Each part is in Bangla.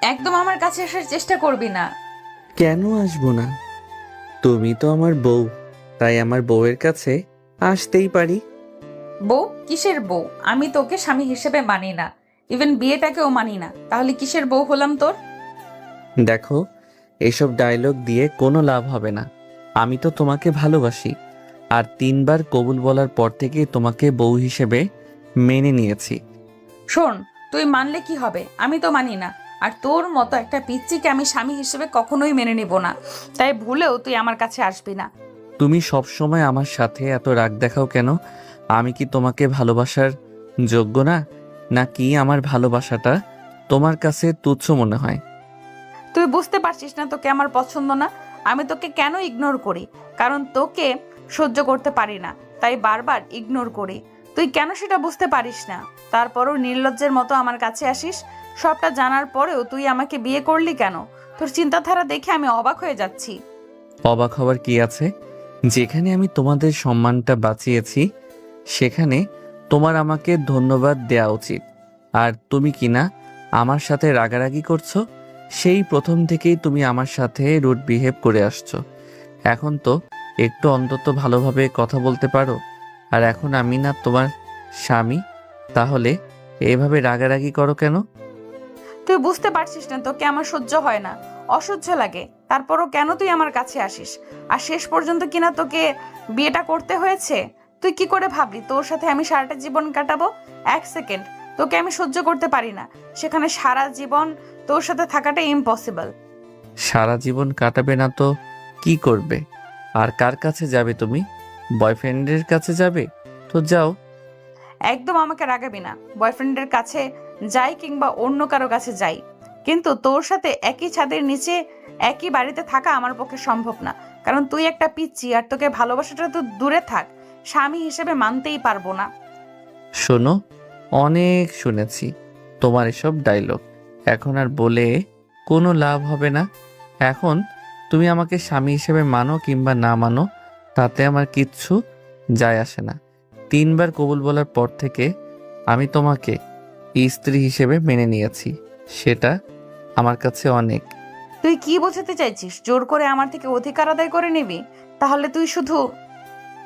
একদম আমার কাছে আসার চেষ্টা করবি না। কেন আসবো না? তুমি তো আমার বউ, তাই আমার বউয়ের কাছে আসতেই পারি। বউ? কিসের বউ? আমি তোকে স্বামী হিসেবে মানি না, ইভেন বিয়েটাকেও মানি না, তাহলে কিসের বউ হলাম তোর? দেখো, এসব ডায়লগ দিয়ে কোনো লাভ হবে না। আমি তো তোমাকে ভালোবাসি, আর 3বার কবুল বলার পর থেকে তোমাকে বউ হিসেবে মেনে নিয়েছি। শোন, তুই মানলে কি হবে, আমি তো মানি না। আর তোর মতো একটা পিচ্চিকে আমি স্বামী হিসেবে কখনোই মেনে নিব না, তাই ভুলেও তুই আমার কাছে আসবি না। তুমি সবসময় আমার সাথে এত রাগ দেখাও কেন? আমি কি তোমাকে ভালোবাসার যোগ্য না, নাকি আমার ভালোবাসাটা তোমার কাছে তুচ্ছ মনে হয়? তুই বুঝতে পারছিস না তোকে আমার পছন্দ না? আমি তোকে কেন ইগনোর করি? কারণ তোকে সহ্য করতে পারি না, তাই বারবার ইগনোর করি। তুই কেন সেটা বুঝতে পারিস না? তারপরও নির্লজ্জের মতো আমার কাছে আসিস। সবটা জানার পরেও তুই আমাকে বিয়ে করলি কেন? তোর চিন্তাধারা দেখে আমি অবাক হয়ে যাচ্ছি। অবাক হওয়ার কি আছে? যেখানে আমি তোমাদের সম্মানটা বাঁচিয়েছি, সেখানে তোমার আমাকে ধন্যবাদ দেওয়া উচিত। আর তুমি কি না আমার সাথে রাগারাগি করছো? সেই প্রথম থেকেই তুমি আমার সাথে রুড বিহেভ করে আসছো। এখন তো একটু অন্তত ভালোভাবে কথা বলতে পারো। আর এখন আমি না তোমার স্বামী, তাহলে এভাবে রাগারাগি করো কেন? তুই বুঝতে পারছিস না তোকে আমার সহ্য হয় না, অসহ্য লাগে, তারপরও কেন তুই আমার কাছে আসিস? আর শেষ পর্যন্ত কিনা তোকে বিয়েটা করতে হয়েছে। তুই কি করে ভাবলি তোর সাথে আমি সারাটা জীবন কাটাবো? এক সেকেন্ড তোকে আমি সহ্য করতে পারি না, সেখানে সারা জীবন তোর সাথে থাকাটা ইম্পসিবল। সারা জীবন কাটাবে না তো কি করবে? আর কার কাছে যাবে তুমি? বয়ফ্রেন্ডের কাছে যাবে? তো যাও। একদম আমাকে রাগাবি না। বয়ফ্রেন্ডের কাছে যাই কিংবা অন্য কারো কাছে যাই, কিন্তু তোর সাথে একই ছাদের নিচে একই বাড়িতে থাকা আমার পক্ষে সম্ভব না। কারণ তুই একটা পিচ্চি, আর তোকে ভালোবাসাটা তো দূরে থাক, স্বামী হিসেবে মানতেই পারবো না। শোনো, অনেক শুনেছি তোমার এসব ডায়লগ। এখন আর বলে কোনো লাভ হবে না। এখন তুমি আমাকে স্বামী হিসেবে মানো কিংবা না মানো, তাতে আমার কিচ্ছু যায় আসে না। 3বার কবুল বলার পর থেকে আমি তোমাকে স্ত্রী হিসেবে মেনে নিয়েছি, সেটা আমার কাছে অনেক। তুই কি বোঝাতে চাইছিস? জোর করে আমার থেকে অধিকার আদায় করে নিবি? তাহলে তুই শুধু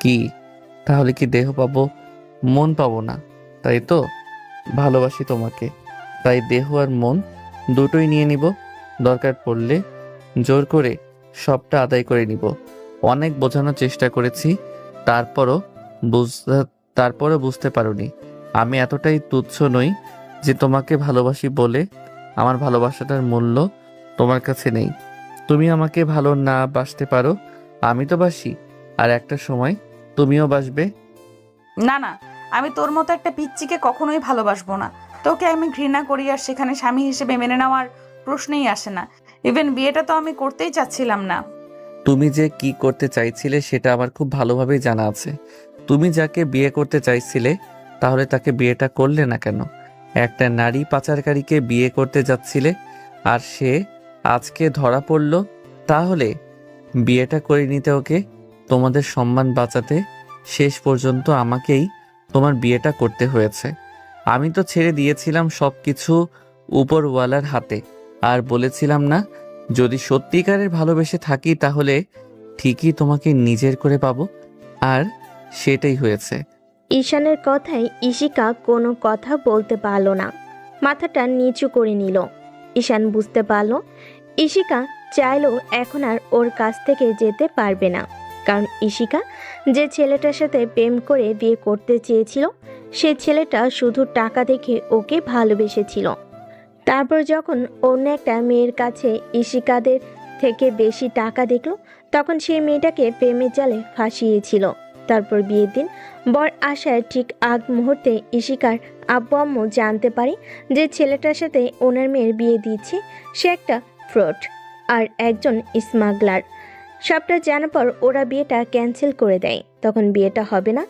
কি? তাহলে কি দেহ পাবো, মন পাবো না? তাই তো? ভালোবাসি তোমাকে, তাই দেহ আর মন দুটোই নিয়ে নিব। দরকার পড়লে জোর করে সবটা আদায় করে নিব। অনেক বোঝানোর চেষ্টা করেছি, তারপরও বুঝতে তারপরও বুঝতে পারোনি। আমি এতটাই তুচ্ছ নই যে তোমাকে ভালোবাসি বলে আমার ভালোবাসাটার মূল্য তোমার কাছে নেই। তুমি আমাকে ভালো না বাসতে পারো, আমি তো বাসি। আর একটা সময় তুমিও বাসবে। না না, আমি তোর মতো একটা পিচ্চিকে কখনোই ভালোবাসবো না। তোকে আমি ঘৃণা করি, আর সেখানে স্বামী হিসেবে মেনে নেওয়ার প্রশ্নই আসে না। ইভেন বিয়েটা তো আমি করতেই চাচ্ছিলাম না। তুমি যে কি করতে চাইছিলে সেটা আমার খুব ভালোভাবেই জানা আছে। তুমি যাকে বিয়ে করতে চাইছিলে, তাহলে তাকে বিয়েটা করলে না কেন? একটা নারী পাচারকারীকে বিয়ে করতে যাচ্ছিলে, আর সে আজকে ধরা পড়ল। তাহলে বিয়েটা করে নিতে ওকে, তোমাদের সম্মান বাঁচাতে শেষ পর্যন্ত আমাকেই তোমার বিয়েটা করতে হয়েছে। আমি তো ছেড়ে দিয়েছিলাম সবকিছু উপরওয়ালার হাতে, আর বলেছিলাম না, যদি সত্যিকারের ভালোবেসে থাকি তাহলে ঠিকই তোমাকে নিজের করে পাবো। আর সেটাই হয়েছে। ঈশানের কথায় ঈশিকা কোনো কথা বলতে পারল না, মাথাটা নিচু করে নিল। ঈশান বুঝতে পারল ঈশিকা চাইলেও এখন আর ওর কাছ থেকে যেতে পারবে না, কারণ ঈশিকা যে ছেলেটার সাথে প্রেম করে বিয়ে করতে চেয়েছিল, সে ছেলেটা শুধু টাকা দেখে ওকে ভালোবেসেছিল। তারপর যখন অন্য একটা মেয়ের কাছে ঈশিকাদের থেকে বেশি টাকা দেখলো, তখন সেই মেয়েটাকে প্রেমের জালে ফাঁসিয়েছিল। তারপর বিয়ের দিন বর আসার ঠিক আগ মুহূর্তে ঈশিকার আব্বু আম্মু জানতে পারে যে ছেলেটার সাথে ওনার মেয়ের বিয়ে দিচ্ছে সে একটা ফ্রড আর একজন স্মাগলার। সবটা জানার পর ওরা বিয়েটা ক্যান্সেল করে দেয়। তখন বিয়েটা হবে না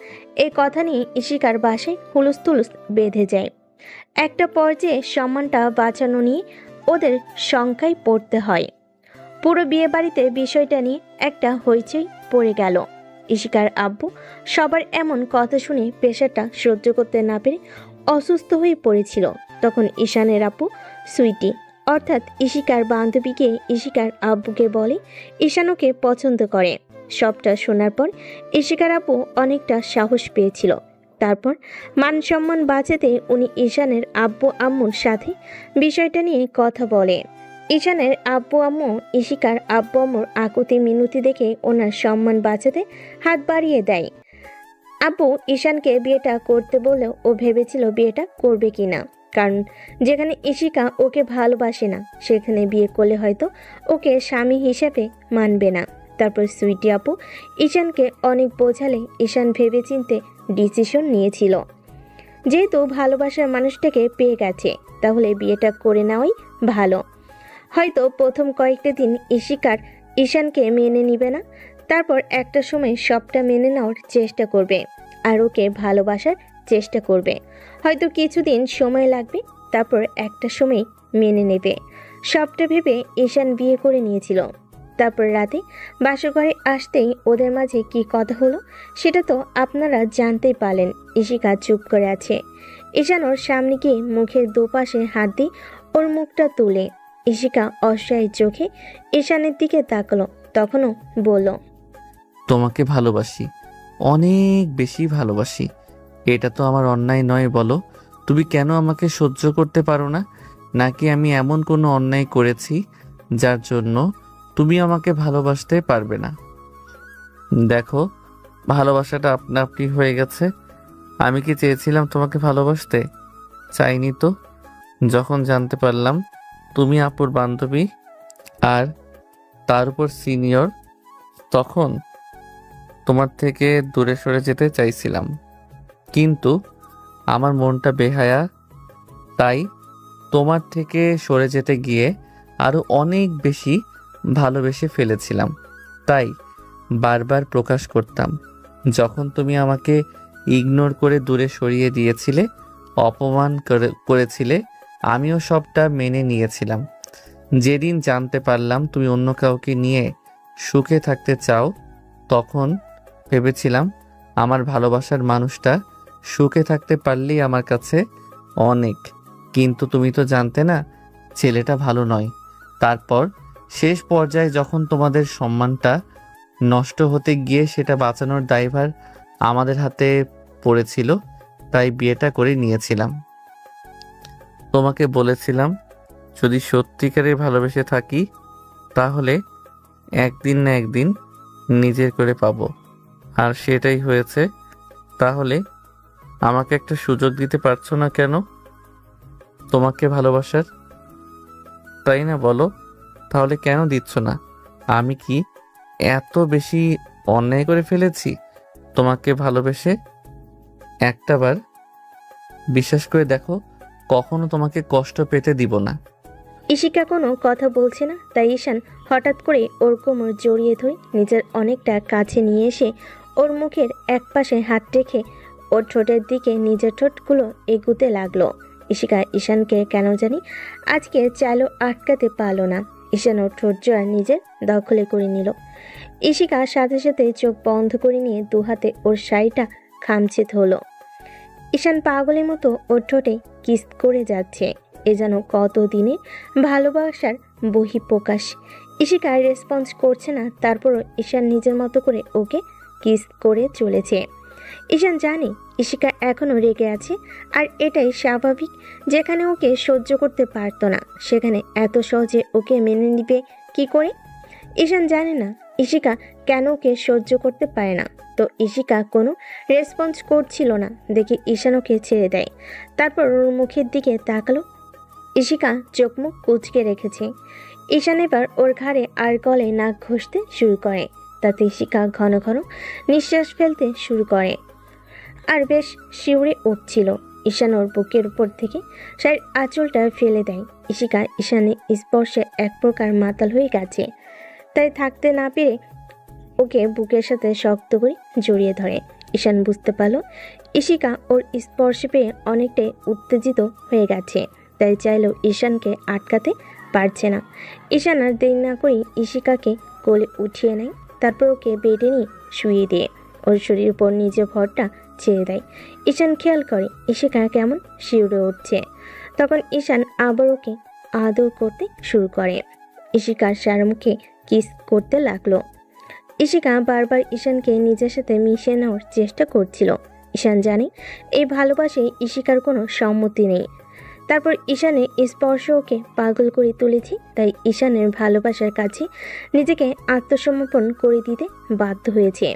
এই কথা নিয়ে ঈশিকার বাসায় হুলুস্থুলুস বেঁধে যায়। একটা পর্যায়ে সম্মানটা বাঁচানো নিয়ে ওদের শঙ্কায় পড়তে হয়। পুরো বিয়ে বাড়িতে বিষয়টা নিয়ে একটা হইচই পড়ে গেল। ঈশিকার আব্বু সবার এমন কথা শুনে প্রেশারটা সহ্য করতে না পেরে অসুস্থ হয়ে পড়েছিল। তখন ঈশানের আপু সুইটি অর্থাৎ ইশিকার বান্ধবীকে ইশিকার আব্বুকে বলে ঈশান ওকে পছন্দ করে। সবটা শোনার পর ইশিকার আব্বু অনেকটা সাহস পেয়েছিল। তারপর মান সম্মান বাঁচাতে উনি ঈশানের আব্বু আম্মুর সাথে বিষয়টা নিয়ে কথা বলে। ঈশানের আব্বু আম্মু ইশিকার আব্বু আম্মুর আকুতি মিনতি দেখে ওনার সম্মান বাঁচাতে হাত বাড়িয়ে দেয়। আব্বু ঈশানকে বিয়েটা করতে বলেও ও ভেবেছিল বিয়েটা করবে কিনা, কারণ যেখানে ইশিকা ওকে ভালোবাসে না সেখানে বিয়ে করলে হয়তো ওকে স্বামী হিসেবে মানবে না। তারপর সুইটি আপু ঈশানকে অনেক বোঝালে ঈশান ভেবেচিন্তে ডিসিশন নিয়েছিল, যেহেতু ভালোবাসার মানুষটাকে পেয়ে গেছে তাহলে বিয়েটা করে নেওয়াই ভালো। হয়তো প্রথম কয়েকটা দিন ঈশানকে মেনে নিবে না, তারপর একটা সময় সবটা মেনে নেওয়ার চেষ্টা করবে আর ওকে ভালোবাসার চেষ্টা করবে। হয়তো কিছুদিন সময় লাগবে, তারপর একটা সময় মেনে নেবে। সবটা ভেবে ঈশান বিয়ে করে নিয়েছিল। তারপর রাতে বাসর ঘরে আসতেই ওদের মাঝে কি কথা হলো সেটা তো আপনারা জানতেই পারলেন। ইশিকা চুপ করে আছে। ঈশান ওর সামনে গিয়ে মুখের দুপাশে হাত দিয়ে ওর মুখটা তুলে ইশিকা অসহায় চোখে ঈশানের দিকে তাকালো, তখনও বলল, তোমাকে ভালোবাসি, অনেক বেশি ভালোবাসি। এটা তো আমার অন্যায় নয়, বলো তুমি কেন আমাকে সহ্য করতে পারো না? নাকি আমি এমন কোনো অন্যায় করেছি যার জন্য তুমি আমাকে ভালোবাসতে পারবে না? দেখো, ভালোবাসাটা আপনা আপনি হয়ে গেছে। আমি কি চেয়েছিলাম তোমাকে ভালোবাসতে? চাইনি তো। যখন জানতে পারলাম তুমি আপুর বান্ধবী আর তার উপর সিনিয়র, তখন তোমার থেকে দূরে সরে যেতে চাইছিলাম, কিন্তু আমার মনটা বেহায়া, তাই তোমার থেকে সরে যেতে গিয়ে আরো অনেক বেশি ভালোবেসে ফেলেছিলাম। তাই বারবার প্রকাশ করতাম। যখন তুমি আমাকে ইগনোর করে দূরে সরিয়ে দিয়েছিলে, অপমান করেছিলে, আমিও সবটা মেনে নিয়েছিলাম। যেদিন জানতে পারলাম তুমি অন্য কাউকে নিয়ে সুখে থাকতে চাও, তখন ভেবেছিলাম আমার ভালোবাসার মানুষটা সুখে থাকতে পারলেই আমার কাছে অনেক। কিন্তু তুমি তো জানতে না ছেলেটা ভালো নয়। তারপর শেষ পর্যায়ে যখন তোমাদের সম্মানটা নষ্ট হতে গিয়ে সেটা বাঁচানোর দায়ভার আমাদের হাতে পড়েছিল, তাই বিয়েটা করে নিয়েছিলাম। তোমাকে বলেছিলাম যদি সত্যিকারের ভালোবেসে থাকি তাহলে একদিন না একদিন নিজের করে পাবো, আর সেটাই হয়েছে। তাহলে আমাকে একটা সুযোগ দিতে পারছো না কেন তোমাকে ভালোবাসার? তাই না, বলো তাহলে কেন দিচ্ছ না? আমি কি এত বেশি অন্যায় করে ফেলেছি তোমাকে ভালোবেসে? একটাবার বিশ্বাস করে দেখো, কখনো তোমাকে কষ্ট পেতে দিব না। ইশিকা কোনো কথা বলছে না, তাই ঈশান হঠাৎ করে ওর কোমর জড়িয়ে ধরে নিজের অনেকটা কাছে নিয়ে এসে ওর মুখের একপাশে হাত রেখে ওর ঠোঁটের দিকে নিজের ঠোঁটগুলো এগুতে লাগলো। ইশিকা ঈশানকে কেন জানি আজকে চাইলেও আটকাতে পারলো না। ঈশান ওর ঠোঁট জোড়া নিজের দখলে করে নিল। ইশিকা সাথে সাথে চোখ বন্ধ করে নিয়ে দুহাতে ওর শাড়িটা খামচে ধরল। ঈশান পাগলের মতো ওর ঠোঁটে কিস করে যাচ্ছে। এ যেন কতদিনের ভালোবাসার বহিঃপ্রকাশ। ইশিকা রেসপন্স করছে না, তারপরও ঈশান নিজের মতো করে ওকে কিস করে চলেছে। ঈশান জানে ইশিকা এখনও রেগে আছে, আর এটাই স্বাভাবিক। যেখানে ওকে সহ্য করতে পারতো না সেখানে এত সহজে ওকে মেনে নিবে কি করে? ঈশান জানে না ইশিকা কেন ওকে সহ্য করতে পারে না। তো ইশিকা কোনো রেসপন্স করছিল না দেখে ঈশান ওকে ছেড়ে দেয়। তারপর ওর মুখের দিকে তাকালো। ইশিকা চোখ মুখ কুঁচকে রেখেছে। ঈশান এবার ওর ঘাড়ে আর গলে নাক ঘষতে শুরু করে। তাতে ইশিকা ঘন ঘন নিঃশ্বাস ফেলতে শুরু করে আর বেশ শিউরে উঠছিল। ঈশান ওর বুকের উপর থেকে শাড়ির আঁচলটা ফেলে দেয়। ইশিকা ঈশানের স্পর্শে এক প্রকার মাতাল হয়ে গেছে, তাই থাকতে না পেরে ওকে বুকের সাথে শক্ত করে জড়িয়ে ধরে। ঈশান বুঝতে পারল ইশিকা ওর স্পর্শে পেয়ে অনেকটাই উত্তেজিত হয়ে গেছে, তাই চাইলেও ঈশানকে আটকাতে পারছে না। ঈশান আর দেরি না করে ইশিকাকে কোলে উঠিয়ে নেয়। তারপর ওকে বেডে নিয়ে শুয়ে দিয়ে ওর শরীর উপর নিজের ভরটা ছেড়ে দেয়। ঈশান খেয়াল করে ইশিকা কেমন শিউরে উঠছে। তখন ঈশান আবার ওকে আদর করতে শুরু করে। ইশিকা শারমকে কিস করতে লাগলো। ইশিকা বারবার ঈশানকে নিজের সাথে মিশিয়ে নেওয়ার চেষ্টা করছিল। ঈশান জানে এই ভালোবাসায় ইশিকার কোনো সম্মতি নেই। তারপর ঈশানের স্পর্শ ওকে পাগল করে তুলেছে, তাই ঈশানের ভালোবাসার কাছে নিজেকে আত্মসমর্পণ করে দিতে বাধ্য হয়েছে।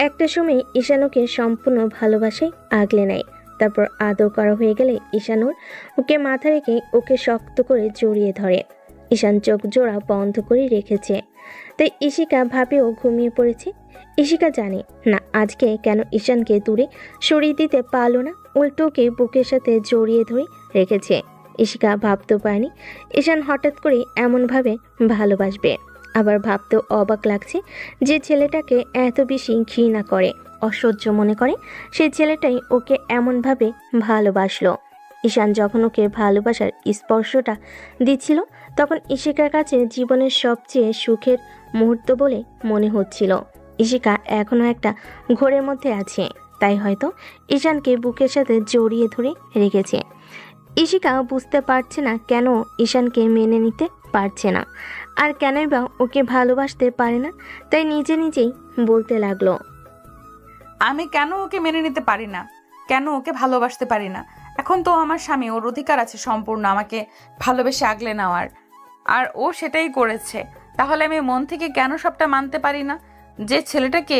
একটা সময় ঈশান ওকে সম্পূর্ণ ভালোবাসায় আগলে নেয়। তারপর আদর করা হয়ে গেলে ঈশান ওকে মাথা রেখে ওকে শক্ত করে জড়িয়ে ধরে। ঈশান চোখ জোড়া বন্ধ করে রেখেছে, তাই ইশিকা ভাবেও ঘুমিয়ে পড়েছে। ইশিকা জানে না আজকে কেন ঈশানকে দূরে সরিয়ে দিতে পারল না, উল্টো ওকে বুকের সাথে জড়িয়ে ধরে রেখেছে। ইশিকা ভাবতে পারেনি ঈশান হঠাৎ করে এমনভাবে ভালোবাসবে। আবার ভাবতেও অবাক লাগছে যে ছেলেটাকে এত বেশি ঘৃণা করে, অসহ্য মনে করে, সেই ছেলেটাই ওকে এমনভাবে ভালোবাসলো। ঈশান যখন ওকে ভালোবাসার স্পর্শটা দিচ্ছিল তখন ইশিকার কাছে জীবনের সবচেয়ে সুখের মুহূর্ত বলে মনে হচ্ছিল। ইশিকা এখনো একটা ঘোরের মধ্যে আছে, তাই হয়তো ঈশানকে বুকের সাথে জড়িয়ে ধরে রেখেছে। ইশিকা বুঝতে পারছে না কেন ঈশানকে মেনে নিতে পারছে না, আর কেনই বা ওকে ভালোবাসতে পারে না, তাই নিজে নিজেই বলতে লাগলো, আমি কেন ওকে মেনে নিতে পারি না, কেন ওকে ভালোবাসতে পারি না? এখন তো আমার স্বামী, ওর অধিকার আছে সম্পূর্ণ আমাকে ভালোবেসে আগলে নেওয়ার, আর ও সেটাই করেছে। তাহলে আমি মন থেকে কেন সবটা মানতে পারি না? যে ছেলেটাকে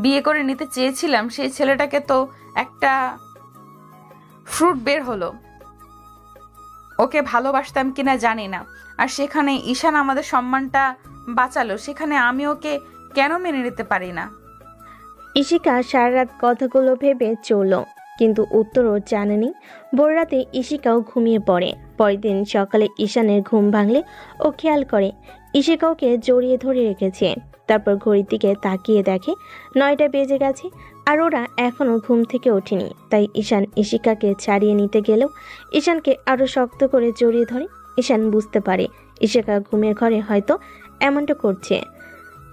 বিয়ে করে নিতে চেয়েছিলাম সেই ছেলেটাকে তো একটা ফ্রুট বের হলো। ওকে ভালোবাসতাম কিনা জানি না, আর সেখানে ঈশান আমাদের সম্মানটা বাঁচালো, সেখানে আমি ওকে কেন মেনে নিতে পারি না? ইশিকা সারা রাত কথাগুলো ভেবে চলল, কিন্তু উত্তরও জানেনি। ভোর রাতে ইশিকাও ঘুমিয়ে পড়ে। পরের দিন সকালে ঈশানের ঘুম ভাঙলে ও খেয়াল করে ইশিকা ওকে জড়িয়ে ধরে রেখেছে। তারপর ঘড়ির দিকে তাকিয়ে দেখে 9টা বেজে গেছে, আর ওরা এখনো ঘুম থেকে ওঠেনি। তাই ঈশান ইশিকাকে ছাড়িয়ে নিতে গেলেও ঈশানকে আরো শক্ত করে জড়িয়ে ধরে। ঈশান বুঝতে পারে ইশিকা ঘুমের ঘরে হয়তো এমনটা করছে।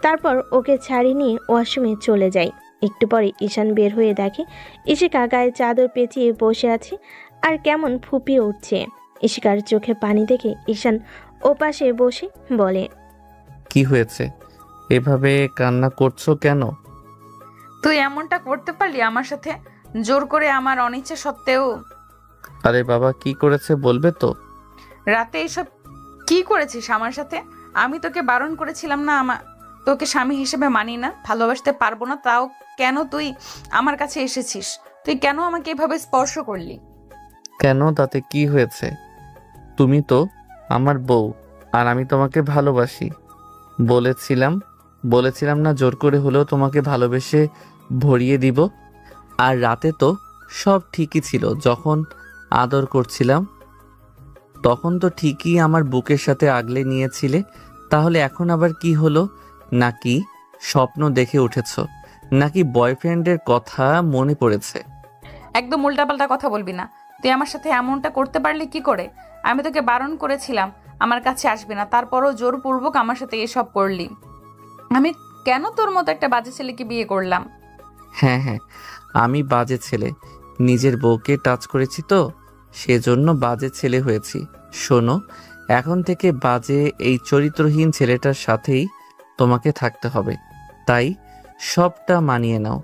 তারপর ওকে ছাড়িয়ে নিয়ে ওয়াশরুমে চলে যায়। একটু পরে ঈশান বের হয়ে দেখে ইশিকা গায়ে চাদর পেঁচিয়ে বসে আছে আর কেমন ফুপিয়ে উঠছে। ইশিকার চোখে পানি দেখে ঈশান ওপাশে বসে বলে, কি হয়েছে? এভাবে কান্না করছো কেন? তুই এমনটা করতে পারলি আমার সাথে, জোর করে, আমার অনিচ্ছা সত্ত্বেও? আরে বাবা, কি করেছে বলবে তো? রাতে এসব কি করেছিস আমার সাথে? আমি তোকে বারণ করেছিলাম না তোকে স্বামী হিসেবে মানি না, ভালোবাসতে পারবো না, তাও কেন তুই আমার কাছে এসেছিস? তুই কেন আমাকে এভাবে স্পর্শ করলি? কেন, তাতে কি হয়েছে? তুমি তো আমার বউ, আর আমি তোমাকে ভালোবাসি। বলেছিলাম বলেছিলাম না জোর করে হলেও তোমাকে ভালোবেসে ভরিয়ে দিব? আর রাতে তো সব ঠিকই ছিল, যখন আদর করছিলাম তখন তো ঠিকই আমার বুকের সাথে আগলে নিয়েছিলে। তাহলে এখন আবার কি হলো? নাকি স্বপ্ন দেখে উঠেছো? নাকি বয়ফ্রেন্ডের কথা মনে পড়েছে? একদম উল্টাপাল্টা কথা বলবি না। তুই আমার সাথে এমনটা করতে পারলি কি করে? আমি তোকে বারণ করেছিলাম আমার কাছে আসবি না, তারপরও জোরপূর্বক আমার সাথে এসব করলি। আমি কেন তোর মতো একটা বাজে ছেলেকে বিয়ে করলাম? হ্যাঁ হ্যাঁ, আমি বাজে ছেলে, নিজের বউকে টাচ করেছি তো সেজন্য বাজে ছেলে হয়েছি। শোনো, এখন থেকে বাজে এই চরিত্রহীন ছেলেটার সাথেই তোমাকে থাকতে হবে। তাই সবটা মানিয়ে নাও।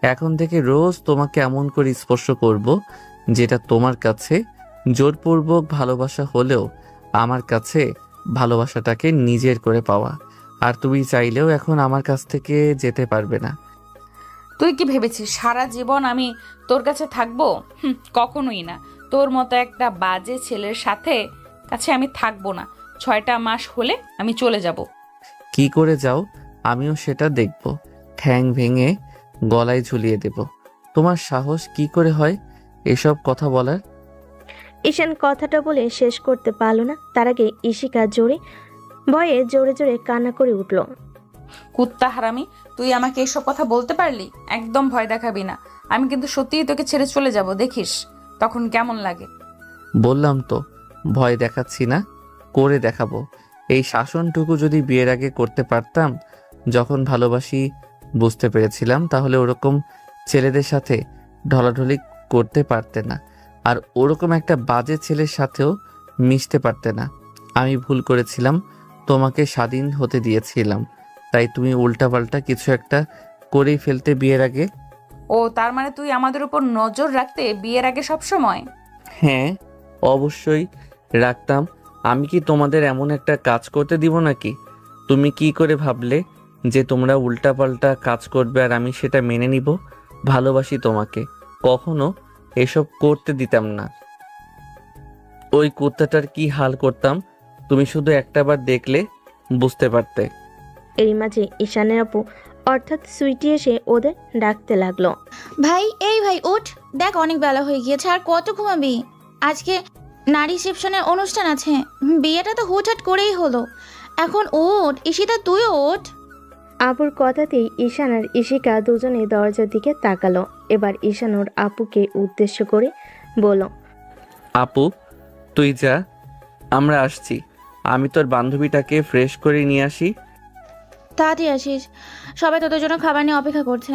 এখন থেকে রোজ তোমাকে এমন করে স্পর্শ করব যেটা তোমার কাছে জোরপূর্বক ভালোবাসা হলেও আমার কাছে ভালোবাসাটাকে নিজের করে পাওয়া। আর তুমি চাইলেও এখন আমার কাছ থেকে যেতে পারবে না। তুই কি ভেবেছিস সারা জীবন আমি তোর কাছে থাকবো? কখনোই না। তোর মতো একটা বাজে ছেলের কাছে আমি থাকবো না। 6টা মাস হলে আমি চলে যাব। কি করে যাও আমিও সেটা দেখব। ঠ্যাং ভেঙে গলায় ঝুলিয়ে দেব। তোমার সাহস কি করে হয় এসব কথা বলার? ঈশান কথাটা বলে শেষ করতে পারল না, তার আগে ইশিকা ভয়ে জোরে জোরে কান্না করে উঠল। কুত্তা হারামি, তুই আমাকে এসব কথা বলতে পারলি? একদম ভয় দেখাবি না। আমি কিন্তু সত্যিই তোকে ছেড়ে চলে যাব, দেখিস তখন কেমন লাগে। বললাম তো ভয় দেখাচ্ছি না, করে দেখাবো। এই শাসনটুকু যদি বিয়ের আগে করতে পারতাম, যখন ভালোবাসি বুঝতে পেরেছিলাম, তাহলে ওরকম ছেলেদের সাথে ঢলাঢলি করতে পারতে না, আর ওরকম একটা বাজে ছেলের সাথেও মিশতে পারতে না। আমি ভুল করেছিলাম, তোমাকে স্বাধীন হতে দিয়েছিলাম, তাই তুমি উল্টাপাল্টা কিছু একটা করেই ফেলতে বিয়ের আগে। ও তার মানে তুই আমাদের উপর নজর রাখতে বিয়ের আগে সব সময়? হ্যাঁ, অবশ্যই রাখতাম। আমি কি তোমাদের এমন একটা কাজ করতে দিব নাকি? তুমি কি করে ভাবলে যে তোমরা উল্টাপাল্টা কাজ করবে আর আমি সেটা মেনে নিব? ভালোবাসি তোমাকে, কখনো এসব করতে দিতাম না। ওই কুত্তাটার কি হাল করতাম তুমি শুধু একটাবার দেখলে বুঝতে পারতে। এরই মাঝে ঈশানের আপু অর্থাৎ সুইটি এসে ওদের ডাকতে লাগলো। ভাই, এই ভাই ওঠ, দেখ অনেক বেলা হয়ে গিয়েছে, আর কত ঘুমাবি? আজকে নারী রিসেপশনের অনুষ্ঠান আছে, বিয়েটা তো হুটহাট করেই হলো। এখন ওঠ, ঈশিতা তুইও ওঠ। আপুর কথাতেই ঈশান আর ঈশিকা দুজনে দরজার দিকে তাকালো। এবার ঈশান ওর আপুকে উদ্দেশ্য করে বলল, আপু তুই যা, আমরা আসছি। আমি তোর বান্ধবীটাকে ফ্রেশ করে নিয়ে আসি। তাড়াতাড়ি আসিস, সবাই তোদের জন্য খাবার নিয়ে অপেক্ষা করছে।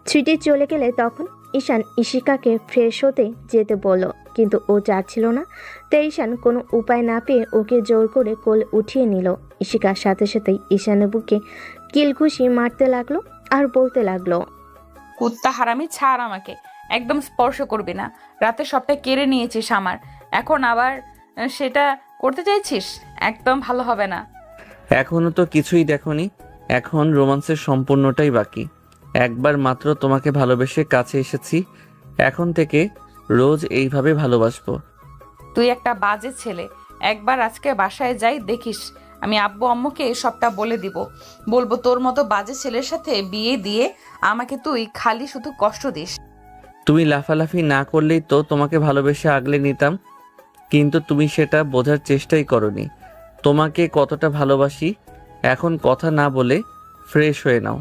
ছুটি চলে গেলে তখন ঈশান ঈশিকাকে ফ্রেশ হতে যেতে বলল, কিন্তু ও যাচ্ছিল না। তাই ঈশান কোনো উপায় না পেয়ে ওকে জোর করে কোলে উঠিয়ে নিল। ঈশিকার সাথে সাথেই ঈশানের বুকে কিলঘুষি মারতে লাগলো আর বলতে লাগলো, কুত্তা হারামি, ছাড় আমাকে, একদম স্পর্শ করবি না। রাতে সবটা কেড়ে নিয়েছিস আমার, এখন আবার সেটা করতে চাইছিস? একদম ভালো হবে না। এখনো তো কিছুই দেখোনি, এখন রোমান্সের সম্পূর্ণটাই বাকি। একবার মাত্র তোমাকে ভালোবেসে কাছে এসেছি, এখন থেকে রোজ এইভাবে ভালোবাসবো। তুই একটা বাজে ছেলে। একবার আজকে বাসায় যাই, দেখিস আমি আব্বু আম্মুকে সবটা বলে দিব। বলবো তোর মতো বাজে ছেলের সাথে বিয়ে দিয়ে আমাকে তুই খালি শুধু কষ্ট দিস। তুমি লাফালাফি না করলেই তো তোমাকে ভালোবেসে আগলে নিতাম, কিন্তু তুমি সেটা বোঝার চেষ্টাই করনি তোমাকে কতটা ভালোবাসি। এখন কথা না বলে ফ্রেশ হয়ে নাও।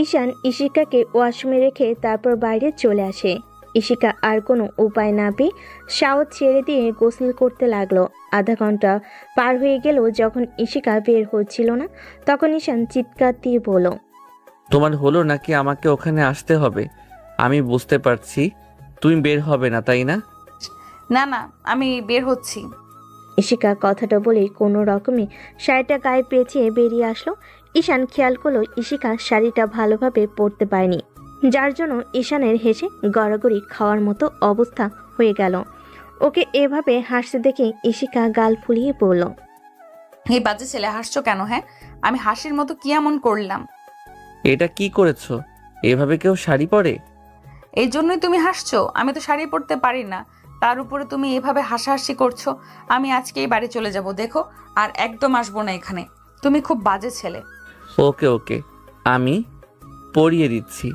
ঈশান ঈশিকাকে ওয়াশরুমে রেখে তারপর বাইরে চলে আসে। ঈশিকা আর কোনো উপায় না পেয়ে শাওয়ার ছেড়ে দিয়ে গোসল করতে লাগলো। আধা ঘন্টা পার হয়ে গেল যখন ঈশিকা বের হচ্ছিল না, তখন ঈশান চিৎকার দিয়ে বলল, তোমার হলো নাকি আমাকে ওখানে আসতে হবে? আমি বুঝতে পারছি তুমি বের হবে না, তাই না? না না, আমি বের হচ্ছি। ঈশিকা কথাটা বলেই কোনো রকমে শাড়িটা গায়ে পেঁচিয়ে বেরিয়ে আসলো। ঈশান খেয়াল করলো ঈশিকা শাড়িটা ভালোভাবে পরতে পারেনি, যার জন্য ঈশানের হেসে গড়াগড়ি খাওয়ার মতো অবস্থা হয়ে গেল। ওকে এভাবে হাসতে দেখে ঈশিকা গাল ফুলিয়ে বলল, এই বাজে ছেলে, হাসছো কেন? হ্যাঁ, আমি হাসির মতো কি এমন করলাম? এটা কি করেছো? এভাবে কেউ শাড়ি পরে? এই জন্যই তুমি হাসছো? আমি তো শাড়ি পরতে পারি না, তার উপরে তুমি এভাবে হাসাহাসি করছো। আমি আজকেই বাড়ি চলে যাব, দেখো, আর একদম আসবো না এখানে। তুমি খুব বাজে ছেলে। ওকে ওকে, আমি পরিয়ে দিচ্ছি।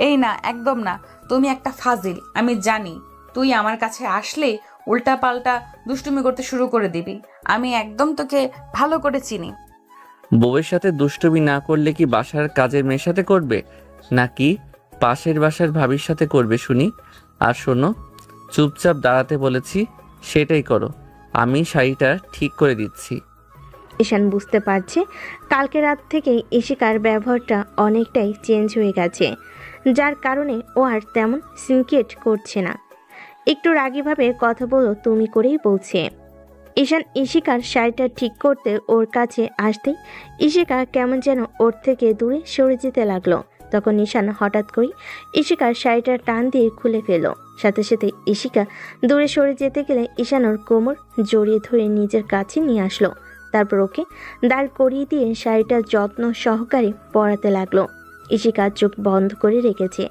এই না, একদম না, তুমি একটা ফাজিল। আমি জানি তুই আমার কাছে আসলে উল্টা পাল্টা দুষ্টুমি করতে শুরু করে দিবি। আমি একদম তোকে ভালো করে চিনি। বউয়ের সাথে দুষ্টুমি না করলে কি বাসার কাজের মেয়ের সাথে করবে, নাকি পাশের বাসার ভাবির সাথে করবে শুনি? আর শোনো, চুপচাপ দাঁড়াতে বলেছি, সেটাই করো। আমি শাড়িটা ঠিক করে দিচ্ছি। ঈশান বুঝতে পারছে কালকে রাত থেকেই ঈশিকার ব্যবহারটা অনেকটাই চেঞ্জ হয়ে গেছে, যার কারণে ও আর তেমন সিনক্রেট করছে না। একটু রাগীভাবে কথা বলো তুমি করেই বলছে। ঈশান ঈশিকার শাড়িটা ঠিক করতে ওর কাছে আসতেই ঈশিকা কেমন যেন ওর থেকে দূরে সরে যেতে লাগলো। তখন ঈশান হঠাৎ করে ঈশিকার শাড়িটা টান দিয়ে খুলে ফেলল। সাথে সাথে ঈশিকা দূরে সরে যেতে গেলে ঈশান ওর কোমর জড়িয়ে ধরে নিজের কাছে নিয়ে আসলো। তারপর ওকে দাঁড় করিয়ে দিয়ে শাড়িটা যত্ন সহকারে পরাতে লাগলো। ঈশিকা চোখ বন্ধ করে রেখেছে,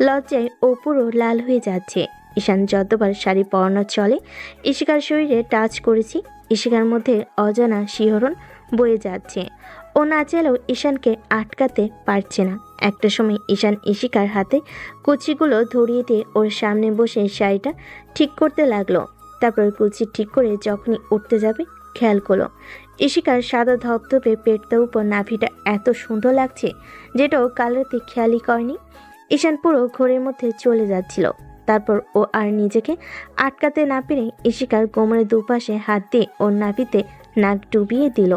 লজ্জায় ও পুরো লাল হয়ে যাচ্ছে। ঈশান যতবার শাড়ি পরানো চলে ঈশিকার শরীরে টাচ করেছি, ঈশিকার মধ্যে অজানা শিহরণ বয়ে যাচ্ছে। ও না চাইলেও ঈশানকে আটকাতে পারছে না। একটা সময় ঈশান ঈশিকার হাতে কুচিগুলো ধরিয়ে দিয়ে ওর সামনে বসে শাড়িটা ঠিক করতে লাগলো। তারপর কুচি ঠিক করে যখনই উঠতে যাবে খেয়াল করলো ঈশিকার সাদা ধপধপে পেটটার উপর নাভিটা এত সুন্দর লাগছে, যেটাও কাল রাতে খেয়ালই করেনি। ঈশান পুরো ঘোরের মধ্যে চলে যাচ্ছিল। তারপর ও আর নিজেকে আটকাতে না পেরে ঈশিকার কোমরের দুপাশে হাত দিয়ে ওর নাভিতে নাক ডুবিয়ে দিল।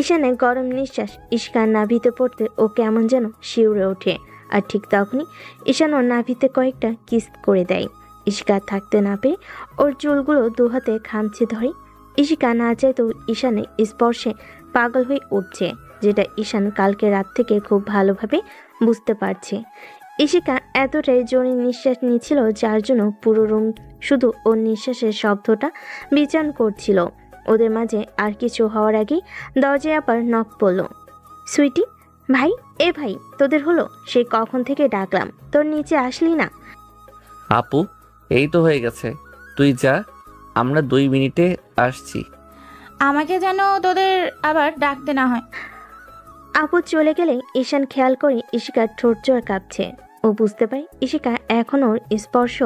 ঈশানের গরম নিঃশ্বাস ঈশিকার নাভিতে পড়তে ও কেমন যেন শিউরে ওঠে। আর ঠিক তখনই ঈশান ওর নাভিতে কয়েকটা কিস করে দেয়। ঈশিকা থাকতে না পেরে ওর চুলগুলো দুহাতে খামচে ধরে ইশিকা না চাইতেও ঈশানের স্পর্শে পাগল হয়ে উঠছে, যেটা ঈশান কালকে রাত থেকে খুব ভালোভাবে বুঝতে পারছে। ইশিকা এতটাই জোরে নিঃশ্বাস নিচ্ছিল যার জন্য পুরো রুম শুধু ওর নিঃশ্বাসের শব্দটা বিচার করছিল। ওদের মাঝে আর কিছু হওয়ার আগেই দরজায় আবার নক পড়ল। সুইটি, ভাই, এ ভাই, তোদের হলো? সেই কখন থেকে ডাকলাম, তোর নিচে আসলি না? আপু, এই তো হয়ে গেছে, তুই যা, আমরা 2 মিনিটে আসছি। আমাকে যেন তোদের আবার ডাকতে না হয়। আপু চলে গেলে ঈশান খেয়াল করে ইশিকার ঠোঁট জোড়া কাঁপছে। ও বুঝতে পারে ইশিকা এখন ওর স্পর্শ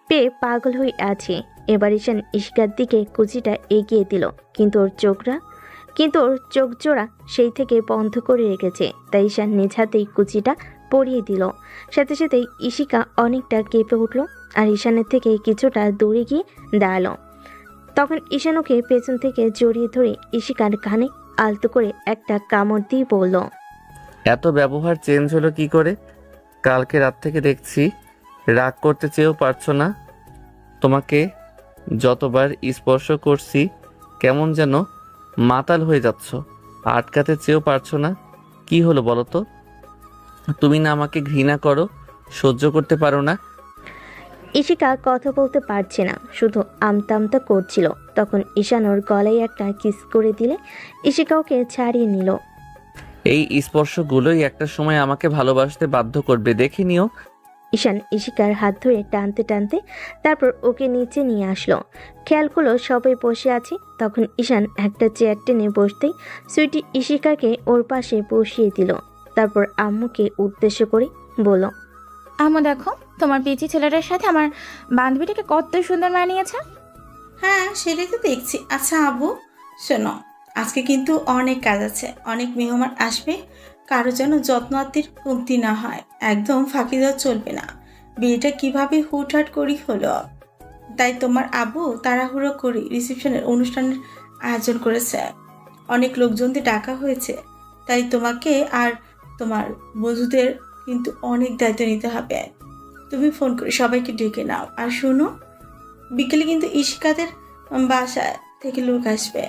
পেয়ে পাগল হয়ে আছে। এবার ঈশান ইশিকার দিকে কুচিটা এগিয়ে দিল, কিন্তু ওর চোখ জোড়া সেই থেকে বন্ধ করে রেখেছে। তাই ঈশান নিজ হাতেই কুচিটা পরিয়ে দিল। সাথে সাথেই ইশিকা অনেকটা কেঁপে উঠল আর ঈশানের থেকে কিছুটা দূরে গিয়ে দাঁড়ালো। তখন ঈশান ওকে পেছন থেকে জড়িয়ে ধরে ইশিকার কানে আলতো করে একটা কামড় দিয়ে বলল, এত ব্যবহার চেঞ্জ হলো কি করে? কালকে রাত থেকে দেখছি রাগ করতে চেয়েও পারছো না। তোমাকে যতবার স্পর্শ করছি কেমন যেন মাতাল হয়ে যাচ্ছ, আটকাতে চেয়েও পারছো না। কি হলো বলো তো? তুমি না আমাকে ঘৃণা করো, সহ্য করতে পারো না? ইশিকা কথা বলতে পারছে না, শুধু আমতা আমতা করছিল। তখন ঈশান ওর গলায় একটা কিস করে দিলে ইশিকা ওকে ছাড়িয়ে নিল। এই স্পর্শগুলোই একটা সময় আমাকে ভালোবাসতে বাধ্য করবে, দেখে নিও। ঈশান ইশিকার হাত ধরে টানতে টানতে তারপর ওকে নিচে নিয়ে আসলো। খেয়াল করলো সবাই বসে আছে। তখন ঈশান একটা চেয়ার টেনে বসতেই সুইটি ইশিকাকে ওর পাশে বসিয়ে দিল। তারপর আম্মুকে উদ্দেশ্য করে বলল, আম্মু দেখো, তোমার পিচি ছেলেটার সাথে আমার বান্ধবীটাকে কত সুন্দর মানিয়েছে। হ্যাঁ, সেটাই তো দেখছি। আচ্ছা আবু, শোনো, আজকে কিন্তু অনেক কাজ আছে, অনেক মেহমান আসবে, কারো যেন যত্ন আত্মীর কমতি না হয়, একদম ফাঁকি দেওয়া চলবে না। বিয়েটা কিভাবে হুটহাট করি হলো, তাই তোমার আবু তাড়াহুড়ো করে রিসেপশনের অনুষ্ঠানের আয়োজন করেছে। অনেক লোকজনদের ডাকা হয়েছে, তাই তোমাকে আর তোমার বন্ধুদের কিন্তু অনেক দায়িত্ব নিতে হবে। তুমি ফোন করে সবাইকে ডেকে নাও। আর শোনো, বিকেলে কিন্তু ইশিকাদের বাসায় থেকে লোক আসবে,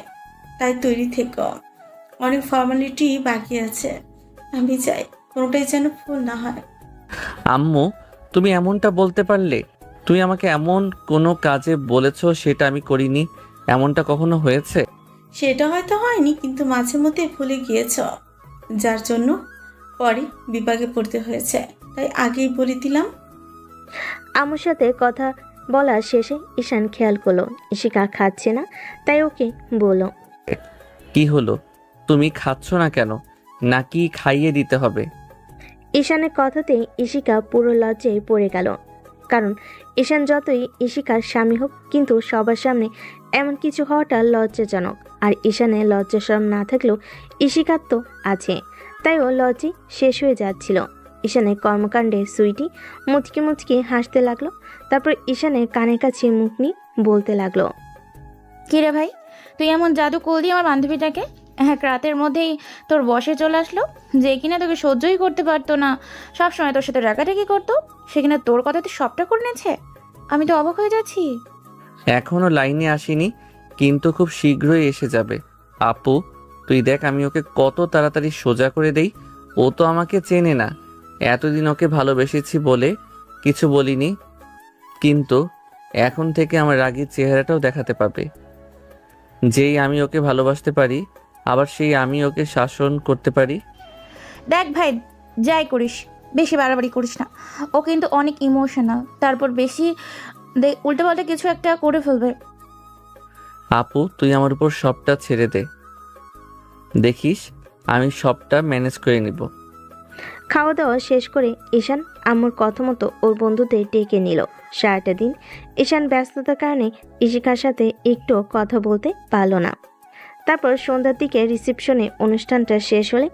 তাই তৈরি থেকো। অনেক ফর্মালিটি বাকি আছে, আমি চাই কোনোটাই যেন ভুল না হয়। আম্মু, তুমি এমনটা বলতে পারলে? তুমি আমাকে এমন কোনো কাজে বলেছো সেটা আমি করিনি, এমনটা কখনো হয়েছে? সেটা হয়তো হয়নি, কিন্তু মাঝে মধ্যে ভুলে গিয়েছ, যার জন্য পরে বিপাকে পড়তে হয়েছে, তাই আগেই বলে দিলাম। আম্মুর সাথে কথা বলার শেষে ঈশান খেয়াল করলো ইশিকা খাচ্ছে না, তাই ওকে বলল, কি হলো, তুমি খাচ্ছ না কেন? নাকি খাইয়ে দিতে হবে? ঈশানের কথাতে ইশিকা পুরো লজ্জায় পড়ে গেল। কারণ ঈশান যতই ইশিকার স্বামী হোক, কিন্তু সবার সামনে এমন কিছু হওয়াটা লজ্জাজনক। আর ঈশানের লজ্জাশরম না থাকলেও ইশিকার তো আছে, তাই ও লজ্জে শেষ হয়ে যাচ্ছিল। ঈশানের কর্মকাণ্ডে সুইটি মুচকি মুচকি হাসতে লাগলো। তারপর ঈশানের কানের কাছে মুখ নিয়ে বলতে লাগলো, কিরে ভাই, তুই এমন জাদু করলি আমার বান্ধবীটাকে? এক রাতের মধ্যেই তোর বসে চলে আসলো, যে কিনা তোকে সহ্যই করতে পারতো না, সবসময় তোর সাথে রাগাটাকি করতো, সে কিনা তোর কথাতে সবটা করে নিয়েছে। আমি তো অবাক হয়ে যাচ্ছি। এখনো লাইনে আসেনি, কিন্তু খুব শীঘ্রই এসে যাবে। আপু, তুই দেখ আমি ওকে কত তাড়াতাড়ি সোজা করে দেই। ও তো আমাকে চেনে না, এতদিন ওকে ভালোবেসেছি বলে কিছু বলিনি, কিন্তু এখন থেকে আমার রাগীর চেহারাটাও দেখাতে পাবে। যেই আমি ওকে ভালোবাসতে পারি, আবার সেই আমি ওকে শাসন করতে পারি। দেখ ভাই, যাই করিস বেশি বাড়াবাড়ি করিস না। ও কিন্তু অনেক ইমোশনাল, তারপর বেশি উল্টোপাল্টা কিছু একটা করে ফেলবে। আপু, তুই আমার উপর সবটা ছেড়ে দে, দেখিস আমি সবটা ম্যানেজ করে নিব। খাওয়া দাওয়া শেষ করে ঈশান আম্মুর কথা মতো ওর বন্ধুদের ডেকে নিল। সারাটা দিন ঈশান ব্যস্ততার কারণে ইশিকার সাথে একটু কথা বলতে পারল না। তারপর সন্ধ্যার দিকে রিসেপশনে অনুষ্ঠানটা শেষ হলে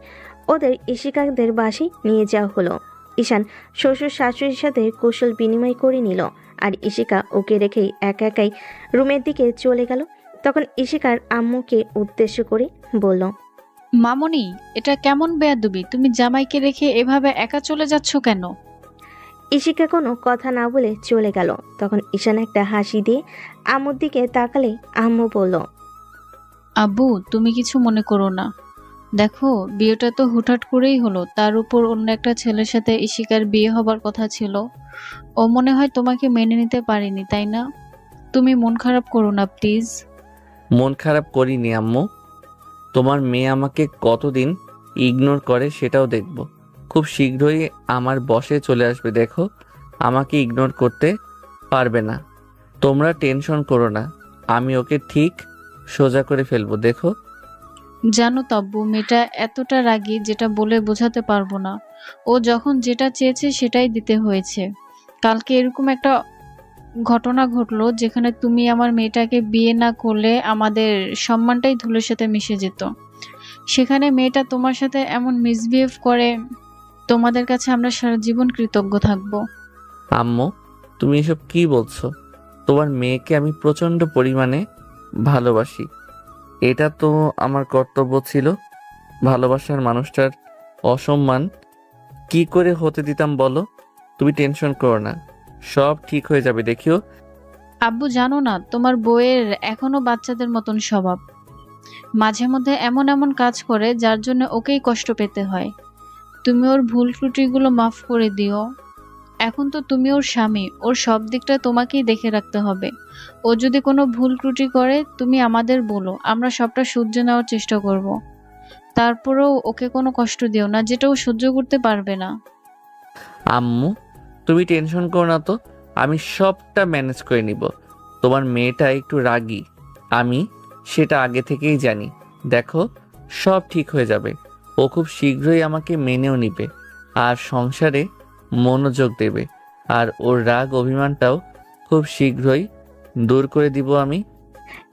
ওদের ইশিকাদের বাসায় নিয়ে যাওয়া হলো। ঈশান শ্বশুর শাশুড়ির সাথে কৌশল বিনিময় করে নিল, আর ইশিকা ওকে রেখেই একা একাই রুমের দিকে চলে গেল। তখন ইশিকার আম্মুকে উদ্দেশ্য করে বলল, মামনি, এটা কেমন বেয়াদবি? তুমি জামাইকে রেখে এভাবে একা চলে যাচ্ছ কেন? ইশিকা কোনো কথা না বলে চলে গেল। তখন ঈশান একটা হাসি দিয়ে আম্মুর দিকে তাকালে আম্মু বলল, আব্বু, তুমি কিছু মনে করো না। দেখো, বিয়েটা তো হুটহাট করেই হলো, তার উপর অন্য একটা ছেলের সাথে ইশিকার বিয়ে হবার কথা ছিল। ও মনে হয় তোমাকে মেনে নিতে পারেনি, তাই না? তুমি মন খারাপ করো না প্লিজ। মন খারাপ করিনি আম্মু। তোমার মেয়ে আমাকে কতদিন ইগনোর করে সেটাও দেখব। খুব শীঘ্রই আমার বসে চলে আসবে, দেখো। আমাকে ইগনোর করতে পারবে না। তোমরা টেনশন করো না, আমি ওকে ঠিক সোজা করে ফেলবো, দেখো। জানো তো আব্বু, মেয়েটা এতটা রাগী যেটা বলে বোঝাতে পারবো না। ও যখন যেটা চেয়েছে সেটাই দিতে হয়েছে। কালকে এরকম একটা ঘটনা ঘটলো যেখানে তুমি আমার মেয়েটাকে বিয়ে না করলে আমাদের সম্মানটাই ধুলোর সাথে মিশে যেত। সেখানে মেয়েটা তোমার সাথে এমন মিসবিহেভ করে, তোমাদের কাছে আমরা সারা জীবন কৃতজ্ঞ থাকবো। আম্মু, তুমি এসব কি বলছো? তোমার মেয়েকে আমি প্রচণ্ড পরিমাণে ভালোবাসি। এটা তো আমার কর্তব্য ছিল। ভালোবাসার মানুষটার অসম্মান কি করে হতে দিতাম বলো? তুমি টেনশন করো না, সব ঠিক হয়ে যাবে, দেখিও। আব্বু, জানো না তোমার বউয়ের এখনো বাচ্চাদের মতন স্বভাব। মাঝে মধ্যে এমন এমন কাজ করে যার জন্য ওকেই কষ্ট পেতে হয়। তুমি ওর ভুল ত্রুটিগুলো মাফ করে দিও। এখন তো তুমি ওর স্বামী, ওর সব দিকটা তোমাকেই দেখে রাখতে হবে। ও যদি কোনো ভুল ত্রুটি করে তুমি আমাদের বলো, আমরা সবটা সহ্য নেওয়ার চেষ্টা করব। তারপরেও ওকে কোনো কষ্ট দিও না যেটা ও সহ্য করতে পারবে না। আম্মু, তুমি টেনশন করো না তো, আমি সবটা ম্যানেজ করে নিব। তোমার মেয়েটা একটু রাগী, আমি সেটা আগে থেকেই জানি। দেখো, সব ঠিক হয়ে যাবে। ও খুব শীঘ্রই আমাকে মেনেও নিবে আর সংসারে মনোযোগ দেবে। আর ওর রাগ অভিমানটাও খুব শীঘ্রই দূর করে দিব আমি।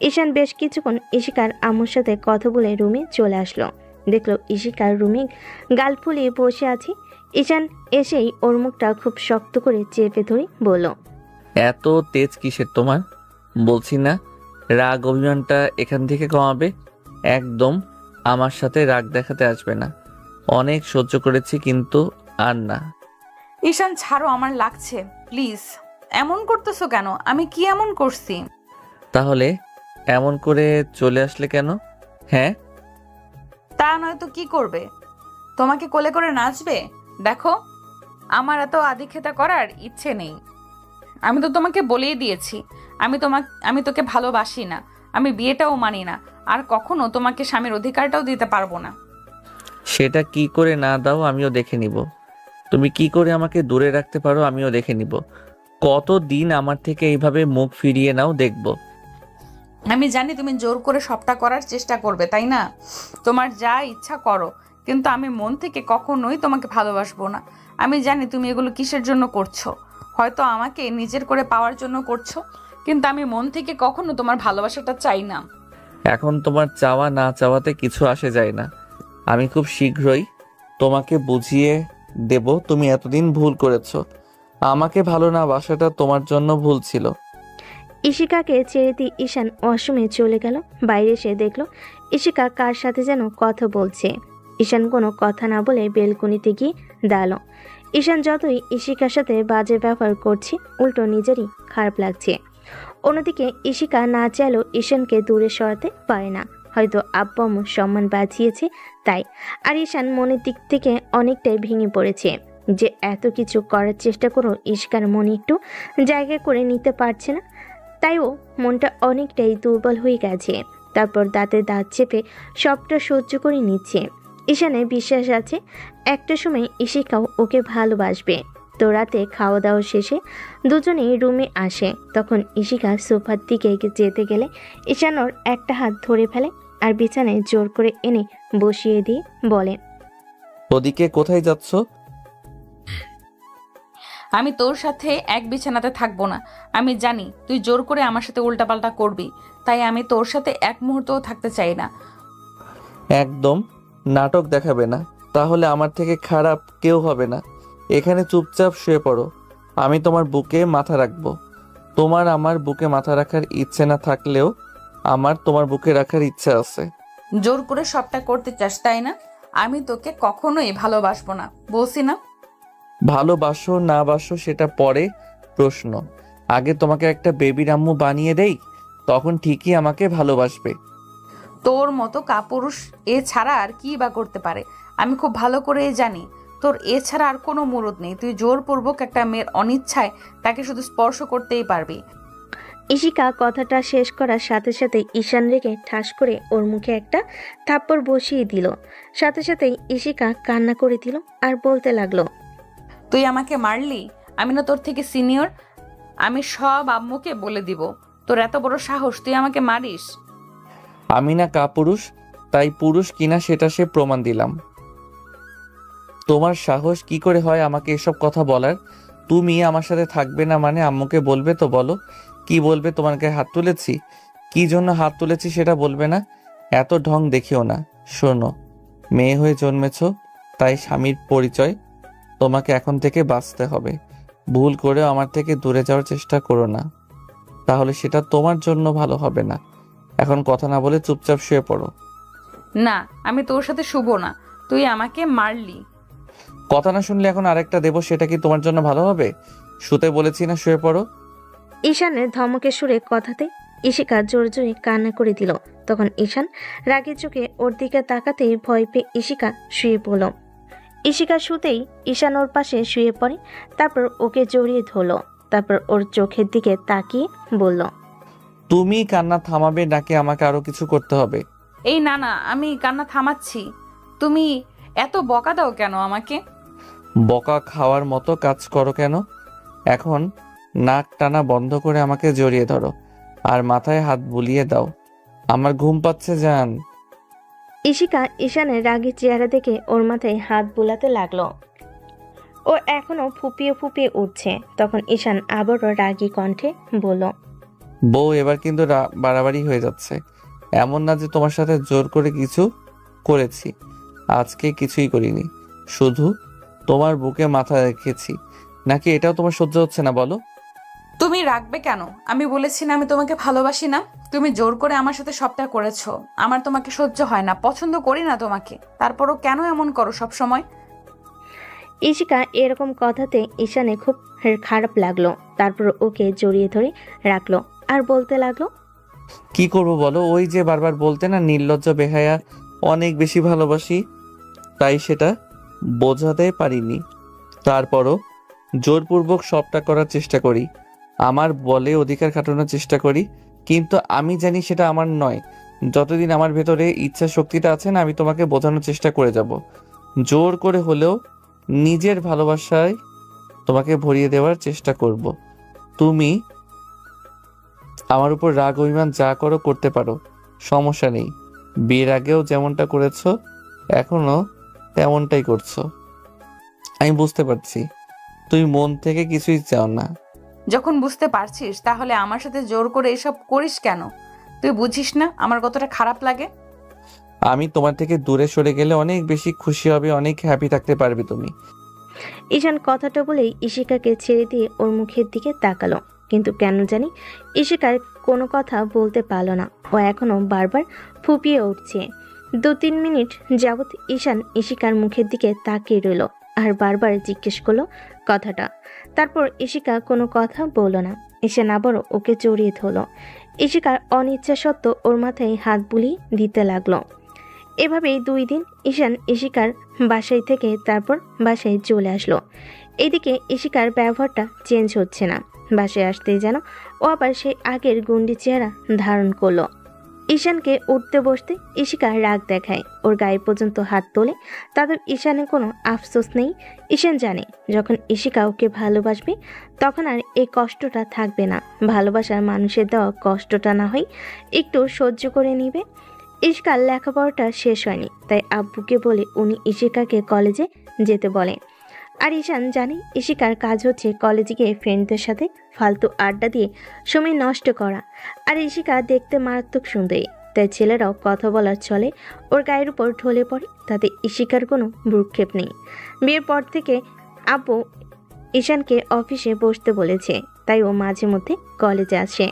ঈশান বেশ কিছুক্ষণ ইশিকার আম্মুর সাথে কথা বলে রুমে চলে আসলো। দেখলো ইশিকার রুমে গাল ফুলিয়ে বসে আছে। ঈশান এসেই ওর মুখটা খুব শক্ত করে চেপে ধরে বলল, এত তেজ কিসের তোমার? বলছি না রাগ অভিমানটা এখান থেকে কমাবে। একদম আমার সাথে রাগ দেখাতে আসবে না। অনেক সহ্য করেছি, কিন্তু আর না। ঈশান ছাড়ো, আমার লাগছে, প্লিজ। এমন করতেছো কেন? আমি কি এমন করছি? তাহলে এমন করে চলে আসলে কেন? হ্যাঁ, তা নয় তো কি করবে? তোমাকে কোলে করে নাচবে? দেখো, আমার এত আদিক্ষেতা করার ইচ্ছে নেই। আমি তো তোমাকে বলেই দিয়েছি, আমি তোকে ভালোবাসি না, আমি বিয়েটাও মানি না, আর কখনো তোমাকে স্বামীর অধিকারটাও দিতে পারবো না। সেটা কি করে না দাও আমিও দেখে নিব। তুমি কি করে আমাকে দূরে রাখতে পারো আমিও দেখে নিব। কতদিন আমার থেকে এইভাবে মুখ ফিরিয়ে নাও, দেখব। আমি জানি তুমি জোর করে সবটা করার চেষ্টা করবে, তাই না? তোমার যা ইচ্ছা করো, কিন্তু আমি মন থেকে কখনোই তোমাকে ভালোবাসবো না। আমি জানি তুমি এগুলো কিসের জন্য করছো। হয়তো আমাকে নিজের করে পাওয়ার জন্য করছো, কিন্তু আমি মন থেকে কখনো তোমার ভালোবাসাটা চাই না। এখন তোমার চাওয়া না চাওয়াতে কিছু আসে যায় না। আমি খুব শীঘ্রই তোমাকে বুঝিয়ে দেব তুমি এতদিন ভুল করেছো। আমাকে ভালো না বাসাটা তোমার জন্য ভুল ছিল। ইশিকাকে ছেড়ে দিয়ে ঈশান ওয়াশরুমে চলে গেল। বাইরে এসে দেখলো ইশিকা কার সাথে যেন কথা বলছে। ঈশান কোনো কথা না বলে বেলকনিতে গিয়ে দাঁড়ালো। ঈশান যতই ইশিকার সাথে বাজে ব্যবহার করছে, উল্টো নিজেরই খারাপ লাগছে। অন্যদিকে ইশিকা না চাইলেও ঈশানকে দূরে সরাতে পারে না। হয়তো আব্বু আম্মু সম্মান বাঁচিয়েছে তাই। আর ঈশান মনের দিক থেকে অনেকটাই ভেঙে পড়েছে যে এত কিছু করার চেষ্টা করেও ইশিকার মনে একটু জায়গা করে নিতে পারছে না। তাই ও মনটা অনেকটাই দুর্বল হয়ে গেছে। তারপর দাঁতে দাঁত চেপে সবটা সহ্য করে নিচ্ছে। ঈশানের বিশ্বাস আছে একটা সময় ইশিকাও ওকে ভালোবাসবে। তো রাতে খাওয়া দাওয়া শেষে দুজনেই রুমে আসে। তখন ইশিকা সোফার দিকে যেতে গেলে ঈশান ওর একটা হাত ধরে ফেলে আর বিছানায় জোর করে এনে বসিয়ে দিয়ে বলে, ওদিকে কোথায় যাচ্ছ? আমি তোর সাথে এক বিছানাতে থাকবো না। আমি জানি তুই জোর করে আমার সাথে উল্টাপাল্টা করবি, তাই আমি তোর সাথে এক মুহূর্তও থাকতে চাই না। একদম নাটক দেখাবে না, তাহলে আমার থেকে খারাপ কেউ হবে না। এখানে চুপচাপ শুয়ে পড়ো, আমি তোমার বুকে মাথা রাখবো। তোমার আমার বুকে মাথা রাখার ইচ্ছে না থাকলেও আমার তোমার বুকে রাখার ইচ্ছে আছে। জোর করে সবটা করতে চাস, তাই না? আমি তোকে কখনোই ভালোবাসবো না, বলছি না? ভালোবাসো না বাসো সেটা পরে প্রশ্ন। আগে তোমাকে একটা বেবির আম্মু বানিয়ে দেই, তখন ঠিকই আমাকে ভালোবাসবে। তোর মতো কাপুরুষ ছাড়া আর কি বা করতে পারে? আমি খুব ভালো করেই জানি তোর ছাড়া আর কোনো মুরুদ নেই। তুই জোরপূর্বক একটা মেয়ের অনিচ্ছায় তাকে শুধু স্পর্শ করতেই পারবি। ইশিকা কথাটা শেষ করার সাথে সাথে ঈশান রেগে ঠাস করে ওর মুখে একটা থাপ্পড় বসিয়ে দিল। সাথে সাথেই ইশিকা কান্না করে দিল আর বলতে লাগলো, তুই আমাকে মারলি? আমি না তোর থেকে সিনিয়র? আমি সব আম্মুকে বলে দিব। তোর এত বড় সাহস, তুই আমাকে মারিস? আমি না কাপুরুষ, তাই পুরুষ কিনা সেটা সে প্রমাণ দিলাম। তোমার সাহস কি করে হয় আমাকে এসব কথা বলার? তুমি আমার সাথে থাকবে না মানে আম্মুকে বলবে তো? বলো, কি বলবে? তোমার গায়ে হাত তুলেছি, কি জন্য হাত তুলেছি সেটা বলবে না? এত ঢং দেখিও না। শোনো, মেয়ে হয়ে জন্মেছ, তাই স্বামীর পরিচয় তোমাকে এখন থেকে বাঁচতে হবে। ভুল করেও আমার থেকে দূরে যাওয়ার চেষ্টা করো না, তাহলে সেটা তোমার জন্য ভালো হবে না। এখন কথা না বলে চুপচাপ শুয়ে পড়ো। না, আমি তোর সাথে শুবো না। তুই আমাকে মারলি। কথা না শুনলে এখন আরেকটা দেবো, সেটা কি তোমার জন্য ভালো হবে? শুতে বলেছি না, শুয়ে পড়ো। ঈশানের ধমকের সুরে কথাতে ইশিকা জোরে জোরে কান্না করে দিল। তখন ঈশান রাগের চোখে ওর দিকে তাকাতেই ভয় পেয়ে ইশিকা শুয়ে পড়ল। ইশিকা শুতেই ঈশান ওর পাশে শুয়ে পড়ে, তারপর ওকে জড়িয়ে ধরলো। তারপর ওর চোখের দিকে তাকিয়ে বলল, তুমি কান্না থামাবে নাকি আমাকে আরো কিছু করতে হবে? এই না না, আমি কান্না থামাচ্ছি। তুমি এত বকা দাও কেন আমাকে? বকা খাওয়ার মতো কাজ করো কেন? এখন নাক টানা বন্ধ করে আমাকে জড়িয়ে ধরো আর মাথায় হাত বুলিয়ে দাও। আমার ঘুম পাচ্ছে, জান। ইশিকা ঈশানের রাগী চেহারা দেখে ওর মাথায় হাত বুলাতে লাগলো। ও এখনো ফুপিয়ে ফুপিয়ে উঠছে। তখন ঈশান আবারও রাগী কণ্ঠে বলল, বউ, এবার কিন্তু বাড়াবাড়ি হয়ে যাচ্ছে। এমন না যে তোমার সাথে জোর করে কিছু করেছি, আজকে কিছুই করিনি, শুধু তোমার বুকে মাথা রেখেছি। নাকি এটাও তোমার সহ্য হচ্ছে না? বলো। তুমি রাখবে কেন? আমি বলেছি না আমি তোমাকে ভালোবাসি না? তুমি জোর করে আমার সাথে সবটা করেছো। আমার তোমাকে সহ্য হয় না, পছন্দ করি না তোমাকে। তারপরও কেন এমন করো সব সময়? ইশিকা এরকম কথাতে ঈশানে খুব খারাপ লাগলো। তারপর ওকে জড়িয়ে ধরে রাখলো আর বলতে লাগলো, কি করব বলো? ওই যে বারবার বলতে না, নির্লজ্জ বেহায়া, অনেক বেশি ভালোবাসি, তাই সেটা বোঝাতে পারিনি। তারপরও জোরপূর্বক সবটা করার চেষ্টা করি, আমার বলে অধিকার খাটানোর চেষ্টা করি, কিন্তু আমি জানি সেটা আমার নয়। যতদিন আমার ভেতরে ইচ্ছা শক্তিটা আছে না, আমি তোমাকে বোঝানোর চেষ্টা করে যাব। জোর করে হলেও নিজের ভালোবাসায় তোমাকে ভরিয়ে দেওয়ার চেষ্টা করব। তুমি আমার উপর রাগ অভিমান যা করো করতে পারো, সমস্যা নেই। বিয়ের আগেও যেমনটা করেছো, এখনো তেমনটাই করছো। আমি বুঝতে পারছি তুমি মন থেকে কিছুই চাও না। যখন বুঝতে পারছিস তাহলে আমার সাথে জোর করে এসব করিস কেন? তুই বুঝিস না আমার কতটা খারাপ লাগে? আমি তোমার থেকে দূরে সরে গেলে অনেক বেশি খুশি হবে, অনেক হ্যাপি থাকতে পারবে তুমি। ঈশান কথাটা বলেই ইশিকাকে ছেড়ে দিয়ে ওর মুখের দিকে তাকালো। কিন্তু কেন জানি ইশিকার কোনো কথা বলতে পারল না। ও এখনো বারবার ফুপিয়ে উঠছে। 2-3 মিনিট যাবৎ ঈশান ইশিকার মুখের দিকে তাকিয়ে রইল আর বারবার জিজ্ঞেস করলো কথাটা। তারপর ইশিকা কোনো কথা বলল না। ঈশান আবারও ওকে জড়িয়ে ধরল। ইশিকার অনিচ্ছা সত্ত্বেও ওর মাথায় হাত বুলিয়ে দিতে লাগলো। এভাবেই 2 দিন ঈশান ইশিকার বাসায় থেকে তারপর বাসায় চলে আসলো। এদিকে ইশিকার ব্যবহারটা চেঞ্জ হচ্ছে না। বাসায় আসতেই যেন ও আবার সেই আগের গুন্ডি চেহারা ধারণ করলো। ঈশানকে উঠতে বসতে ইশিকা রাগ দেখায়, ওর গায়ে পর্যন্ত হাত তোলে। তাদের ঈশানের কোনো আফসোস নেই। ঈশান জানে যখন ইশিকা ওকে ভালোবাসবে তখন আর এই কষ্টটা থাকবে না। ভালোবাসার মানুষের দেওয়া কষ্টটা না হয় একটু সহ্য করে নিবে। ইশিকার লেখাপড়াটা শেষ হয়নি, তাই আব্বুকে বলে উনি ইশিকাকে কলেজে যেতে বলে। আর ঈশান জানে ইশিকার কাজ হচ্ছে কলেজে গিয়ে ফ্রেন্ডদের সাথে ফালতু আড্ডা দিয়ে সময় নষ্ট করা। আর ইশিকা দেখতে মারাত্মক সুন্দরী, তাই ছেলেরাও কথা বলার চলে ওর গায়ের উপর ঢলে পড়ে। তাতে ইশিকার কোনো ভ্রুক্ষেপ নেই। বিয়ের পর থেকে আব্বু ঈশানকে অফিসে বসতে বলেছে, তাই ও মাঝে মধ্যে কলেজে আসে।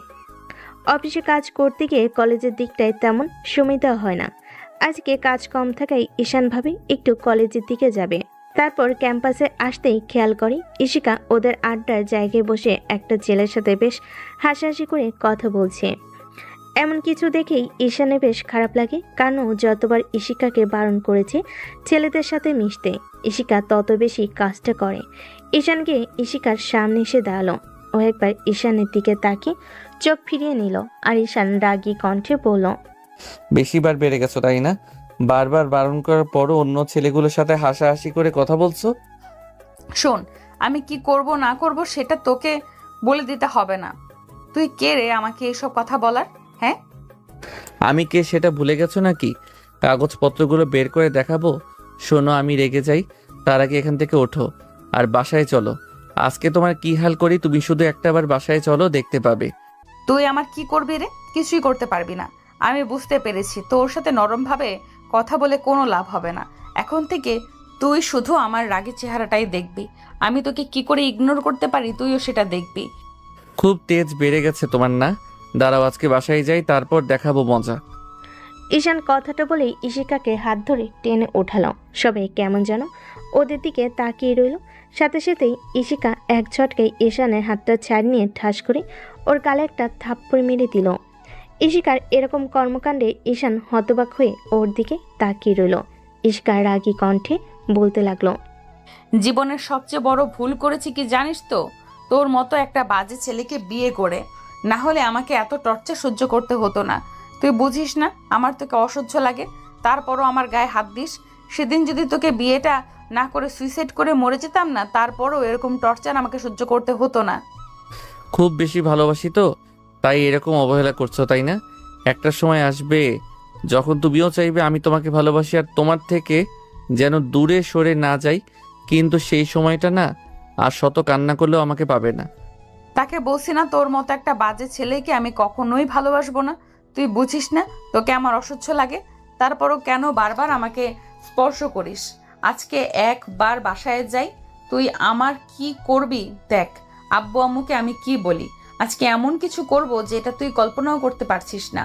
অফিসে কাজ করতে গিয়ে কলেজের দিকটায় তেমন সময় দেওয়া হয় না। আজকে কাজ কম থাকায় ঈশান ভাবে একটু কলেজের দিকে যাবে। তারপর ক্যাম্পাসে আসতেই খেয়াল করে ইশিকা ওদের আড্ডার জায়গায় বসে একটা ছেলের সাথে বেশ হাসাহাসি করে কথা বলছে। এমন কিছু দেখেই ঈশানের বেশ খারাপ লাগে, কারণ ও যতবার ইশিকাকে বারণ করেছে ছেলেদের সাথে মিশতে, ইশিকা তত বেশি কাজটা করে। ঈশানকে ইশিকার সামনে এসে দাঁড়ালো। ও একবার ঈশানের দিকে তাকিয়ে চোখ ফিরিয়ে নিল, আর ঈশান রাগী কণ্ঠে বলল, বেশিবার বেড়ে গেছো তাই না? বারবার বারণ করার পরও অন্য ছেলেগুলোর সাথে হাসাহাসি করে কথা বলছো। শোন, আমি কি করব না করব সেটা তোকে বলে দিতে হবে না। তুই কে রে আমাকে এসব কথা বলার? হ্যাঁ, আমি কে সেটা ভুলে গেছো নাকি? কাগজপত্রগুলো বের করে দেখাবো? শোনো, আমি রেগে যাই, তার আগে এখান থেকে ওঠো আর বাসায় চলো। আজকে তোমার কি হাল করি তুমি শুধু একটাবার বাসায় চলো, দেখতে পাবে। তুই আমার কি করবি রে? কিছুই করতে পারবি না। আমি বুঝতে পেরেছি তোর সাথে নরমভাবে কথা বলে কোনো লাভ হবে না। এখন থেকে তুই শুধু আমার রাগের চেহারাটাই দেখবি। আমি তোকে কি করে ইগনোর করতে পারি তুইও সেটা দেখবি। খুব তেজ বেড়ে গেছে তোমার না? দাঁড়াও, আজকে বাসায় যাই, তারপর দেখাবো মজা। ঈশান কথাটা বলেই ইশিকাকে হাত ধরে টেনে ওঠালো। সবাই কেমন যেন ওদের দিকে তাকিয়ে রইল। সাথে সাথেই ইশিকা এক ঝটকায় ঈশানের হাতটা ছাড় নিয়ে ঠাস করে ওর গালে একটা থাপ্পড় মেরে দিল। ইশিকার এরকম কর্মকাণ্ডে ঈশান হতবাক হয়ে ওর দিকে তাকিয়ে রইল। ইশিকা রাগী কণ্ঠে বলতে লাগলো, জীবনের সবচেয়ে বড় ভুল করেছি কি জানিস তো? তোর মতো একটা বাজে ছেলেকে বিয়ে করে। না হলে আমাকে এত টর্চার সহ্য করতে হতো না। তুই বুঝিস না আমার তোকে অসহ্য লাগে, তারপরও আমার গায়ে হাত দিস। সেদিন যদি তোকে বিয়েটা না করে সুইসাইড করে মরে যেতাম না, তারপরও এরকম টর্চার আমাকে সহ্য করতে হতো না। খুব বেশি ভালোবাসি তো তাই এরকম অবহেলা করছো, তাই না? একটা সময় আসবে যখন তুমিও চাইবে আমি তোমাকে ভালোবাসি আর তোমার থেকে যেন দূরে সরে না যাই, কিন্তু সেই সময়টা না আর শত কান্না করলেও আমাকে পাবে না। তাকে বলছি না তোর মতো একটা বাজে ছেলেকে আমি কখনোই ভালোবাসবো না? তুই বুঝিস না তোকে আমার অসহ্য লাগে, তারপরও কেন বারবার আমাকে স্পর্শ করিস? আজকে একবার বাসায় যাই, তুই আমার কি করবি দেখ। আব্বু আম্মুকে আমি কি বলি? আজকে এমন কিছু করব যেটা তুই কল্পনাও করতে পারছিস না।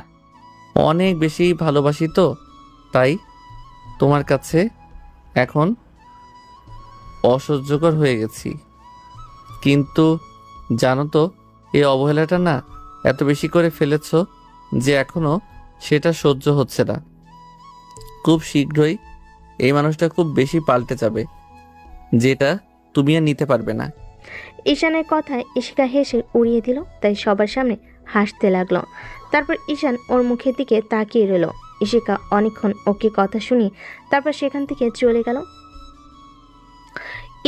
অনেক বেশি ভালোবাসি তো তাই তোমার কাছে এখন অসহ্যকর হয়ে গেছি। কিন্তু জানো তো, এই অবহেলাটা না এত বেশি করে ফেলেছো যে এখনো সেটা সহ্য হচ্ছে না। খুব শীঘ্রই এই মানুষটা খুব বেশি পাল্টে যাবে, যেটা তুমি আর নিতে পারবে না। ঈশানের কথায় ইশিকা হেসে উড়িয়ে দিল, তাই সবার সামনে হাসতে লাগলো। তারপর ঈশান ওর মুখের দিকে তাকিয়ে রইল। ইশিকা অনেকক্ষণ ওকে কথা শুনিয়ে তারপর সেখান থেকে চলে গেল।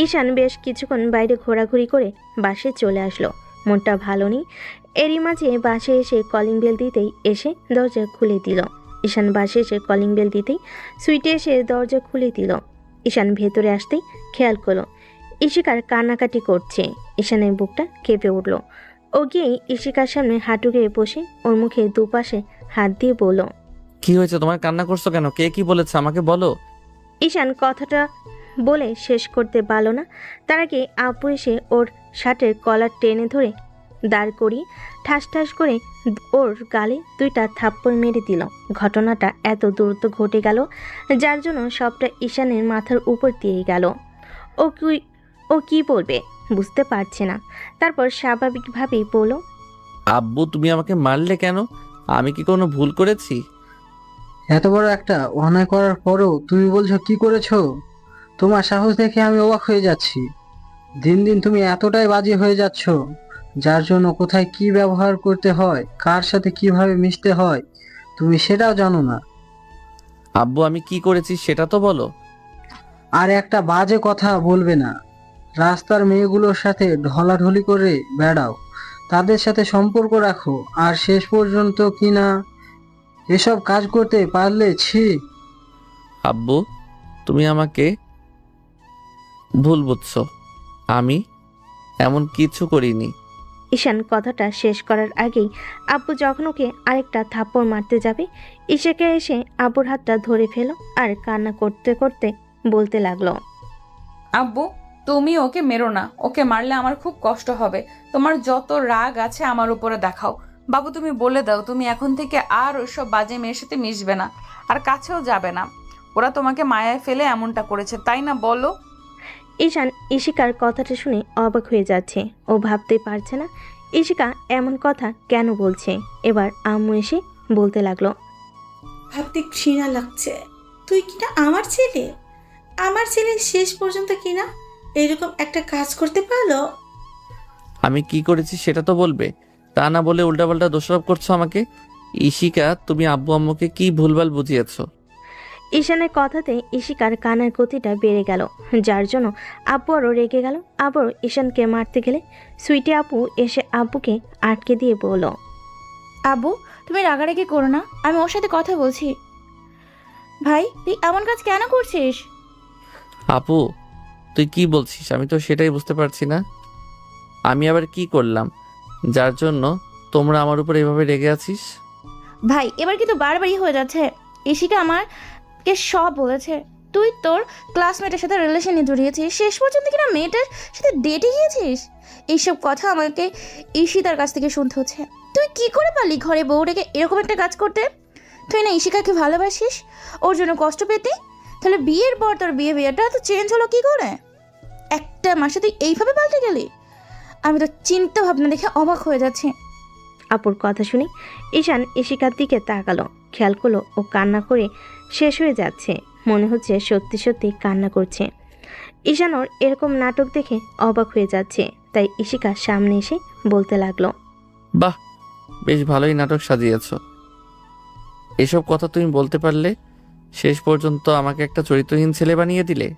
ঈশান বেশ কিছুক্ষণ বাইরে ঘোরাঘুরি করে বাসে চলে আসলো। মনটা ভালো নেই। এরই মাঝে বাসে এসে কলিং বেল দিতেই এসে দরজা খুলে দিল। ঈশান বাসে এসে কলিং বেল দিতেই সুইটে এসে দরজা খুলে দিল। ঈশান ভেতরে আসতেই খেয়াল করলো ইশিকার কান্নাকাটি করছে। ঈশানের বুকটা কেঁপে উঠল। ও গিয়েই ইশিকার সামনে হাঁটু গেয়ে বসে ওর মুখে দুপাশে হাত দিয়ে বলল, কি হয়েছে তোমার? কান্না করছো কেন? কে কি বলেছে আমাকে বলো। ঈশান কথাটা বলে শেষ করতে পারল না, তার আগে আপু এসে ওর শার্টের কলার টেনে ধরে দাঁড় করিয়ে ঠাস ঠাস করে ওর গালে দুইটা থাপ্পড় মেরে দিল। ঘটনাটা এত দ্রুত ঘটে গেল যার জন্য সবটা ঈশানের মাথার উপর দিয়ে গেল। ও কি বলবে বুঝতে পারছে না। তারপর স্বাভাবিকভাবেই বলল, আব্বু তুমি আমাকে মারলে কেন? আমি কি কোনো ভুল করেছি? এত বড় একটা অন্যায় করার পরও তুমি বলছো কি করেছো? তোমার সাহস দেখে আমি অবাক হয়ে যাচ্ছি। দিন দিন তুমি এতটাই বাজে হয়ে যাচ্ছ, যার জন্য কোথায় কি ব্যবহার করতে হয়, কার সাথে কিভাবে মিশতে হয় তুমি সেটাও জানো না। আব্বু আমি কি করেছি সেটা তো বলো। আর একটা বাজে কথা বলবে না। রাস্তার মেয়েগুলোর সাথে ঢলাঢলি করে বেড়াও, তাদের সাথে সম্পর্ক রাখো, আর শেষ পর্যন্ত কি না এসব কাজ করতে পারলে ছি। আব্বু তুমি আমাকে ভুল বুঝছো, আমি এমন কিছু করিনি। ঈশান কথাটা শেষ করার আগেই আব্বু যখন ওকে আরেকটা থাপ্পড় মারতে যাবে, ঈশাকে এসে আব্বুর হাতটা ধরে ফেল আর কান্না করতে করতে বলতে লাগলো, আব্বু তুমি ওকে মেরো না, ওকে মারলে আমার খুব কষ্ট হবে। তোমার যত রাগ আছে আমার উপরে দেখাও। বাবু তুমি বলে দাও তুমি এখন থেকে আর ওইসব বাজে মেয়ের সাথে মিশবে না, আর কাছেও যাবে না। ওরা তোমাকে মায়ায় ফেলে এমনটা করেছে তাই না বলো? ঈশান ইশিকার কথাটা শুনে অবাক হয়ে যাচ্ছে। ও ভাবতে পারছে না ইশিকা এমন কথা কেন বলছে। এবার আম্মু এসে বলতে লাগলো, ভাবতে ঘৃণা লাগছে। তুই কিনা আমার ছেলে, আমার ছেলে শেষ পর্যন্ত কিনা এরকম একটা কাজ করতে পারলো। আমি কি করেছি সেটা তো বলবে, তা না বলে উল্টাপাল্টা দোষারোপ করছো আমাকে। ইশিকা, তুমি আব্বু আম্মুকে কি ভুলভাল বুঝিয়েছো? ঈশানের কথাতে ইশিকার কানের গতিটা বেড়ে গেল, যার জন্য আব্বু আরও রেগে গেল। আবার ঈশানকে মারতে গেলে সুইটি আপু এসে আব্বুকে আটকে দিয়ে বলল, আব্বু, তুমি রাগারাগি করো না, আমি ওর সাথে কথা বলছি। ভাই, তুই এমন কাজ কেন করছিস? আপু, তুই কি বলছিস? আমি তো সেটাই বুঝতে পারছি না। আমি আবার কি করলাম যার জন্য তোমরা আমার উপর এভাবে রেগে আছিস? ভাই, এবার কিন্তু বারবারই হয়ে যাচ্ছে। ইশিকা আমাকে সব বলেছে। তুই তোর ক্লাসমেটের সাথে রিলেশনে জড়িয়েছিস, শেষ পর্যন্ত কিনা মেয়েটার সাথে ডেটে গিয়েছিস। এইসব কথা আমাকে ঈশিতার কাছ থেকে শুনতে হচ্ছে। তুই কি করে পারলি ঘরে বউ রেখে এরকম একটা কাজ করতে? তুই না ঈশিকাকে ভালোবাসিস, ওর জন্য কষ্ট পেতে? তাহলে বিয়ের পর তোর বিয়েটা তো চেঞ্জ হলো কি করে? একটা মাসে তুই এইভাবে পাল্টে গেলি। আমি তো চিন্তা ভাবনা দেখে অবাক হয়ে যাচ্ছি। আপুর কথা শুনে ঈশান ইশিকার দিকে তাকালো। খেয়াল করলো ও কান্না করে শেষ হয়ে যাচ্ছে। মনে হচ্ছে সত্যি সত্যি কান্না করছে। ঈশান ওর এরকম নাটক দেখে অবাক হয়ে যাচ্ছে। তাই ইশিকা সামনে এসে বলতে লাগলো, বাহ, বেশ ভালোই নাটক সাজিয়েছো। এসব কথা তুমি বলতে পারলে? শেষ পর্যন্ত আমাকে একটা চরিত্রহীন ছেলে বানিয়ে দিলে।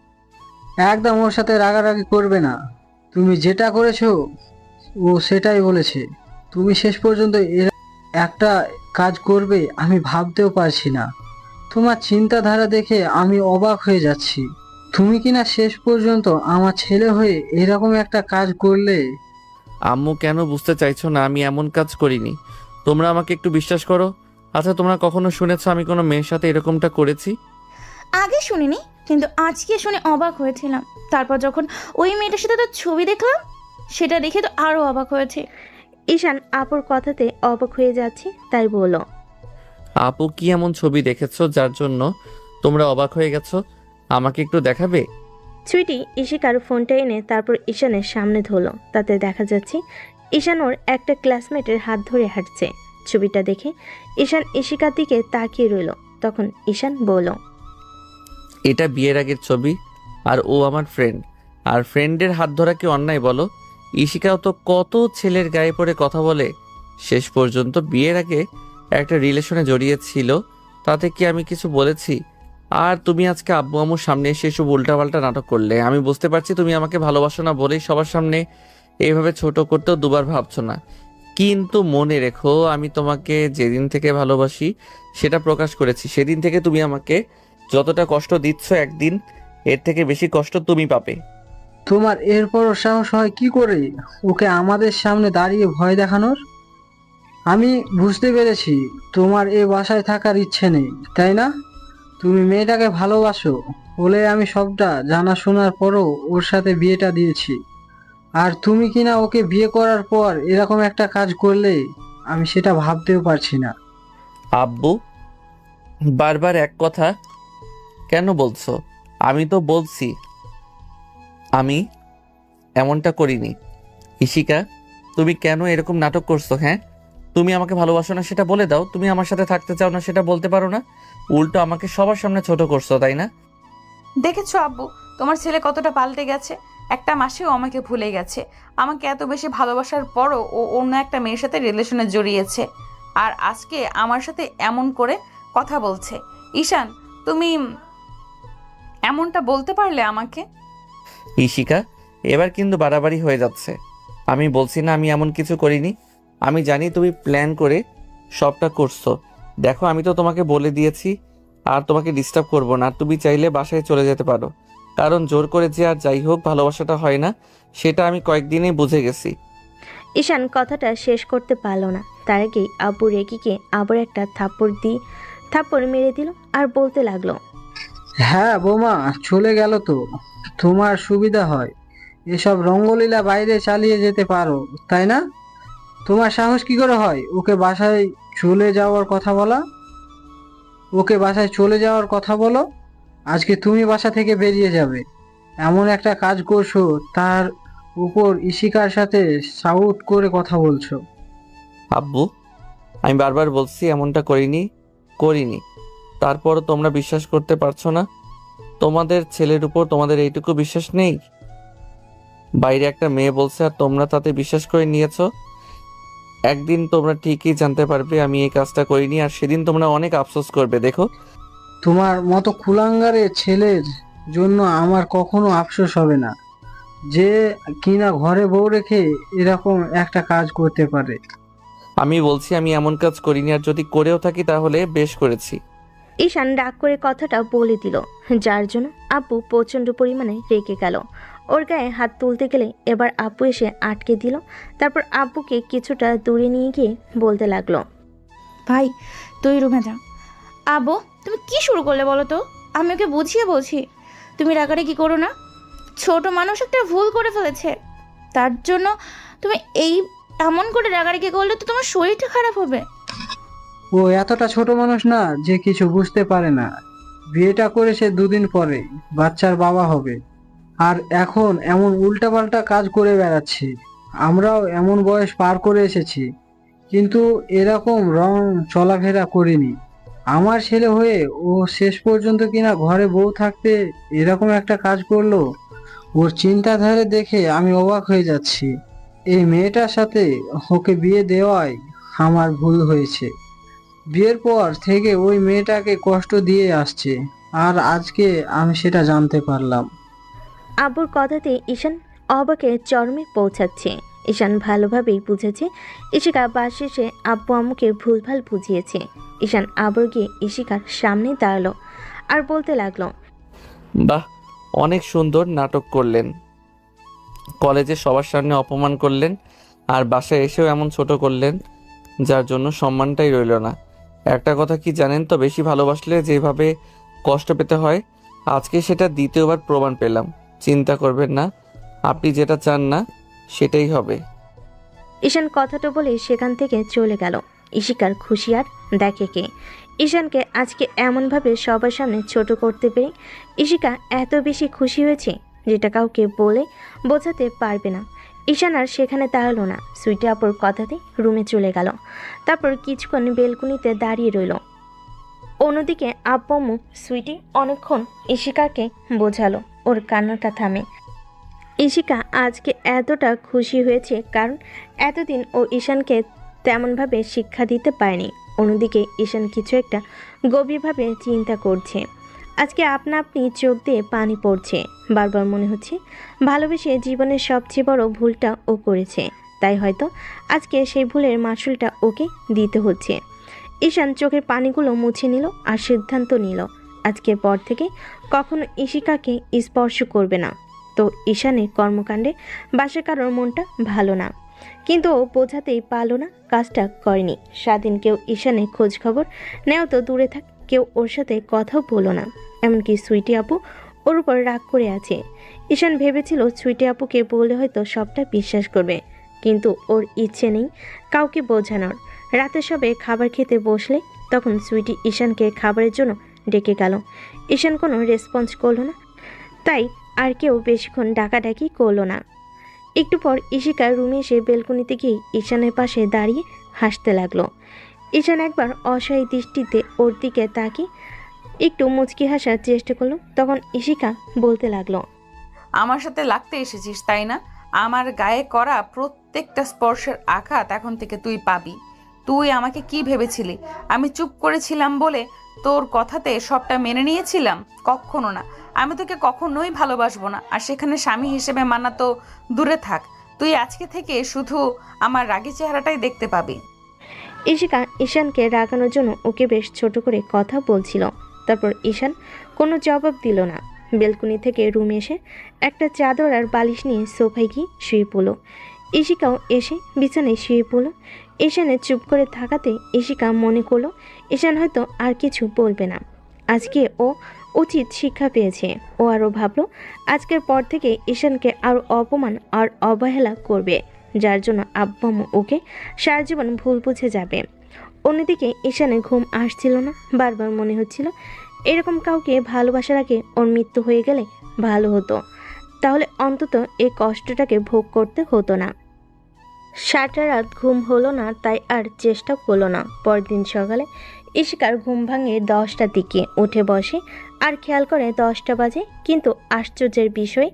একদম ওর সাথে রাগারাগি করবে না। তুমি যেটা করেছো ও সেটাই বলেছে। তুমি শেষ পর্যন্ত এর একটা কাজ করবে আমি ভাবতেও পারছি না। তোমার চিন্তাধারা দেখে আমি অবাক হয়ে যাচ্ছি। তুমি কিনা শেষ পর্যন্ত আমার ছেলে হয়ে এরকম একটা কাজ করলে। আম্মু, কেন বুঝতে চাইছো না? আমি এমন কাজ করিনি। তোমরা আমাকে একটু বিশ্বাস করো। আচ্ছা, তোমরা কখনো শুনেছো আমি কোনো মেয়ের সাথে এরকমটা করেছি? আগে শুনিনি, কিন্তু আজকে শুনে অবাক হয়েছিলাম। তারপর যখন ওই মেয়েটার সাথে তোর ছবি দেখলাম, সেটা দেখে তো আরো অবাক হয়েছে। ঈশান আপুর কথাতে অবাক হয়ে যাচ্ছে, তাই বলল, আপু, কি এমন ছবি দেখেছো যার জন্য তোমরা অবাক হয়ে গেছো? আমাকে একটু দেখাবে? সুইটি ইশিকার ফোনটা এনে তারপর ঈশানের সামনে ধরল। তাতে দেখা যাচ্ছে ঈশান ওর একটা ক্লাসমেটের হাত ধরে হাঁটছে। ছবিটা দেখে ঈশান ইশিকার দিকে তাকিয়ে রইল। তখন ঈশান বলল, এটা বিয়ের আগের ছবি, আর ও আমার ফ্রেন্ড। আর ফ্রেন্ডের হাত ধরা কি অন্যায় বলো? ইশিকাও তো কত ছেলের গায়ে পড়ে কথা বলে, শেষ পর্যন্ত বিয়ের আগে একটা রিলেশনে জড়িয়েছিল। তাতে কি আমি কিছু বলেছি? আর তুমি আজকে আব্বু আম্মুর সামনে এসে এসব উল্টাপাল্টা নাটক করলে। আমি বুঝতে পারছি তুমি আমাকে ভালোবাসো না বলেই সবার সামনে এইভাবে ছোট করতেও দুবার ভাবছো না। কিন্তু মনে রেখো, আমি তোমাকে যেদিন থেকে ভালোবাসি সেটা প্রকাশ করেছি। সেদিন থেকে তুমি আমাকে যতটা কষ্ট দিচ্ছ, একদিন এর থেকে বেশি কষ্ট তুমি পাবে। তোমার এরপরও সাহস হয় কি করে ওকে আমাদের সামনে দাঁড়িয়ে ভয় দেখানোর? আমি বুঝতে পেরেছি তোমার এ বাসায় থাকার ইচ্ছে নেই, তাই না? তুমি মেয়েটাকে ভালোবাসো বলে আমি সবটা জানা শোনার পরও ওর সাথে বিয়েটা দিয়েছি। আর তুমি কিনা ওকে বিয়ে করার পর এরকম একটা কাজ করলে আমি সেটা ভাবতেও পারছি না। আব্বু, বারবার এক কথা কেন বলছো? আমি তো বলছি আমি এমনটা করিনি। ইশিকা, তুমি কেন এরকম নাটক করছো? হ্যাঁ, তুমি আমাকে ভালোবাসো না সেটা বলে দাও। তুমি আমার সাথে থাকতে চাও না সেটা বলতে পারো না? উল্টো আমাকে সবার সামনে ছোট করছো, তাই না? দেখেছো আব্বু, তোমার ছেলে কতটা পাল্টে গেছে। একটা মাসেও আমাকে ভুলে গেছে। আমাকে এত বেশি ভালোবাসার পরও ও অন্য একটা মেয়ের সাথে রিলেশনে জড়িয়েছে, আর আজকে আমার সাথে এমন করে কথা বলছে। ঈশান, তুমি এমনটা বলতে পারলে আমাকে? ইশিকা, এবার কিন্তু বাড়াবাড়ি হয়ে যাচ্ছে। আমি বলছি না আমি এমন কিছু করিনি। আমি জানি তুমি প্ল্যান করে সবটা করছো। দেখো, আমি তো তোমাকে বলে দিয়েছি আর তোমাকে ডিস্টার্ব করব না। আর তুমি চাইলে বাসায় চলে যেতে পারো, কারণ জোর করে যে আর যাই হোক ভালোবাসাটা হয় না, সেটা আমি কয়েকদিনেই বুঝে গেছি। ঈশান কথাটা শেষ করতে পারল না। তার আগেই আব্বু রেকিকে আবার একটা থাপ্পড় মেরে দিল আর বলতে লাগলো, হ্যাঁ বৌমা, চলে গেল তো তোমার সুবিধা হয়। এসব রঙ্গলীলা বাইরে চালিয়ে যেতে পারো, তাই না? তোমার সাহস কি করে হয় ওকে বাসায় চলে যাওয়ার কথা বলা? ওকে বাসায় চলে যাওয়ার কথা বলো। আজকে তুমি বাসা থেকে বেরিয়ে যাবে। এমন একটা কাজ করছো, তার উপর ইশিকার সাথে সাউট করে কথা বলছো। আব্বু, আমি বারবার বলছি এমনটা করিনি। তারপরও তোমরা বিশ্বাস করতে পারছো না? তোমাদের ছেলের উপর তোমাদের এইটুকু বিশ্বাস নেই? বাইরে একটা মেয়ে বলছে আর তোমরা তাতে বিশ্বাস করে নিয়েছো। একদিন তোমরা ঠিকই জানতে পারবে আমি এই কাজটা করিনি, আর সেদিন তোমরা অনেক আফসোস করবে। দেখো, তোমার মতো কুলাঙ্গারের ছেলের জন্য আমার কখনো আফসোস হবে না, যে কিনা ঘরে বউ রেখে এরকম একটা কাজ করতে পারে। আমি বলছি আমি এমন কাজ করিনি, আর যদি করেও থাকি তাহলে বেশ করেছি। ঈশান রাগ করে কথাটা বলে দিল, যার জন্য আব্বু প্রচণ্ড পরিমাণে রেগে গেল। ওর গায়ে হাত তুলতে গেলে এবার আব্বু এসে আটকে দিল। তারপর আব্বুকে কিছুটা দূরে নিয়ে গিয়ে বলতে লাগলো, ভাই তুই রুমে যা। আব্বু তুমি কি শুরু করলে বলো তো? আমি ওকে বুঝিয়ে বলছি, তুমি রাগারাগি করো না। ছোট মানুষ একটা ভুল করে ফেলেছে, তার জন্য তুমি এমন করে রাগারাগি করলে তো তোমার শরীরটা খারাপ হবে। ও এতটা ছোট মানুষ না যে কিছু বুঝতে পারে না। বিয়েটা করেছে দুদিন পরে, বাচ্চার বাবা হবে, আর এখন এমন উল্টাপাল্টা কাজ করে বেড়াচ্ছে। আমরাও এমন বয়স পার করে এসেছি, কিন্তু এরকম রং চলাফেরা করিনি। আমার ছেলে হয়ে ও শেষ পর্যন্ত কিনা ঘরে বউ থাকতে এরকম একটা কাজ করলো। ওর চিন্তাধারা দেখে আমি অবাক হয়ে যাচ্ছি। এই মেয়েটার সাথে ওকে বিয়ে দেওয়াই আমার ভুল হয়েছে। বিয়ের পর থেকে ওই মেয়েটাকে কষ্ট দিয়ে আসছে, আর আজকে আমি সেটা জানতে পারলাম। আব্বুর কথাতে ঈশান অবাকের চরমে পৌঁছাচ্ছে। ঈশান ভালোভাবেই বুঝেছে ইশিকা বাস শেষে আব্বু আম্মুকে ভুলভাল বুঝিয়েছে। ঈশান আবার গিয়ে ইশিকার সামনে দাঁড়ালো আর বলতে লাগলো, বাহ, অনেক সুন্দর নাটক করলেন। কলেজে সবার সামনে অপমান করলেন, আর বাসায় এসেও এমন ছোট করলেন, যার জন্য সম্মানটাই রইল না। একটা কথা কি জানেন তো, বেশি ভালোবাসলে যেভাবে কষ্ট পেতে হয়, আজকে সেটা দ্বিতীয়বার প্রমাণ পেলাম। চিন্তা করবেন না, আপনি যেটা চান না সেটাই হবে। ঈশান কথাটা বলে সেখান থেকে চলে গেল। ইশিকার খুশি আর দেখে কে। ঈশানকে আজকে এমনভাবে সবার সামনে ছোট করতে পেরে ইশিকা এত বেশি খুশি হয়েছে, যেটা কাউকে বলে বোঝাতে পারবে না। ঈশান আর সেখানে দাঁড়ালো না, সুইটি আপুর কথাতে রুমে চলে গেল। তারপর কিছুক্ষণ বেলকুনিতে দাঁড়িয়ে রইল। অন্যদিকে আব্বু আম্মু সুইটি অনেকক্ষণ ইশিকাকে বোঝালো, ওর কান্নাটা থামে। ইশিকা আজকে এতটা খুশি হয়েছে কারণ এতদিন ও ঈশানকে তেমনভাবে শিক্ষা দিতে পারেনি। অন্যদিকে ঈশান কিছু একটা গভীরভাবে চিন্তা করছে। আজকে আপনা আপনি চোখ দিয়ে পানি পড়ছে। বারবার মনে হচ্ছে ভালোবেসে জীবনের সবচেয়ে বড় ভুলটা ও করেছে, তাই হয়তো আজকে সেই ভুলের মাসুলটা ওকে দিতে হচ্ছে। ঈশান চোখের পানিগুলো মুছে নিল আর সিদ্ধান্ত নিল আজকের পর থেকে কখনো ইশিকাকে স্পর্শ করবে না। তো ঈশানের কর্মকাণ্ডে বাসা কারোর মনটা ভালো না, কিন্তু ও বোঝাতেই পারলো না কাজটা করেনি। স্বাধীন কেউ ঈশানের খোঁজ খবর নেও তো দূরে থাক, কেউ ওর সাথে কথাও বলো না। এমনকি সুইটি আপু ওর উপর রাগ করে আছে। ঈশান ভেবেছিল সুইটি আপুকে বলে হয়তো সবটা বিশ্বাস করবে, কিন্তু ওর ইচ্ছে নেই কাউকে বোঝানোর। রাতে সবে খাবার খেতে বসলে তখন সুইটি ঈশানকে খাবারের জন্য ডেকে গেল। ঈশান কোনো রেসপন্স করলো না, তাই আর কেউ বেশিক্ষণ ডাকাডাকি করলো না। একটু পর ইশিকা রুমে এসে বেলকনিতে গিয়ে ঈশানের পাশে দাঁড়িয়ে হাসতে লাগলো। ঈশান একবার অসহায় দৃষ্টিতে ওর দিকে তাকিয়ে একটু মুচকি হাসার চেষ্টা করলো। তখন ইশিকা বলতে লাগলো, আমার সাথে লাগতে এসেছিস তাই না? আমার গায়ে করা প্রত্যেকটা স্পর্শের আঘাত এখন থেকে তুই পাবি। তুই আমাকে কি ভেবেছিলি? আমি চুপ করেছিলাম বলে তোর কথাতে সবটা মেনে নিয়েছিলাম? কখনো না। আমি তোকে কখনোই ভালোবাসবো না, আর সেখানে স্বামী হিসেবে মানা তো দূরে থাক। তুই আজকে থেকে শুধু আমার রাগী চেহারাটাই দেখতে পাবি। ইশিকা ঈশানকে রাগানোর জন্য ওকে বেশ ছোট করে কথা বলছিল। তারপর ঈশান কোনো জবাব দিল না। বেলকনি থেকে রুমে এসে একটা চাদর আর বালিশ নিয়ে সোফায় গিয়ে শুয়ে পড়ল। ইশিকাও এসে বিছানায় শুয়ে পড়ল। ঈশানের চুপ করে থাকাতে ইশিকা মনে করলো ঈশান হয়তো আর কিছু বলবে না। আজকে ও উচিত শিক্ষা পেয়েছে। ও আরও ভাবলো আজকের পর থেকে ঈশানকে আরও অপমান আর অবহেলা করবে, যার জন্য আব্বু আম্মু ওকে সারা জীবন ভুল বুঝে যাবে। অন্যদিকে ঈশানের ঘুম আসছিল না। বারবার মনে হচ্ছিল এরকম কাউকে ভালোবাসার আগে ওর মৃত্যু হয়ে গেলে ভালো হতো। তাহলে অন্তত এই কষ্টটাকে ভোগ করতে হতো না। সারাটা রাত ঘুম হলো না, তাই আর চেষ্টা হলো না। পরদিন সকালে ইশিকার ঘুম ভাঙে 10টার দিকে, উঠে বসে আর খেয়াল করে 10টা বাজে। কিন্তু আশ্চর্যের বিষয়,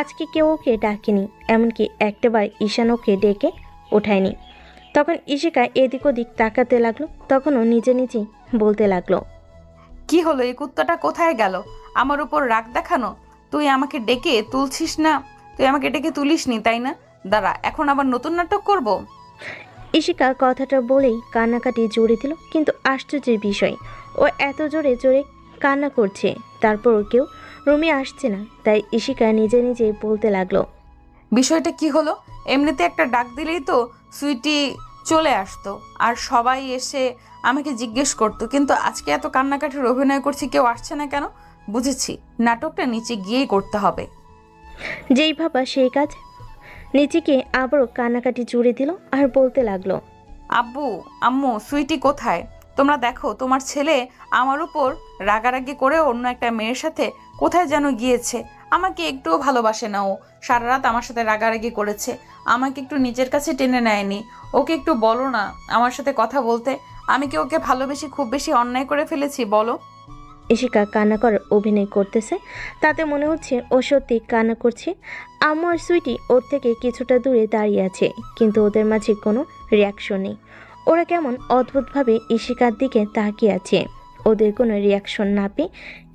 আজকে কেউ ওকে ডাকেনি, এমনকি একটাবার ঈশান ওকে ডেকে ওঠায়নি। তখন ইশিকা এদিক ওদিক তাকাতে লাগলো, তখনও নিজে নিজেই বলতে লাগলো, কি হলো, এই কুত্তাটা কোথায় গেল? আমার উপর রাগ দেখানো? তুই আমাকে ডেকে তুলছিস না? তুই আমাকে ডেকে তুলিসনি, তাই না? দাঁড়া, এখন আবার নতুন নাটক করব। ইশিকা কথাটা বলেই কান্নাকাটি জোরে দিল। কিন্তু আশ্চর্যের বিষয়, ও এত জোরে জোরে কান্না করছে, তারপরও কেউ রুমে আসছে না। তাই ইশিকা নিজে নিজে বলতে লাগলো, বিষয়টা কি হলো? এমনিতে একটা ডাক দিলেই তো সুইটি চলে আসতো আর সবাই এসে আমাকে জিজ্ঞেস করতো, কিন্তু আজকে এত কান্নাকাটির অভিনয় করছি, কেউ আসছে না কেন? বুঝেছি, নাটকটা নিচে গিয়েই করতে হবে। যেই ভাবা সেই কাজ। নিচিকে আবারও কান্নাকাটি জুড়ে দিল আর বলতে লাগলো, আব্বু, আম্মু, সুইটি কোথায়? তোমরা দেখো, তোমার ছেলে আমার উপর রাগারাগি করে অন্য একটা মেয়ের সাথে কোথায় যেন গিয়েছে। আমাকে একটুও ভালোবাসে না ও। সারা রাত আমার সাথে রাগারাগি করেছে, আমাকে একটু নিজের কাছে টেনে নেয়নি। ওকে একটু বলো না আমার সাথে কথা বলতে। আমি কি ওকে ভালোবেসে খুব বেশি অন্যায় করে ফেলেছি বলো? ইশিকা কান্না করার অভিনয় করতেছে, তাতে মনে হচ্ছে ও সত্যি কান্না করছে। আম্মু আর সুইটি ওর থেকে কিছুটা দূরে দাঁড়িয়ে আছে, কিন্তু ওদের মাঝে কোনো রিয়াকশন নেই। ওরা কেমন অদ্ভুতভাবে ইশিকার দিকে তাকিয়ে আছে। ওদের কোনো রিয়াকশন না পেয়ে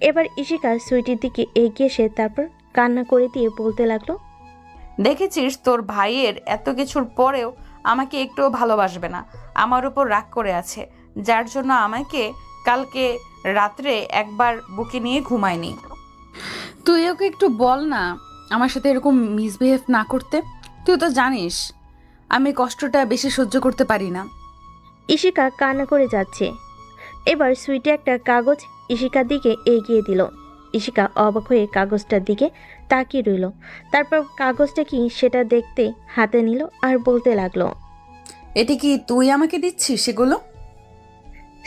এবার ইশিকা সুইটির দিকে এগিয়ে এসে তারপর কান্না করে দিয়ে বলতে লাগলো, দেখেছিস, তোর ভাইয়ের এত কিছুর পরেও আমাকে একটুও ভালোবাসবে না, আমার উপর রাগ করে আছে, যার জন্য আমাকে কালকে রাত্রে একবার বুকে নিয়ে ঘুমায়নি। তুই ওকে একটু বল না আমার সাথে এরকম মিসবিহেভ না করতে। তুই তো জানিস আমি কষ্টটা বেশি সহ্য করতে পারি না। ইশিকা কান্না করে যাচ্ছে। এবার সুইটি একটা কাগজ ইশিকার দিকে এগিয়ে দিল। ইশিকা অবাক হয়ে কাগজটার দিকে তাকিয়ে রইল। তারপর কাগজটা কি সেটা দেখতে হাতে নিল আর বলতে লাগলো, এটি কি তুই আমাকে দিচ্ছিস সেগুলো?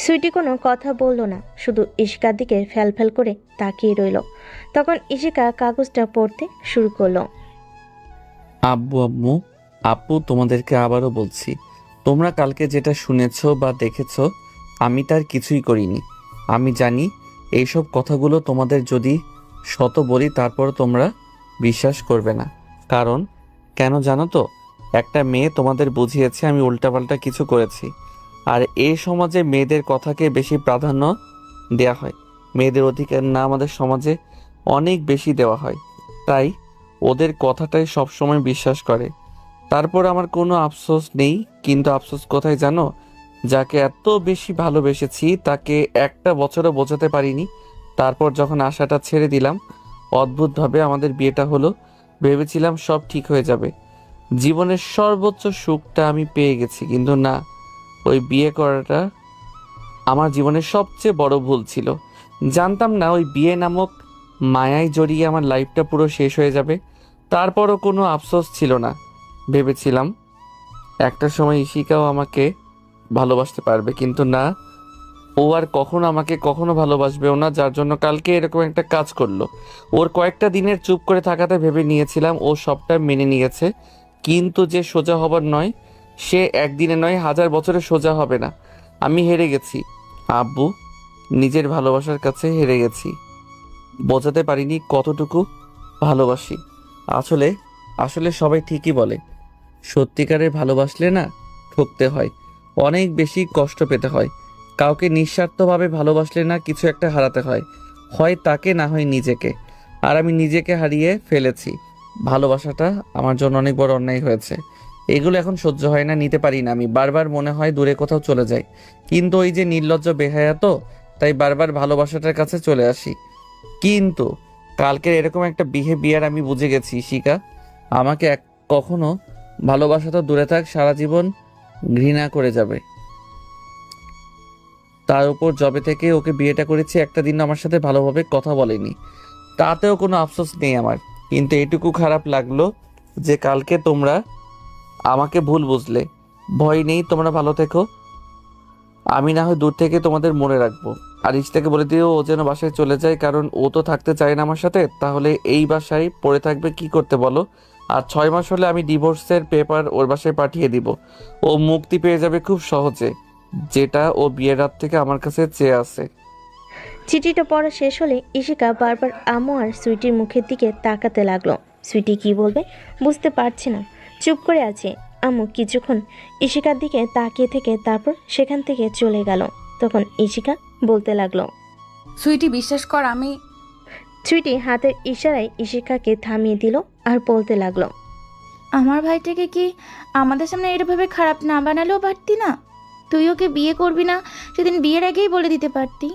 সুইটি কোনো কথা বলল না, শুধু ইশিকার দিকে ফ্যাল করে তাকিয়ে রইল। তখন ইশিকা কাগজটা পড়তে শুরু করলো। আব্বু, আম্মু, আপু, তোমাদেরকে আবারও বলছি, তোমরা কালকে যেটা শুনেছো বা দেখেছো, আমি তার কিছুই করিনি। আমি জানি এইসব কথাগুলো তোমাদের যদি শত বলি তারপর তোমরা বিশ্বাস করবে না। কারণ কেন জানো তো? একটা মেয়ে তোমাদের বুঝিয়েছে আমি উল্টাপাল্টা কিছু করেছি। আর এই সমাজে মেয়েদের কথাকে বেশি প্রাধান্য দেয়া হয়। মেয়েদের অধিকার না আমাদের সমাজে অনেক বেশি দেওয়া হয়, তাই ওদের কথাটাই সবসময় বিশ্বাস করে। তারপর আমার কোনো আফসোস নেই, কিন্তু আফসোস কোথায় জানো? যাকে এত বেশি ভালোবেসেছি তাকে একটা বছরও বোঝাতে পারিনি। তারপর যখন আশাটা ছেড়ে দিলাম, অদ্ভুতভাবে আমাদের বিয়েটা হলো। ভেবেছিলাম সব ঠিক হয়ে যাবে, জীবনের সর্বোচ্চ সুখটা আমি পেয়ে গেছি। কিন্তু না, ওই বিয়ে করাটা আমার জীবনের সবচেয়ে বড় ভুল ছিল। জানতাম না ওই বিয়ে নামক মায়ায় জড়িয়ে আমার লাইফটা পুরো শেষ হয়ে যাবে। তারপরও কোনো আফসোস ছিল না। ভেবেছিলাম একটা সময় ইশিকাও আমাকে ভালোবাসতে পারবে, কিন্তু না, ও আর কখনো আমাকে কখনো ভালোবাসবেও না। যার জন্য কালকে এরকম একটা কাজ করলো। ওর কয়েকটা দিনের চুপ করে থাকাতে ভেবে নিয়েছিলাম ও সবটা মেনে নিয়েছে, কিন্তু যে সোজা হবার নয় সে একদিনে নয় 1000 বছরে সোজা হবে না। আমি হেরে গেছি আব্বু, নিজের ভালোবাসার কাছে হেরে গেছি। বোঝাতে পারিনি কতটুকু ভালোবাসি। আসলে আসলে সবাই ঠিকই বলে, সত্যিকারের ভালোবাসলে না ঠকতে হয়, অনেক বেশি কষ্ট পেতে হয়। কাউকে নিঃস্বার্থভাবে ভালোবাসলে না কিছু একটা হারাতে হয়, হয় তাকে না হয় নিজেকে। আর আমি নিজেকে হারিয়ে ফেলেছি। ভালোবাসাটা আমার জন্য অনেক বড় অন্যায় হয়েছে। এগুলো এখন সহ্য হয় না, নিতে পারি না আমি। বারবার মনে হয় দূরে কোথাও চলে যাই, কিন্তু ওই যে নির্লজ্জ বেহায়া তো, তাই বারবার ভালোবাসাটার কাছে চলে আসি। কিন্তু কালকের এরকম একটা বিহেভিয়ার আমি বুঝে গেছি, শিকা আমাকে কখনো ভালোবাসা তো দূরে থাক, সারা জীবন ঘৃণা করে যাবে। তার উপর জবে থেকে ওকে বিয়েটা করেছি, একটা দিন আমার সাথে ভালোভাবে কথা বলেনি, তাতেও কোনো আফসোস নেই আমার। কিন্তু এটুকু খারাপ লাগলো যে কালকে তোমরা আমাকে ভুল বুঝলে। ভয় নেই, তোমরা ভালো থেকো। আমি না হয় দূর থেকে তোমাদের মনে রাখবো। আর ইশতাকে বলে দিও ও যেন বাসায় চলে যায়, কারণ ও তো থাকতে চায় না আমার সাথে। তাহলে এই বাসায় পড়ে থাকবে, কি করতে বলো? আর 6 মাস হলে আমি ডিভোর্সের পেপার ওর বাসায় পাঠিয়ে দিব। ও মুক্তি পেয়ে যাবে খুব সহজে, যেটা ও বিয়ের রাত থেকে আমার কাছে চেয়ে আছে। চিঠিটা পড়া শেষ হলে ইশিকা বারবার আম্মু আর সুইটির মুখের দিকে তাকাতে লাগলো। সুইটি কি বলবে বুঝতে পারছে না, চুপ করে আছে। আম্মু কিছুক্ষণ ইশিকার দিকে তাকিয়ে থেকে তারপর সেখান থেকে চলে গেল। তখন ইশিকা বলতে লাগলো, সুইটি বিশ্বাস কর, আমি সুইটি হাতের ইশারায় ইশিকাকে থামিয়ে দিল আর বলতে লাগলো, আমার ভাইটাকে কি আমাদের সামনে এরভাবে খারাপ না বানালেও পারতি না? তুই ওকে বিয়ে করবি না সেদিন বিয়ের আগেই বলে দিতে পারতি।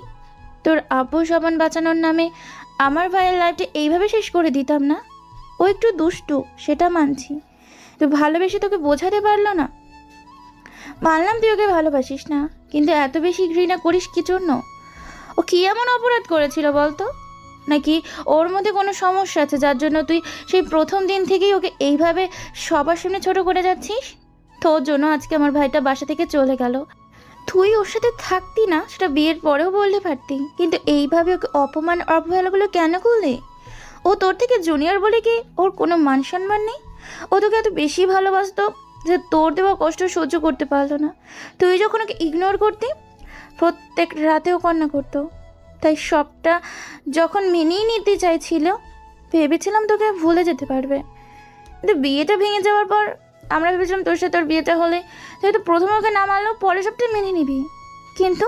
তোর আব্বু সমান বাঁচানোর নামে আমার ভাইয়ের লাইফটা এইভাবে শেষ করে দিতাম না। ও একটু দুষ্টু, সেটা মানছি। তুই ভালোবেসে তোকে বোঝাতে পারলো না। মানলাম তুই ওকে ভালোবাসিস না, কিন্তু এত বেশি ঘৃণা করিস কি জন্য? ও কি এমন অপরাধ করেছিল বলতো? নাকি ওর মধ্যে কোনো সমস্যা আছে যার জন্য তুই সেই প্রথম দিন থেকেই ওকে এইভাবে সবার সামনে ছোট করে যাচ্ছিস? তোর জন্য আজকে আমার ভাইটা বাসা থেকে চলে গেল। তুই ওর সাথে থাকতি না সেটা বিয়ের পরেও বলতে পারতি, কিন্তু এইভাবে ওকে অপমান অবহেলাগুলো কেন করলি? ও তোর থেকে জুনিয়র বলে কি ওর কোনো মান সম্মান নেই? ও তোকে এত বেশি ভালোবাসতো যে তোর দেওয়া কষ্ট সহ্য করতে পারলো না। তুই যখন ওকে ইগনোর করতি, প্রত্যেক রাতেও কান্না করতো। তাই সবটা যখন মেনেই নিতে চাইছিল, ভেবেছিলাম তোকে ভুলে যেতে পারবে। কিন্তু বিয়েটা ভেঙে যাওয়ার পর আমরা ভেবেছিলাম তোর সাথে তোর বিয়েটা হলে তুই তো প্রথমে ওকে না মানলেও পরে সবটা মেনে নিবি। কিন্তু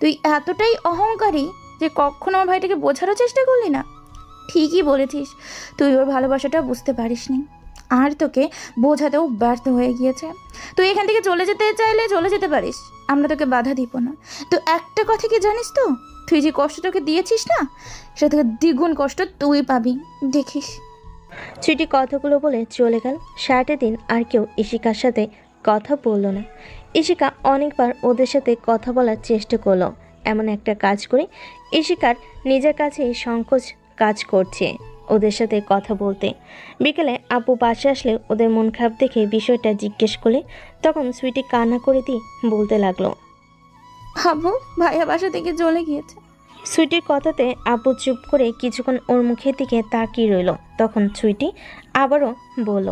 তুই এতটাই অহংকারী যে কখনো আমার ভাইটাকে বোঝারও চেষ্টা করলি না। ঠিকই বলেছিস, তুই ওর ভালোবাসাটা বুঝতে পারিসনি, আর তোকে বোঝাতেও ব্যর্থ হয়ে গিয়েছে। তুই এখান থেকে চলে যেতে চাইলে চলে যেতে পারিস, আমরা তোকে বাধা দিব না। তো একটা কথা কি জানিস তো, তুই যে কষ্ট তোকে দিয়েছিস না, সেটা থেকে দ্বিগুণ কষ্ট তুই পাবি, দেখিস। সুইটি কথাগুলো বলে চলে গেল। সারাটা দিন আর কেউ ইশিকার সাথে কথা বলল না। ইশিকা অনেকবার ওদের সাথে কথা বলার চেষ্টা করলো। এমন একটা কাজ করে ইশিকার নিজের কাছেই সংকোচ কাজ করছে ওদের সাথে কথা বলতে। বিকেলে আপু বাসে আসলে ওদের মন খারাপ দেখে বিষয়টা জিজ্ঞেস করলে তখন সুইটি কান্না করে দিয়ে বলতে লাগলো, ভাবো ভাইয়া বাসা থেকে চলে গিয়েছে। সুইটির কথাতে আপু চুপ করে কিছুক্ষণ ওর মুখের দিকে তাকিয়ে রইল। তখন সুইটি আবারও বলল,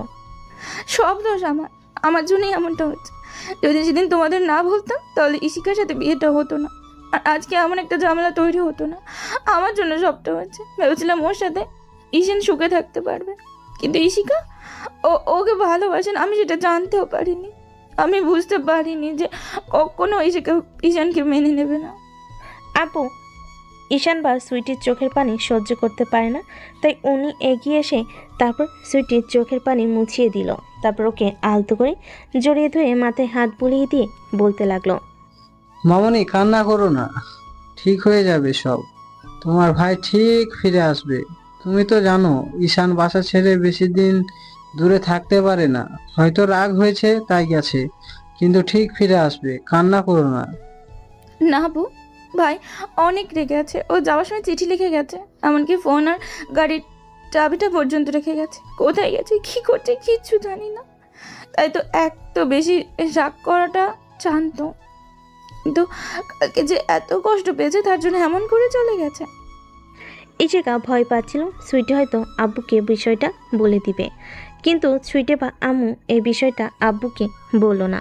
সব দোষ আমার জন্যই এমনটা হচ্ছে। যদি সেদিন তোমাদের না বলতাম তাহলে ইশিকার সাথে বিয়েটা হতো না, আর আজকে এমন একটা ঝামেলা তৈরি হতো না। আমার জন্য সবটা হচ্ছে। ভেবেছিলাম ওর সাথে ঈশান সুখে থাকতে পারবে, কিন্তু ইশিকা ওকে ভালোবাসেন আমি সেটা জানতেও পারিনি। আমি বুঝতে পারিনি যে কখনো ঈশানকে মেনে নেবে না। আপু ঈশান বা সুইটির চোখের পানি সহ্য করতে পারে না, তাই উনি এগিয়ে এসে তারপর সুইটির চোখের পানি মুছিয়ে দিল। তারপর ওকে আলতো করে জড়িয়ে ধরে মাথায় হাত বুলিয়ে দিয়ে বলতে লাগলো, মামনি কান্না করো না, ঠিক হয়ে যাবে সব। তোমার ভাই ঠিক ফিরে আসবে। তুমি তো জানো ঈশান বাসা ছেড়ে বেশি দিন দূরে থাকতে পারে না। হয়তো রাগ হয়েছে তাই গেছে, কিন্তু ঠিক ফিরে আসবে। কান্না করো না। না বউ, ভাই অনেক রেগে আছে। ও যাওয়ার সময় চিঠি লিখে গেছে, এমনকি ফোন আর গাড়ির চাবিটা পর্যন্ত রেখে গেছে। কোথায় গেছে কী করছে কিচ্ছু জানি না। তাই তো এত বেশি রাগ করাটা জানতো, কিন্তু কালকে যে এত কষ্ট পেয়েছে তার জন্য এমন করে চলে গেছে। ইশিকা ভয় পাচ্ছিল সুইটি হয়তো আব্বুকে বিষয়টা বলে দিবে, কিন্তু সুইটি বা আম্মু এই বিষয়টা আব্বুকে বললো না।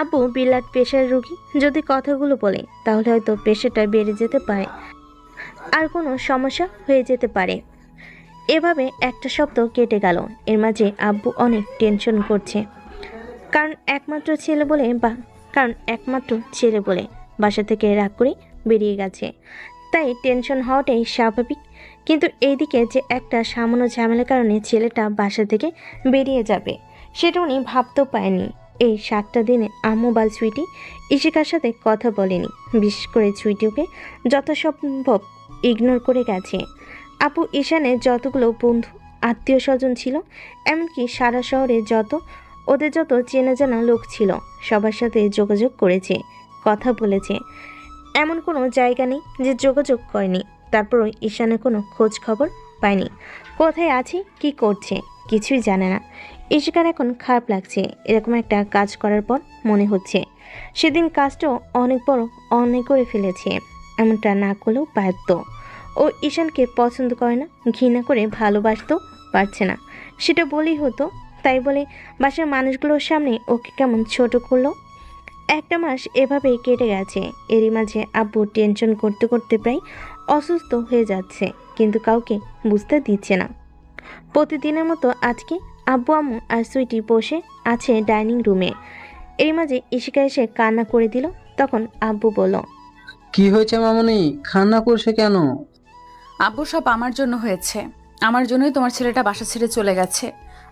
আব্বু ব্লাড প্রেশার রোগী, যদি কথাগুলো বলে তাহলে হয়তো প্রেশারটা বেড়ে যেতে পারে, আর কোনো সমস্যা হয়ে যেতে পারে। এভাবে একটা সপ্তাহ কেটে গেল। এর মাঝে আব্বু অনেক টেনশন করছে, কারণ একমাত্র ছেলে বলে বাসা থেকে রাগ করে বেরিয়ে গেছে, তাই টেনশন হওয়াটাই স্বাভাবিক। কিন্তু এইদিকে যে একটা সামান্য ঝামেলার কারণে ছেলেটা বাসা থেকে বেরিয়ে যাবে সেটা উনি ভাবতেও পায়নি। এই 7টা দিনে আম্মু বা সুইটি ইশিকার সাথে কথা বলেনি, বিশেষ করে সুইটিকে যথাসম্ভব ইগনোর করে গেছে। আপু ঈশানের যতগুলো বন্ধু আত্মীয় স্বজন ছিল, এমনকি সারা শহরে ওদের যত চেনা জানা লোক ছিল সবার সাথে যোগাযোগ করেছে, কথা বলেছে। এমন কোনো জায়গা নেই যে যোগাযোগ করেনি। তারপরও ঈশানের কোনো খোঁজ খবর পায়নি। কোথায় আছে কি করছে কিছুই জানে না। ইশিকার এখন খারাপ লাগছে। এরকম একটা কাজ করার পর মনে হচ্ছে সেদিন কাজটাও অনেক বড় অন্যায় করে ফেলেছে। এমনটা না করলেও পারত। ও ঈশানকে পছন্দ করে না, ঘৃণা করে ভালোবাসতেও পারছে না, সেটা বলেই হতো। তাই বলে বাসার মানুষগুলোর সামনে ওকে কেমন ছোট করলো। একটা মাস এভাবেই কেটে গেছে। এরই মাঝে আব্বু টেনশন করতে করতে প্রায় অসুস্থ হয়ে যাচ্ছে, কিন্তু কাউকে বুঝতে দিচ্ছে না। প্রতিদিনের মতো আজকে আব্বু আম্মু আর সুইটি বসে আছে ডাইনিং রুমে। এরই মাঝে ইশিকা এসে কান্না করে দিল। তখন আব্বু বলল, কি হয়েছে মামনি, কান্না করছে কেন? আব্বু, সব আমার জন্য হয়েছে। আমার জন্যই তোমার ছেলেটা বাসা ছেড়ে চলে গেছে।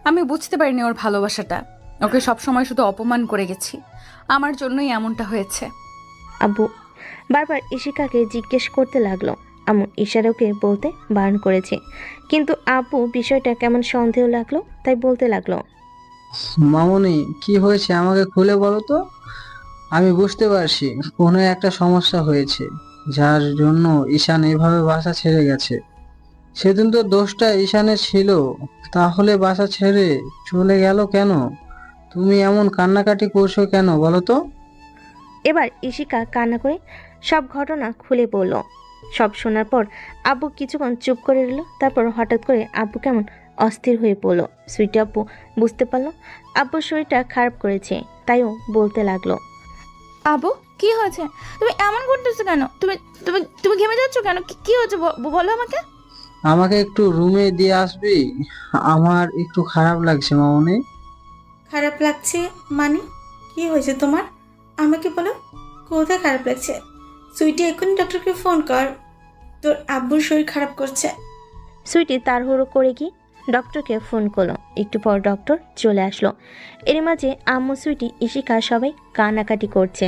আমি বুঝতে পারিনি ওর ভালোবাসাটা। ওকে সবসময় শুধু অপমান করে গেছি। আমার জন্যই এমনটা হয়েছে। আব্বু বারবার ইশিকাকে জিজ্ঞেস করতে লাগলো। আম্মু ইশারাকে বলতে বারণ করেছে, কিন্তু আব্বু বিষয়টা কেমন সন্দেহ লাগলো, তাই বলতে লাগলো, মামনি কি হয়েছে আমাকে খুলে বলো তো। আমি বুঝতে পারছি কোনো একটা সমস্যা হয়েছে, যার জন্য ঈশান এভাবে বাসা ছেড়ে গেছে। সেদিন তো দোষটা ঈশানের ছিল, তাহলে বাসা ছেড়ে চলে গেল কেন? তুমি এমন কান্নাকাটি করছো কেন বলো তো? এবার ইশিকা কান্না করে সব ঘটনা খুলে বলল। সব শোনার পর আব্বু কিছুক্ষণ চুপ করে রইল। তারপর হঠাৎ করে আব্বু কেমন অস্থির হয়ে পড়ল। সুইটি আব্বু বুঝতে পারলো আব্বুর শরীরটা খারাপ করেছে, তাইও বলতে লাগলো, আব্বু কি হয়েছে? তুমি এমন করতেছো কেন? তুমি তুমি তুমি ঘেমে যাচ্ছ কেন? কি হয়েছে বলো আমাকে। আমাকে একটু রুমে দিয়ে আসবি, আমার একটু খারাপ লাগছে মামনি। খারাপ লাগছে মানে? কি হয়েছে তোমার? আমাকে বলো, কোথায় খারাপ লাগছে? সুইটি এক্ষুনি ডক্টরকে ফোন কর, তোর আব্বুর শরীর খারাপ করছে। সুইটি তাড়াহুড়ো করে গিয়ে ডক্টরকে ফোন করলো। একটু পর ডক্টর চলে আসলো। এর মাঝে আম্মু, সুইটি, ইশিকা সবাই কান্নাকাটি করছে।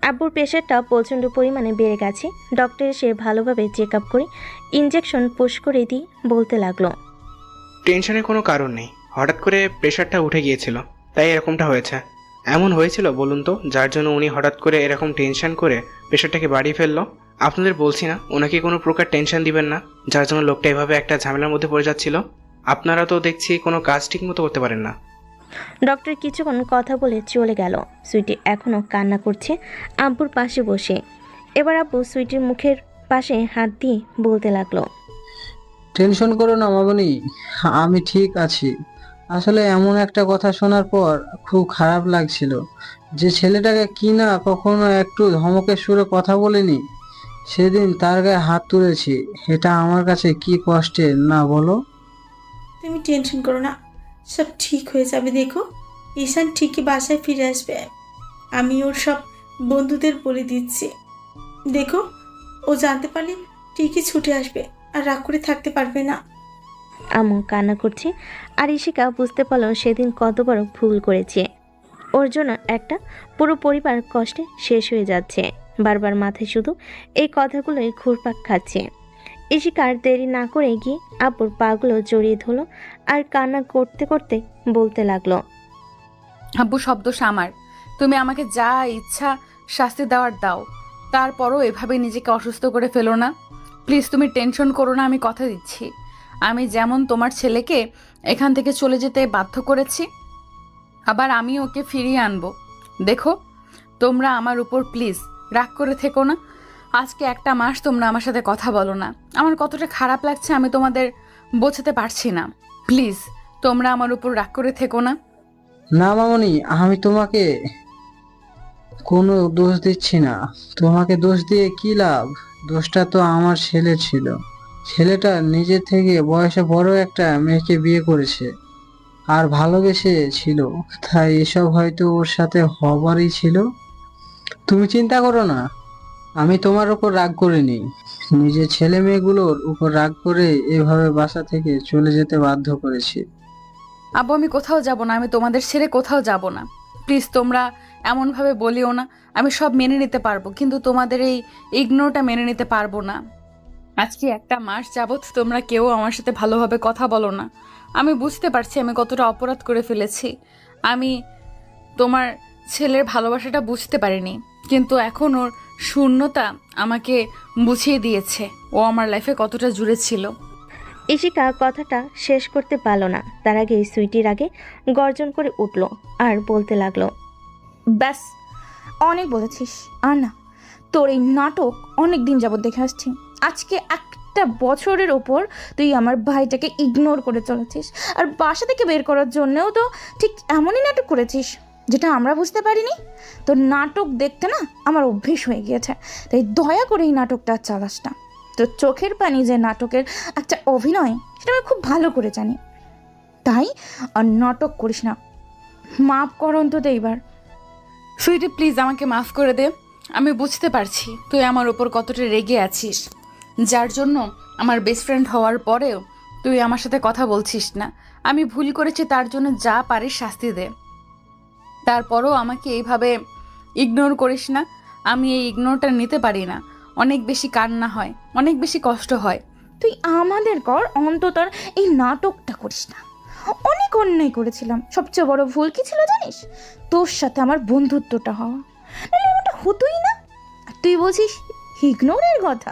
আব্বুর প্রেশারটা প্রচণ্ড পরিমাণে বেড়ে গেছে। ডক্টর এসে ভালোভাবে চেক আপ করে ইঞ্জেকশন পুশ করে দিয়ে বলতে লাগলো, টেনশনের কোনো কারণ নেই, হঠাৎ করে প্রেশারটা উঠে গিয়েছিল, তাই এরকমটা হয়েছে। এমন হয়েছিল বলুন তো, যার জন্য উনি হঠাৎ করে এরকম টেনশন করে প্রেশারটাকে বাড়িয়ে ফেললো? আপনাদের বলছি না ওনাকে কোনো প্রকার টেনশন দিবেন না, যার জন্য লোকটা এভাবে একটা ঝামেলার মধ্যে পড়ে যাচ্ছিল। আপনারা তো দেখছি কোনো কাজ ঠিক মতো করতে পারেন না। ডক্টর কিছুক্ষণ কথা বলে চলে গেল। সুইটি এখনও কান্না করছে আব্বুর পাশে বসে। এবার আব্বু সুইটির মুখের পাশে হাত দিয়ে বলতে লাগলো, টেনশন করো না মামনি, আমি ঠিক আছি। আসলে এমন একটা কথা শোনার পর খুব খারাপ লাগছিল, যে ছেলেটাকে কি না কখনো একটু ধমকের সুরে কথা বলিনি, সেদিন তার গায়ে হাত তুলেছি। এটা আমার কাছে কি কষ্টের না বলো? তুমি টেনশন করো না, সব ঠিক হয়ে যাবে। দেখো, ঈশান ঠিকই বাসায় ফিরে আসবে। আমি ওর সব বন্ধুদের বলে দিচ্ছি। দেখো, ও জানতে পারলে ঠিকই ছুটে আসবে, আর রাগ করে থাকতে পারবে না। আম্মু কান্না করছে। আর ইশিকা বুঝতে পারলো সেদিন কত বড় ভুল করেছে। ওর জন্য একটা পুরো পরিবার কষ্টে শেষ হয়ে যাচ্ছে। বারবার মাথায় শুধু এই কথাগুলোই ঘুরপাক খাচ্ছে। ইশিকার দেরি না করে গিয়ে আব্বুর পাগুলো জড়িয়ে ধরলো আর কান্না করতে করতে বলতে লাগলো, আব্বু, সব দোষ আমার। তুমি আমাকে যা ইচ্ছা শাস্তি দেওয়ার দাও, তারপরও এভাবে নিজেকে অসুস্থ করে ফেলো না। প্লিজ, তুমি টেনশন করো না। আমি কথা দিচ্ছি, আমি যেমন তোমার ছেলেকে এখান থেকে চলে যেতে বাধ্য করেছি, আবার আমি ওকে ফিরিয়ে আনবো। দেখো, তোমরা আমার উপর প্লিজ রাগ করে থেকো না। আজকে একটা মাস তোমরা আমার সাথে কথা বলো না। আমার কতটা খারাপ লাগছে আমি তোমাদের বোঝাতে পারছি না। প্লিজ, তোমরা আমার উপর রাগ করে থেকো না। না মামনি, আমি তোমাকে কোনো দোষ দিচ্ছি না। তোমাকে দোষ দিয়ে কি লাভ? দোষটা তো আমার ছেলে ছিল। ছেলেটা নিজে থেকে বয়সে বড় একটা মেয়েকে বিয়ে করেছে আর ভালোবেসে ছিল, তাই এসব হয়তো ওর সাথে হবারই ছিল। তুমি চিন্তা করো না, আমি তোমার উপর রাগ করিনি, নিজের ছেলে মেয়েগুলোর উপর রাগ করে এভাবে বাসা থেকে চলে যেতে বাধ্য করেছি। আব্বু, আমি কোথাও যাব না। আমি তোমাদের ছেড়ে কোথাও যাব না। প্লিজ, তোমরা এমনভাবে বলিও না। আমি সব মেনে নিতে পারবো, কিন্তু তোমাদের এই ইগনোরটা মেনে নিতে পারবো না। আজকে একটা মাস যাবৎ তোমরা কেউ আমার সাথে ভালোভাবে কথা বলো না। আমি বুঝতে পারছি আমি কতটা অপরাধ করে ফেলেছি। আমি তোমার ছেলের ভালোবাসাটা বুঝতে পারিনি, কিন্তু এখন ওর শূন্যতা আমাকে বুঝিয়ে দিয়েছে ও আমার লাইফে কতটা জুড়ে ছিল। ইশিকা কথাটা শেষ করতে পারল না, তার আগে সুইটির আগে গর্জন করে উঠল আর বলতে লাগলো, ব্যাস, অনেক বলেছিস। আর না, তোর এই নাটক অনেক দিন যাবত দেখে আসছি। আজকে একটা বছরের ওপর তুই আমার ভাইটাকে ইগনোর করে চলেছিস, আর বাসা থেকে বের করার জন্যও তো ঠিক এমনই নাটক করেছিস যেটা আমরা বুঝতে পারিনি। তোর নাটক দেখতে না আমার অভ্যেস হয়ে গিয়েছে, তাই দয়া করে এই নাটকটা আর চালাস না। তোর চোখের পানি যে নাটকের একটা অভিনয়, সেটা আমি খুব ভালো করে জানি। তাই আর নাটক করিস না, মাফ কর অন্তত এইবার। সুইটি প্লিজ আমাকে মাফ করে দে। আমি বুঝতে পারছি তুই আমার ওপর কতটা রেগে আছিস, যার জন্য আমার বেস্ট ফ্রেন্ড হওয়ার পরেও তুই আমার সাথে কথা বলছিস না। আমি ভুল করেছি, তার জন্য যা পারিস শাস্তি দে। তারপরও আমাকে এইভাবে ইগনোর করিস না। আমি এই ইগনোরটা নিতে পারি না। অনেক বেশি কান্না হয়, অনেক বেশি কষ্ট হয়। তুই আমাদের কর, অন্তত এই নাটকটা করিস না। অনেক অন্যায় করেছিলাম, সবচেয়ে বড় ভুল কি ছিল জানিস? তোর সাথে আমার বন্ধুত্বটা হওয়া, নাহলে এমনটা হতোই না। আর তুই বলছিস ইগনোরের কথা।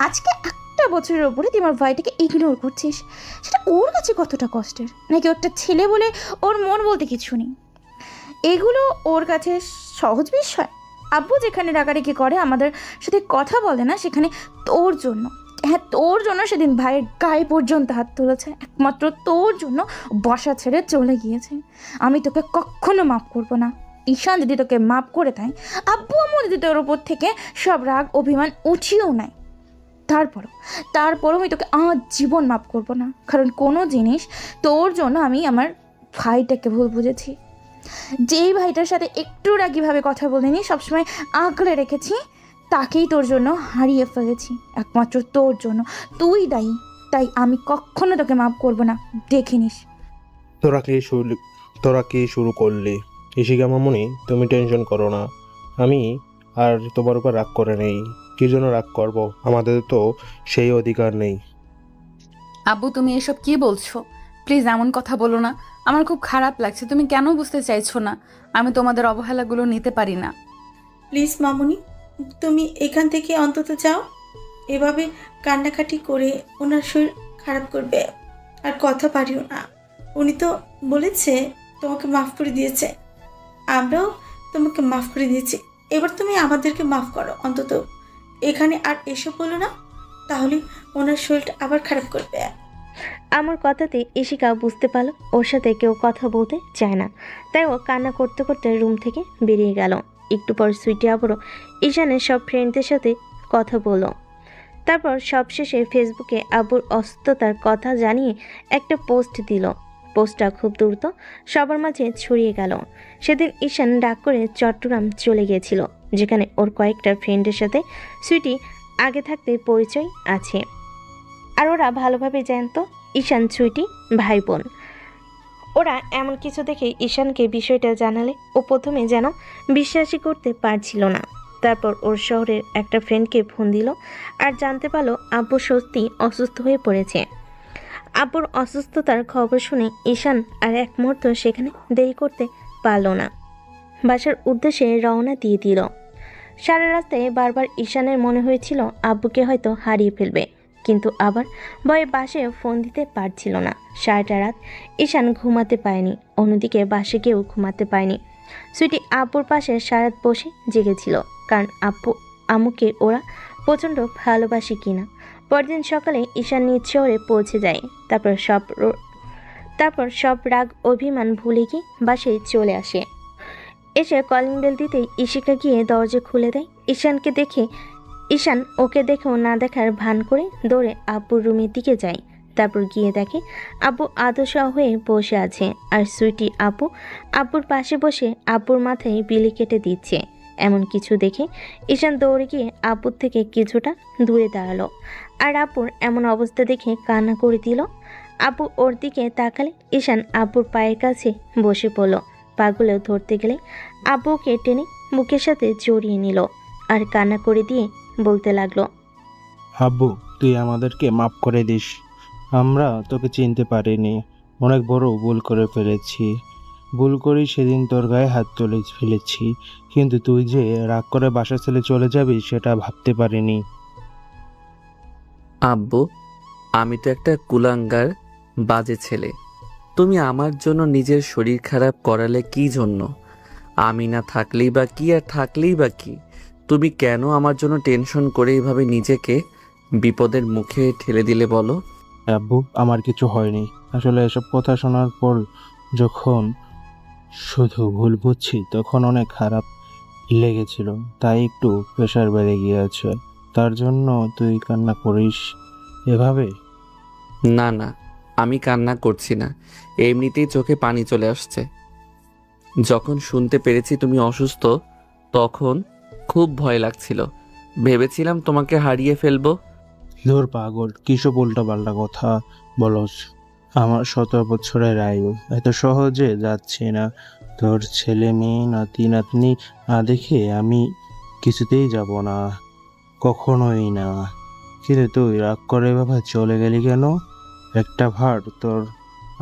আজকে একটা বছরের ওপরে তুই আমার ভাইটাকে ইগনোর করছিস, সেটা ওর কাছে কতটা কষ্টের, নাকি একটা ছেলে বলে ওর মন বলতে কিছু নেই? এগুলো ওর কাছে সহজ বিষয়। আব্বু যেখানে রাগারাগি করে, আমাদের সাথে কথা বলে না, সেখানে তোর জন্য, হ্যাঁ তোর জন্য সেদিন ভাইয়ের গায়ে পর্যন্ত হাত তুলেছে। একমাত্র তোর জন্য বাসা ছেড়ে চলে গিয়েছে। আমি তোকে কখনো মাফ করবো না। ঈশান যদি তোকে মাফ করে দেয়, আব্বু আম্মু যদি তোর ওপর থেকে সব রাগ অভিমান উঠিয়েও নেয়, তারপরও আমি তোকে জীবন মাফ করবো না। কারণ কোনো জিনিস তোর জন্য আমি আমার ভাইটাকে ভুল বুঝেছি। যেই ভাইটার সাথে একটু রাগিভাবে কথা বলিনি, সবসময় আঁকড়ে রেখেছি, তাকেই তোর জন্য হারিয়ে ফেলেছি। একমাত্র তোর জন্য, তুই দায়ী। তাই আমি কখনো তোকে মাফ করবো না, দেখে নিস। তোরা কি শুরু করলি? ইশিকা মামুনি, তুমি টেনশন করো না। আমি আর তোমার উপর রাগ করে নেই। কি জন্য রাগ করব? আমাদের তো সেই অধিকার নেই। আব্বু তুমি এসব কি বলছো? প্লিজ এমন কথা বলো না। আমার খুব খারাপ লাগছে। তুমি কেন বুঝতে চাইছো না? আমি তোমাদের অবহেলাগুলো নিতে পারি না। প্লিজ মামুনি, তুমি এখান থেকে অন্তত যাও। এভাবে কান্নাকাটি করে ওনার শরীর খারাপ করবে। আর কথা পারিও না। উনি তো বলেছে তোমাকে মাফ করে দিয়েছে, আমরাও তোমাকে মাফ করে দিয়েছি। এবার তুমি আমাদেরকে মাফ করো অন্তত। এখানে আর এসব বলো না, তাহলে ওনার শরীরটা আবার খারাপ করবে। আমার কথাতে ইশিকা বুঝতে পারল ওর সাথে কেউ কথা বলতে চায় না, তাই ও কান্না করতে করতে রুম থেকে বেরিয়ে গেল। একটু পর সুইটি আবারও ঈশানের সব ফ্রেন্ডদের সাথে কথা বলল। তারপর সবশেষে ফেসবুকে আব্বুর অসুস্থতার কথা জানিয়ে একটা পোস্ট দিল। পোস্টটা খুব দ্রুত সবার মাঝে ছড়িয়ে গেল। সেদিন ঈশান ডাক করে চট্টগ্রাম চলে গিয়েছিল, যেখানে ওর কয়েকটা ফ্রেন্ডের সাথে সুইটি আগে থাকতে পরিচয় আছে। আর ওরা ভালোভাবে জানতো ঈশান সুইটি ভাই বোন। ওরা এমন কিছু দেখে ঈশানকে বিষয়টা জানালে ও প্রথমে যেন বিশ্বাসই করতে পারছিল না। তারপর ওর শহরের একটা ফ্রেন্ডকে ফোন দিল আর জানতে পারলো আব্বু সত্যি অসুস্থ হয়ে পড়েছে। আব্বুর অসুস্থতার খবর শুনে ঈশান আর এক মুহূর্ত সেখানে দেরি করতে পারল না, বাসার উদ্দেশ্যে রওনা দিয়ে দিল। সারা রাস্তায় বারবার ঈশানের মনে হয়েছিল আব্বুকে হয়তো হারিয়ে ফেলবে, কিন্তু আবার ভয়ে বাসে ফোন দিতে পারছিল না। সারাটা রাত ঈশান ঘুমাতে পায়নি, অন্যদিকে বাসে গিয়েও ঘুমাতে পায়নি। সুইটি আব্বুর পাশে সারাত বসে জেগেছিল, কারণ আব্বু আম্মুকে ওরা প্রচণ্ড ভালোবাসে কিনা। পরদিন সকালে ঈশান নিজ শহরে পৌঁছে যায়। তারপর সব রাগ অভিমান ভুলে গিয়ে বাসায় চলে আসে। এসে কলিং বেল দিতেই ইশিকা গিয়ে দরজা খুলে দেয়। ঈশান ওকে দেখেও না দেখার ভান করে দৌড়ে আব্বুর রুমের দিকে যায়। তারপর গিয়ে দেখে আব্বু আদশা হয়ে বসে আছে, আর সুইটি আব্বুর পাশে বসে আব্বুর মাথায় বিলি কেটে দিচ্ছে। এমন কিছু দেখে ঈশান দৌড়ে গিয়ে আব্বুর থেকে কিছুটা দূরে দাঁড়ালো, আর আব্বুর এমন অবস্থা দেখে কান্না করে দিল। আব্বু ওর দিকে তাকালে ঈশান আব্বুর পায়ের কাছে বসে পড়ল। পাগুলেও ধরতে গেলে আব্বুকে টেনে বুকের সাথে জড়িয়ে নিল আর কান্না করে দিয়ে বলতে লাগলো, আব্বু, তুই আমাদেরকে মাফ করে দিস। আমরা তোকে চিনতে পারিনি, অনেক বড় ভুল করে ফেলেছি। ভুল করেই সেদিন তোর গায়ে হাত তুলে ফেলেছি, কিন্তু তুই যে রাগ করে বাসা ছেড়ে চলে যাবি সেটা ভাবতে পারিনি। আব্বু, আমি তো একটা কুলাঙ্গার বাজে ছেলে। তুমি আমার জন্য নিজের শরীর খারাপ করালে কি জন্য? আমি না থাকলেই বা কি আর থাকলেই বা কি? তুমি কেন আমার জন্য টেনশন করে এইভাবে নিজেকে বিপদের মুখে ঠেলে দিলে বলো? আব্বু, আমার কিছু হয়নি। আসলে এসব কথা শোনার পর যখন শুধু ভুল বুঝছি তখন অনেক খারাপ লেগেছিল, তাই একটু প্রেশার বেড়ে গিয়েছে। তার জন্য তুই কান্না করিস এভাবে? না না, আমি কান্না করছি না, এমনিতেই চোখে পানি চলে আসছে। যখন শুনতে পেরেছি তুমি অসুস্থ তখন খুব ভয় লাগছিল, ভেবেছিলাম তোমাকে হারিয়ে ফেলবো। ধুর পাগল, কিসব উল্টাপাল্টা কথা বলস। আমার 17 বছরের আয়ু, এত সহজে যাচ্ছে না। তোর ছেলে মেয়ে নাতি নাতনি না দেখে আমি কিছুতেই যাব না, কখনোই না। কিরে তুই রাগ করে বাবা চলে গেলি কেন? একটা ভার তোর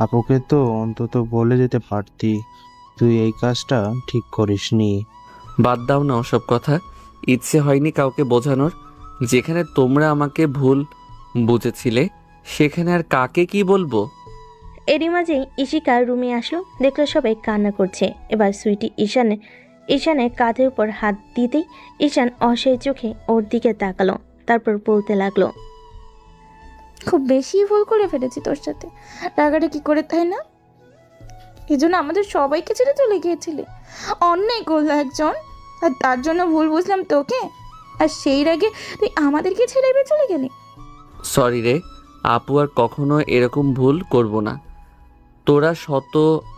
আপুকে তো অন্তত বলে যেতে পারতি, তুই এই কাজটা ঠিক করিসনি। বাদ দাও না ওসব কথা, ইচ্ছে হয়নি কাউকে বোঝানোর। যেখানে তোমরা আমাকে ভুল বুঝেছিলে সেখানে আর কাকে কি বলবো? এরই মাঝেই ইশিকা রুমে আসলো, দেখলো সবাই কান্না করছে। এবার সুইটি ঈশানের কাঁধের উপর হাত দিতেই ঈশান অসহায় চোখে ওর দিকে তাকালো, তারপর বলতে লাগলো, খুব বেশি ভুল করে ফেলেছি তোর সাথে, রাগারাগি করে, তাই না? এই জন্য আমাদের সবাইকে ছেড়ে চলে গিয়েছিলি। অন্যায় করলো একজন, আর তার জন্য ভুল বুঝলাম তোকে, আর সেই রাগে তুই আমাদেরকে ছেড়ে চলে গেলি। সরি রে আপু, আর কখনো এরকম ভুল করব না। তোরা শত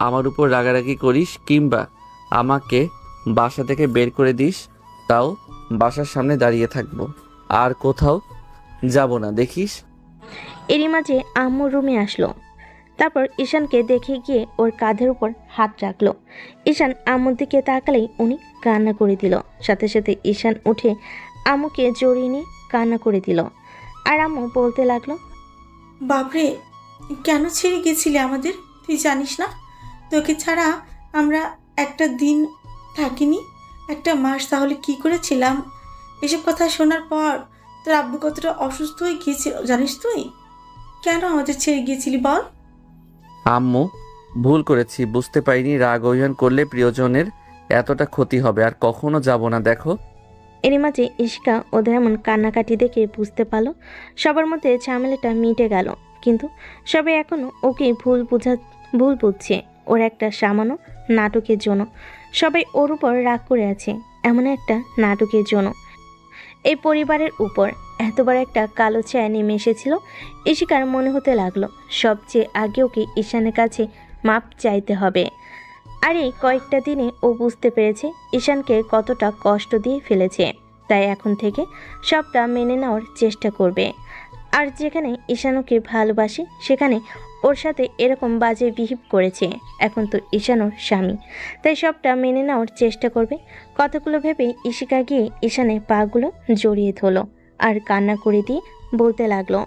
আমার উপর রাগারাগি করিস কিংবা আমাকে বাসা থেকে বের করে দিস, তাও বাসার সামনে দাঁড়িয়ে থাকবো, আর কোথাও যাব না, দেখিস। এরই মাঝে আম্মু রুমে আসলো, তারপর ঈশানকে দেখে গিয়ে ওর কাঁধের উপর হাত রাখলো। ঈশান আম্মুর দিকে তাকালেই উনি কান্না করে দিল। সাথে সাথে ঈশান উঠে আম্মুকে জড়িয়ে নিয়ে কান্না করে দিল। আর আম্মু বলতে লাগলো, বাপরে, কেন ছেড়ে গেছিলি আমাদের? তুই জানিস না তোকে ছাড়া আমরা একটা দিন থাকিনি, একটা মাস তাহলে কি করেছিলাম? এসব কথা শোনার পর তোর আব্বু কতটা অসুস্থ হয়ে গিয়েছিল জানিস তুই? কেন আমাদের ছেড়ে গিয়েছিলি বল? আম্মু, ভুল করেছি, বুঝতে পারিনি রাগ অভিমান করলে প্রিয়জনের এতটা ক্ষতি হবে, আর কখনো যাব না। দেখো এরই মাঝে ইশিকা ওদের এমন কান্নাকাটি দেখে বুঝতে পারলো সবার মধ্যে ঝামেলাটা মিটে গেল। কিন্তু সবাই এখনো ওকে ভুল বুঝছে, ওর একটা সামান্য নাটকের জন্য। সবাই ওর উপর রাগ করে আছে এমন একটা নাটকের জন্য। এই পরিবারের উপর এত বড় একটা কালো ছায়া নেমে এসেছিল। ইশিকার মনে হতে লাগলো সবচেয়ে আগে ওকে ঈশানের কাছে মাপ চাইতে হবে। আর এই কয়েকটা দিনে ও বুঝতে পেরেছে ঈশানকে কতটা কষ্ট দিয়ে ফেলেছে, তাই এখন থেকে সবটা মেনে নেওয়ার চেষ্টা করবে। আর যেখানে ঈশান ওকে ভালোবাসে সেখানে ওর সাথে এরকম বাজে বিহেভ করেছে, এখন তো ঈশান ওর স্বামী, তাই সবটা মেনে নেওয়ার চেষ্টা করবে। কথাগুলো ভেবে ইশিকা গিয়ে ঈশানের পাগুলো জড়িয়ে ধরলো আর কান্না করে দিয়ে বলতে লাগলো,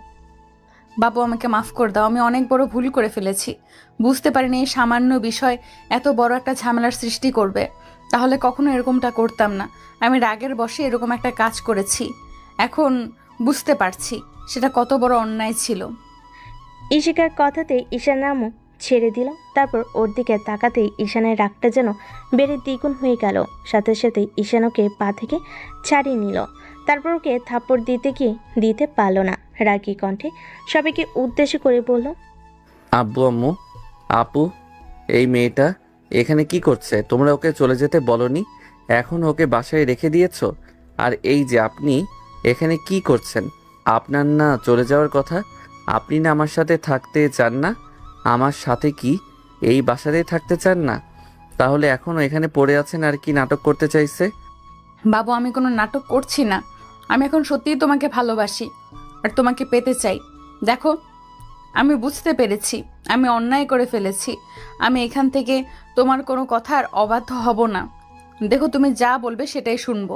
বাবু আমাকে মাফ করে দাও, আমি অনেক বড় ভুল করে ফেলেছি। বুঝতে পারিনি এই সামান্য বিষয় এত বড় একটা ঝামেলার সৃষ্টি করবে, তাহলে কখনো এরকমটা করতাম না। আমি রাগের বশে এরকম একটা কাজ করেছি, এখন বুঝতে পারছি সেটা কত বড় অন্যায় ছিল। ইশিকার কথাতে ঈশান নামও ছেড়ে দিল। তারপর ওর দিকে তাকাতেই ঈশানের রাগটা যেন বেড়ে দ্বিগুণ হয়ে গেল। সাথে সাথে ঈশান ওকে পা থেকে ছাড়িয়ে নিল, তারপর ওকে থাপ্পড় দিতে পারল না। রাগী কণ্ঠে সবাইকে উদ্দেশ্য করে বলল, আব্বু আম্মু আপু, এই মেয়েটা এখানে কি করছে? তোমরা ওকে চলে যেতে বলনি, এখন ওকে বাসায় রেখে দিয়েছো। আর এই যে আপনি এখানে কি করছেন? আপনার না চলে যাওয়ার কথা? আপনি না আমার সাথে থাকতে চান না? আমার সাথে কি এই বাসাতেই থাকতে চান না? তাহলে এখনও এখানে পড়ে আছেন আর কি নাটক করতে চাইছে? বাবু আমি কোনো নাটক করছি না, আমি এখন সত্যিই তোমাকে ভালোবাসি আর তোমাকে পেতে চাই। দেখো আমি বুঝতে পেরেছি আমি অন্যায় করে ফেলেছি, আমি এখান থেকে তোমার কোনো কথার অবাধ্য হব না। দেখো তুমি যা বলবে সেটাই শুনবো,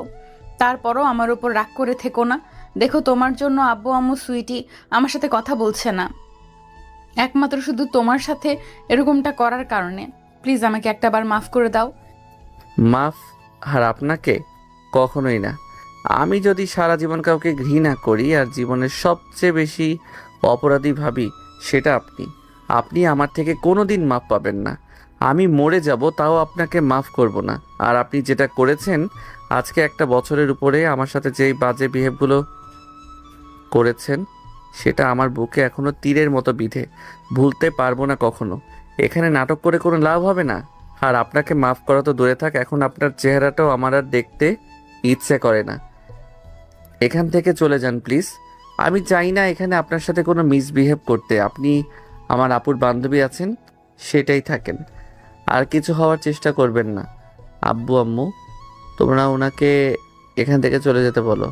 তারপরও আমার উপর রাগ করে থেকো না। দেখো তোমার জন্য আব্বু আম্মু সুইটি আমার সাথে কথা বলছে না, একমাত্র শুধু তোমার সাথে এরকমটা করার কারণে। প্লিজ আমাকে একটাবার মাফ করে দাও। মাফ? আর আপনাকে? কখনোই না। আমি যদি সারা জীবন কাউকে ঘৃণা করি আর জীবনের সবচেয়ে বেশি অপরাধী ভাবি, সেটা আপনি। আপনি আমার থেকে কোনো দিন মাপ পাবেন না। আমি মরে যাব তাও আপনাকে মাফ করব না। আর আপনি যেটা করেছেন আজকে একটা বছরের উপরে আমার সাথে যেই বাজে বিহেভগুলো করেছেন, সেটা আমার বুকে এখনো তীরের মতো বিঁধে, ভুলতে পারবো না কখনো। এখানে নাটক করে কোনো লাভ হবে না। আর আপনাকে মাফ করা তো দূরে থাক, এখন আপনার চেহারাটাও আমার আর দেখতে ইচ্ছে করে না। এখান থেকে চলে যান প্লিজ। আমি চাই না এখানে আপনার সাথে কোনো মিসবিহেভ করতে। আপনি আমার আপুর বান্ধবী আছেন, সেটাই থাকেন। আর কিছু হওয়ার চেষ্টা করবেন না। আব্বু আম্মু, তোমরা ওনাকে এখান থেকে চলে যেতে বলো।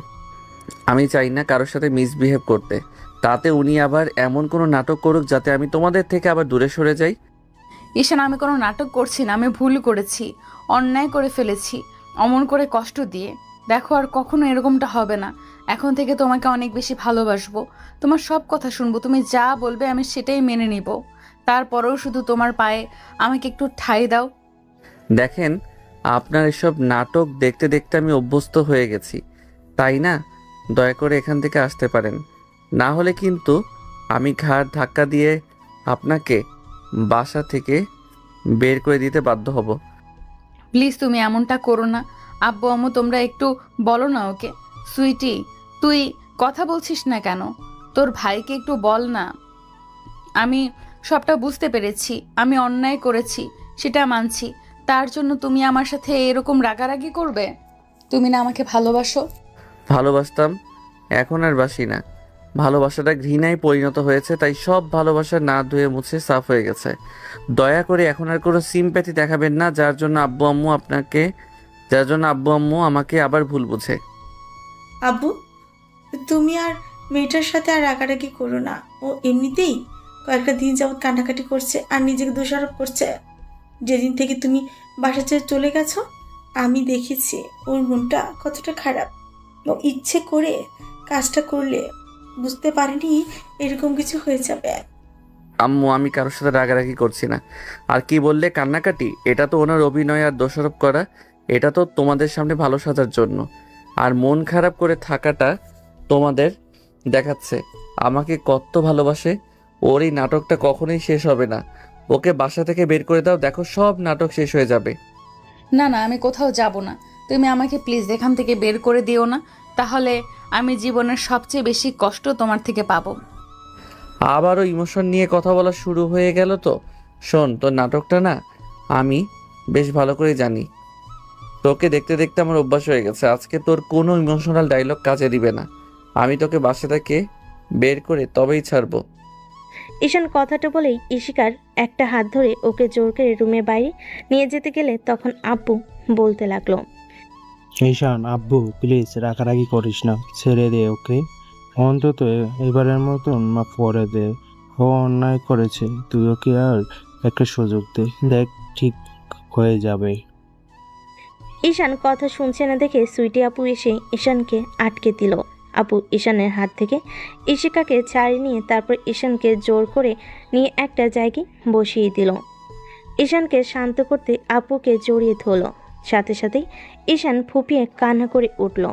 আমি চাই না কারোর সাথে মিসবিহেভ করতে, তাতে উনি আবার এমন কোনো নাটক করুক যাতে আমি তোমাদের থেকে আবার দূরে সরে যাই। ঈশান, আমি কোনো নাটক করছি না, আমি ভুল করেছি, অন্যায় করে ফেলেছি, অমন করে কষ্ট দিয়ে। দেখো, আর কখনো এরকমটা হবে না। এখন থেকে তোমাকে অনেক বেশি ভালোবাসবো, তোমার সব কথা শুনবো, তুমি যা বলবে আমি সেটাই মেনে নিব। তারপরেও শুধু তোমার পায়ে আমাকে একটু ঠাঁই দাও। দেখেন, আপনার এসব নাটক দেখতে দেখতে আমি অভ্যস্ত হয়ে গেছি, তাই না? দয়া করে এখান থেকে আসতে পারেন, না হলে কিন্তু আমি ঘাড় ধাক্কা দিয়ে আপনাকে বাসা থেকে বের করে দিতে বাধ্য হব। প্লিজ তুমি এমনটা করো না। আব্বু আম্মু, তোমরা একটু বলো না ওকে। সুইটি, তুই কথা বলছিস না কেন? তোর ভাইকে একটু বল না। আমি সবটা বুঝতে পেরেছি, আমি অন্যায় করেছি, সেটা মানছি। তার জন্য তুমি আমার সাথে এরকম রাগারাগি করবে? তুমি না আমাকে ভালোবাসো? ভালোবাসতাম, এখন আর বাসি না। ভালোবাসাটা ঘৃণায় পরিণত হয়েছে, তাই সব ভালোবাসা না ধুয়ে মুছে সাফ হয়ে গেছে। দয়া করে এখন আর কোনো সিম্প্যাথি দেখাবেন না, যার জন্য আব্বু আম্মু আমাকে আবার ভুল বুঝে। আব্বু, তুমি আর মেয়েটার সাথে আর রাগারাগি করো না। ও এমনিতেই কয়েকটা দিন যাবৎ কান্নাকাটি করছে আর নিজেকে দোষারোপ করছে। যেদিন থেকে তুমি বাসা ছেড়ে চলে গেছো, আমি দেখেছি ওর মনটা কতটা খারাপ। ও ইচ্ছে করে কাজটা করলে বুঝতে পারিনি এরকম কিছু হয়ে যাবে। আম্মু, আমি কারোর সাথে রাগারাগি করছি না। আর কি বললে কান্নাকাটি? এটা তো ওনার অভিনয় আর দোষারোপ করা। এটা তো তোমাদের সামনে ভালো সাজার জন্য। আর মন খারাপ করে থাকাটা তোমাদের দেখাচ্ছে আমাকে কত ভালোবাসে। ওর এই নাটকটা কখনোই শেষ হবে না। ওকে বাসা থেকে বের করে দাও, দেখো সব নাটক শেষ হয়ে যাবে। না না, আমি কোথাও যাব না। তুমি আমাকে প্লিজ এখান থেকে বের করে দিও না, তাহলে আমি জীবনের সবচেয়ে বেশি কষ্ট তোমার থেকে পাবো। আবারও ইমোশন নিয়ে কথা বলা শুরু হয়ে গেল তো। শোন, তোর নাটকটা না আমি বেশ ভালো করে জানি। তোকে দেখতে দেখতে আমার অভ্যাস হয়ে গেছে। আজকে তোর কোনো ইমোশনাল ডায়লগ কাজে দিবে না। আমি তোকে বাসা থেকে বের করে তবেই ছাড়বো। ঈশান কথাটা বলেই ইশিকার একটা হাত ধরে ওকে জোর করে রুমের বাইরে নিয়ে যেতে গেলে তখন আব্বু বলতে লাগলো, ঈশান, আব্বু প্লিজ রাগারাগি করিস না, ছেড়ে দে ওকে। অন্তত এবারের মতন মাফ করে দে। ও অন্যায় করেছে, তুই ওকে আর একটা সুযোগ দে, দেখ ঠিক হয়ে যাবে। ঈশান কথা শুনছে না দেখে সুইটি আপু এসে ঈশানকে আটকে দিল। আপু ঈশানের হাত থেকে ইশিকাকে ছাড়িয়ে নিয়ে তারপর ঈশানকে জোর করে নিয়ে একটা জায়গায় বসিয়ে দিল। ঈশানকে শান্ত করতে আপুকে জড়িয়ে ধরল, সাথে সাথেই ঈশান ফুপিয়ে কান্না করে উঠল।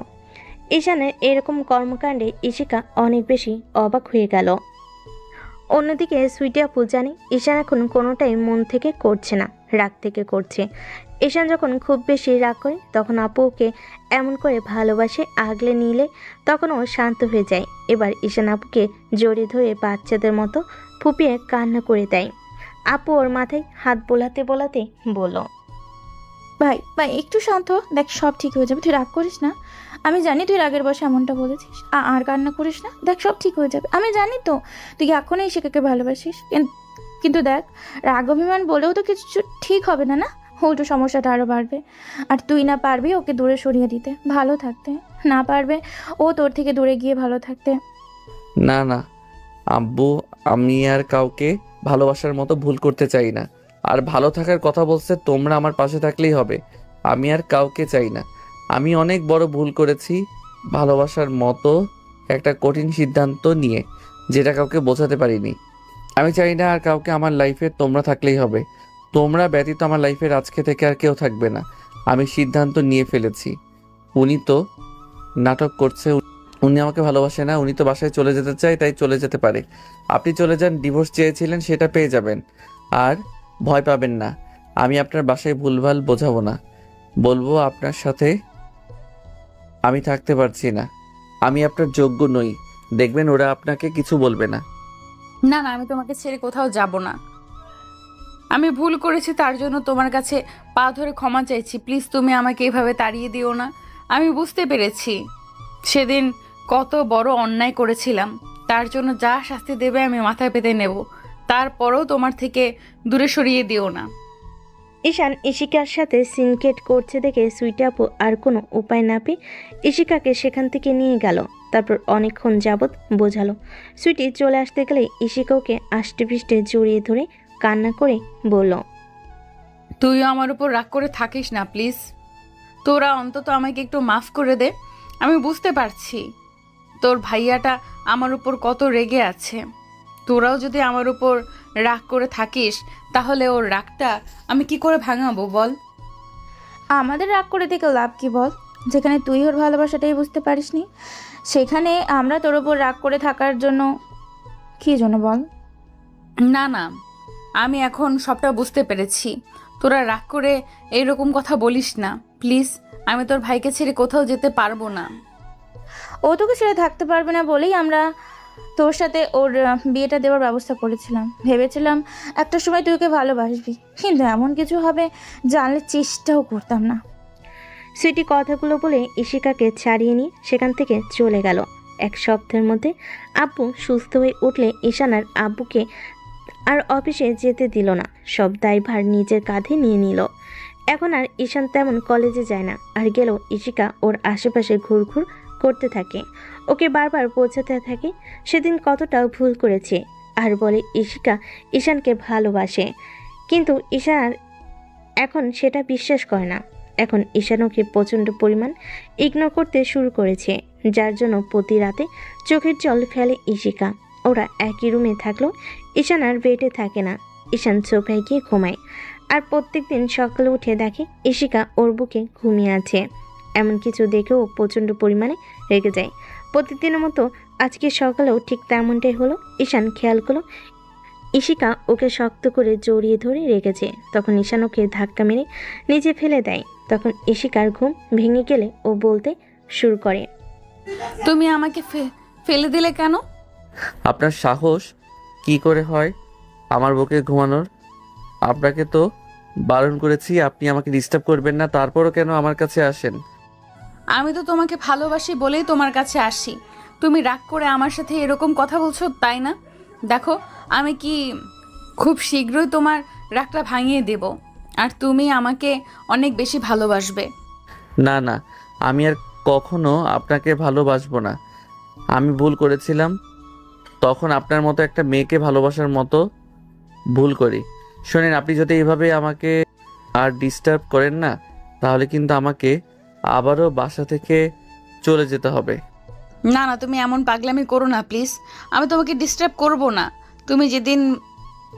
ঈশানের এরকম কর্মকাণ্ডে ইশিকা অনেক বেশি অবাক হয়ে গেল। অন্যদিকে সুইটি আপু জানে ঈশান এখন কোনোটাই মন থেকে করছে না, রাগ থেকে করছে। ঈশান যখন খুব বেশি রাগ করে তখন আপু ওকে এমন করে ভালোবাসে, আগলে নিলে তখন ও শান্ত হয়ে যায়। এবার ঈশান আপুকে জড়িয়ে ধরে বাচ্চাদের মতো ফুপিয়ে কান্না করে দেয়। আপু ওর মাথায় হাত বোলাতে বোলাতে বলল, ভাই ভাই একটু শান্ত হ, দেখ সব ঠিক হয়ে যাবে, তুই রাগ করিস না। আমি জানি তুই রাগের বসে এমনটা বলেছিস, আর কান্না করিস না, দেখ সব ঠিক হয়ে যাবে। আমি জানি তো তুই এখনই শিখাকে ভালোবাসিস, কিন্তু দেখ রাগ অভিমান বলেও তো কিছু ঠিক হবে না, না উল্টো সমস্যাটা আরও বাড়বে। আর তুই না পারবি ওকে দূরে সরিয়ে দিতে, ভালো থাকতে, না পারবে ও তোর থেকে দূরে গিয়ে ভালো থাকতে। না না আব্বু, আমি আর কাউকে ভালোবাসার মতো ভুল করতে চাই না। আর ভালো থাকার কথা বলছে, তোমরা আমার পাশে থাকলেই হবে। আমি আর কাউকে চাই না। আমি অনেক বড় ভুল করেছি ভালোবাসার মতো একটা কঠিন সিদ্ধান্ত নিয়ে, যেটা কাউকে বোঝাতে পারিনি। আমি চাই না আর কাউকে আমার লাইফে তোমরা থাকলেই হবে। তোমরা ব্যতীত আমার লাইফের আজকে থেকে আর কেউ থাকবে না। আমি সিদ্ধান্ত নিয়ে ফেলেছি। উনি তো নাটক করছে। উনি আমাকে ভালোবাসে না, উনি তো বাসায় চলে যেতে চায়, তাই চলে যেতে পারে। আপনি চলে যান, ডিভোর্স চেয়েছিলেন সেটা পেয়ে যাবেন। আর ভয় পাবেন না, আমি আপনার বাসায় ভুলভাল বোঝাবো না। বলবো আপনার সাথে আমি থাকতে পারছি না, আমি আপনার যোগ্য নই। দেখবেন ওরা আপনাকে কিছু বলবে না। না না, আমি তোমাকে ছেড়ে কোথাও যাব না। আমি ভুল করেছি, তার জন্য তোমার কাছে পা ধরে ক্ষমা চাইছি। প্লিজ তুমি আমাকে এভাবে তাড়িয়ে দিও না। আমি বুঝতে পেরেছি সেদিন কত বড় অন্যায় করেছিলাম, তার জন্য যা শাস্তি দেবে আমি মাথায় পেতে নেব। তারপরেও তোমার থেকে দূরে সরিয়ে দিও না। ঈশান ইশিকার সাথে সিনকেট করছে দেখে সুইটি আপু আর কোনো উপায় না পেয়ে ইশিকাকে সেখান থেকে নিয়ে গেল। তারপর অনেকক্ষণ যাবৎ বোঝালো। সুইটি চলে আসতে গেলে ইশিকা ওকে আষ্টে পৃষ্ঠে জড়িয়ে ধরে কান্না করে বলল, তুইও আমার উপর রাগ করে থাকিস না প্লিজ। তোরা অন্তত আমাকে একটু মাফ করে দে। আমি বুঝতে পারছি তোর ভাইয়াটা আমার উপর কত রেগে আছে। তোরাও যদি আমার উপর রাগ করে থাকিস তাহলে ওর রাগটা আমি কি করে ভাঙাবো বল? আমাদের রাগ করে দেখে লাভ কি বল? যেখানে তুই ওর ভালোবাসাটাই বুঝতে পারিসনি, সেখানে আমরা তোর ওপর রাগ করে থাকার জন্য কি জন্য বল? না না, আমি এখন সবটা বুঝতে পেরেছি। তোরা রাগ করে এইরকম কথা বলিস না প্লিজ। আমি তোর ভাইকে ছেড়ে কোথাও যেতে পারবো না। ও তোকে ছেড়ে থাকতে পারবে না বলেই আমরা তোর সাথে ওর বিয়েটা দেওয়ার ব্যবস্থা করেছিলাম। ভেবেছিলাম একটা সময় তুই ওকে ভালোবাসবি, কিন্তু এমন কিছু হবে জানলে চেষ্টাও করতাম না। সুইটি কথাগুলো বলে ইশিকাকে ছাড়িয়ে নিয়ে সেখান থেকে চলে গেল। এক সপ্তাহের মধ্যে আব্বু সুস্থ হয়ে উঠলে ঈশান আর আব্বুকে আর অফিসে যেতে দিল না। সব দায়ভার নিজের কাঁধে নিয়ে নিল। এখন আর ঈশান তেমন কলেজে যায় না, আর গেলেও ইশিকা ওর আশেপাশে ঘুরঘুর করতে থাকে, ওকে বারবার বোঝাতে থাকে সেদিন কতটা ভুল করেছে, আর বলে ইশিকা ঈশানকে ভালোবাসে। কিন্তু ঈশান এখন সেটা বিশ্বাস করে না। এখন ঈশান ওকে প্রচণ্ড পরিমাণ ইগনোর করতে শুরু করেছে, যার জন্য প্রতি রাতে চোখের জল ফেলে ইশিকা। ওরা একই রুমে থাকলেও ঈশান আর বেডে থাকে না। ঈশান সোফায় গিয়ে ঘুমায়, আর প্রত্যেকদিন সকালে উঠে দেখে ইশিকা ওর বুকে ঘুমিয়ে আছে। এমন কিছু দেখেও প্রচণ্ড পরিমাণে রেগে যায়। প্রতিদিনের মতো আজকে সকালেও ঠিক তেমনটাই হলো। ঈশান খেয়াল করলো ইশিকা ওকে শক্ত করে জড়িয়ে ধরে রেখেছে। তখন ঈশান ওকে ধাক্কা মেরে নিচে ফেলে দেয়। তখন ইশিকার ঘুম ভেঙে গেলে ও বলতে শুরু করে, তুমি আমাকে ফেলে দিলে কেন? আপনার সাহস কি করে হয় আমার বুকে ঘুমানোর? আপনাকে তো বারণ করেছি আপনি আমাকে ডিস্টার্ব করবেন না, তারপরও কেন আমার কাছে আসেন? আমি তো তোমাকে ভালোবাসি বলেই তোমার কাছে আসি। তুমি রাগ করে আমার সাথে এরকম কথা বলছো, তাই না? দেখো, আমি কি খুব শীঘ্রই তোমার রাগটা ভাঙিয়ে দেব, আর তুমি আমাকে অনেক বেশি ভালোবাসবে। না না, আমি আর কখনো আপনাকে ভালোবাসবো না। আমি ভুল করেছিলাম, তখন আপনার মতো একটা মেয়েকে ভালোবাসার মতো ভুল করি। শোনেন, আপনি যদি এইভাবে আমাকে আর ডিস্টার্ব করেন না, তাহলে কিন্তু আমাকে আবারও বাসা থেকে চলে যেতে হবে। না না, তুমি এমন পাগলামি করো না প্লিজ। আমি তোমাকে ডিস্টার্ব করব না।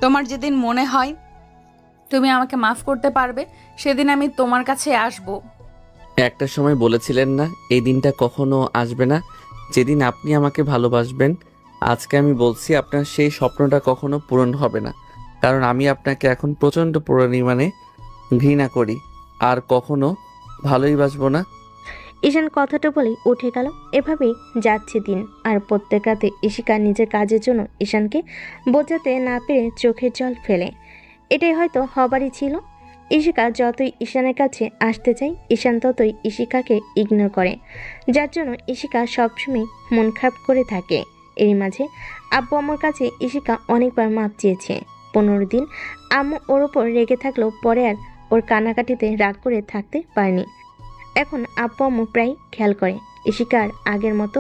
তোমার যেদিন মনে হয় তুমি আমাকে মাফ করতে পারবে, সেদিন আমি তোমার কাছে আসব। একটা সময় বলেছিলেন না এই দিনটা কখনো আসবে না, যেদিন আপনি আমাকে ভালোবাসবেন। আজকে আমি বলছি আপনার সেই স্বপ্নটা কখনো পূরণ হবে না, কারণ আমি আপনাকে এখন প্রচণ্ড পরিমাণে ঘৃণা করি, আর কখনো ভালোই বাসবো না। ঈশান কথাটা বলেই উঠে গেল। এভাবেই যাচ্ছে দিন, আর প্রত্যেক রাতে ইশিকা নিজের কাজের জন্য ঈশানকে বোঝাতে না পেরে চোখের জল ফেলে। এটাই হয়তো হবারই ছিল। ইশিকা যতই ঈশানের কাছে আসতে চায়, ঈশান ততই ইশিকাকে ইগনোর করে, যার জন্য ইশিকা সবসময় মন খারাপ করে থাকে। এরই মাঝে আব্বু আম্মুর কাছে ইশিকা অনেকবার মাপ চেয়েছে। 15 দিন আম্মু ওর ওপর রেগে থাকলেও পরে আর ওর কান্নাকাটিতে রাগ করে থাকতে পারেনি। এখন আব্বু আম্মু প্রায় খেয়াল করে ইশিকা আর আগের মতো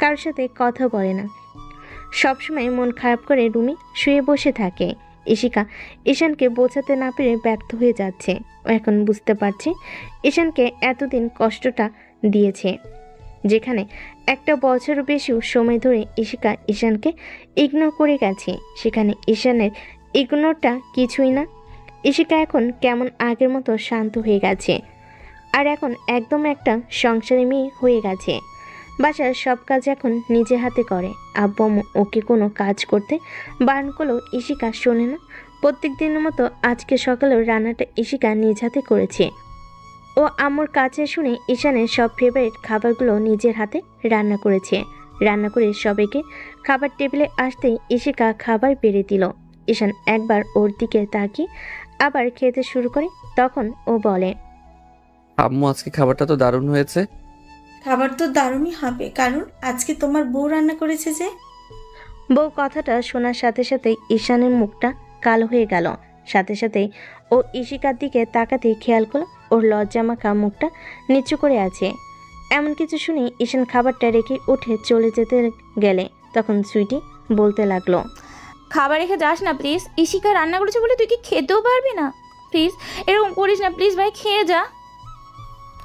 কারোর সাথে কথা বলে না, সবসময় মন খারাপ করে রুমে শুয়ে বসে থাকে। ইশিকা ঈশানকে বোঝাতে না পেরে ব্যর্থ হয়ে যাচ্ছে। ও এখন বুঝতে পারছে ঈশানকে এতদিন কষ্টটা দিয়েছে, যেখানে একটা বছরও বেশি সময় ধরে ইশিকা ঈশানকে ইগনোর করে গেছে, সেখানে ঈশানের ইগনোরটা কিছুই না। ইশিকা এখন কেমন আগের মতো শান্ত হয়ে গেছে, আর এখন একদম একটা সংসারী মেয়ে হয়ে গেছে। বাসার সব কাজ এখন নিজে হাতে করে। আব্বু আম্মু ওকে কোনো কাজ করতে বারণ করলেও ইশিকা শোনে না। প্রত্যেক দিনের মতো আজকে সকালেও রান্নাটা ইশিকা নিজ হাতে করেছে। ও আম্মুর কাছে শুনে ঈশানের সব ফেভারিট খাবারগুলো নিজের হাতে রান্না করেছে। রান্না করে সবাইকে খাবার টেবিলে আসতেই ইশিকা খাবার বেড়ে দিল। ঈশান একবার ওর দিকে তাকিয়ে আবার খেতে শুরু করে। তখন ও বলে, আম্মু আজকে খাবারটা তো দারুণ হয়েছে। খাবার তো দারুণই হবে, কারণ আজকে তোমার বউ রান্না করেছে যে। বউ কথাটা শোনার সাথে সাথে ঈশানের মুখটা কালো হয়ে গেল। সাথে সাথে ও ইশিকার দিকে তাকাতেই খেয়াল করলো ওর লজ্জামাখা মুখটা নিচু করে আছে। এমন কিছু শুনে ঈশান খাবারটা রেখে উঠে চলে যেতে গেলে তখন সুইটি বলতে লাগলো, খাবার রেখে যাস না প্লিজ। ইশিকা রান্না করেছে বলে তুই কি খেতেও পারবি না? প্লিজ এরকম করিস না প্লিজ ভাই, খেয়ে যা।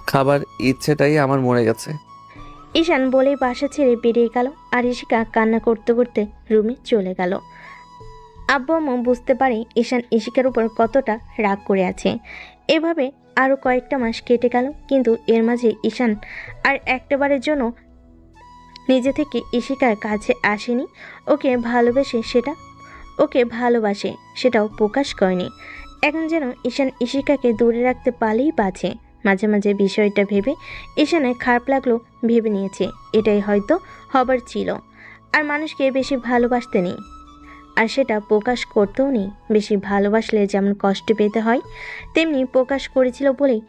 খাবার ইচ্ছেটাই আমার মরে গেছে। ঈশান বলেই বাসা ছেড়ে বেরিয়ে গেল আর ইশিকা কান্না করতে করতে রুমে চলে গেল। আব্বু আম্মু বুঝতে পারে ঈশান ইশিকার উপর কতটা রাগ করে আছে। এভাবে আরও কয়েকটা মাস কেটে গেল, কিন্তু এর মাঝে ঈশান আর একটাবারের জন্য নিজে থেকে ইশিকার কাছে আসেনি। ওকে ভালোবাসে সেটাও প্রকাশ করেনি। এখন যেন ঈশান ইশিকাকে দূরে রাখতে পারলেই বাঁচে। মাঝে মাঝে বিষয়টা ভেবে ঈশানের খারাপ লাগলো, ভেবে নিয়েছে এটাই হয়তো হবার ছিল। আর মানুষকে বেশি ভালোবাসতে নেই, আর সেটা প্রকাশ করতেও নেই। বেশি ভালোবাসলে যেমন কষ্ট পেতে হয়, তেমনি প্রকাশ করেছিল বলেই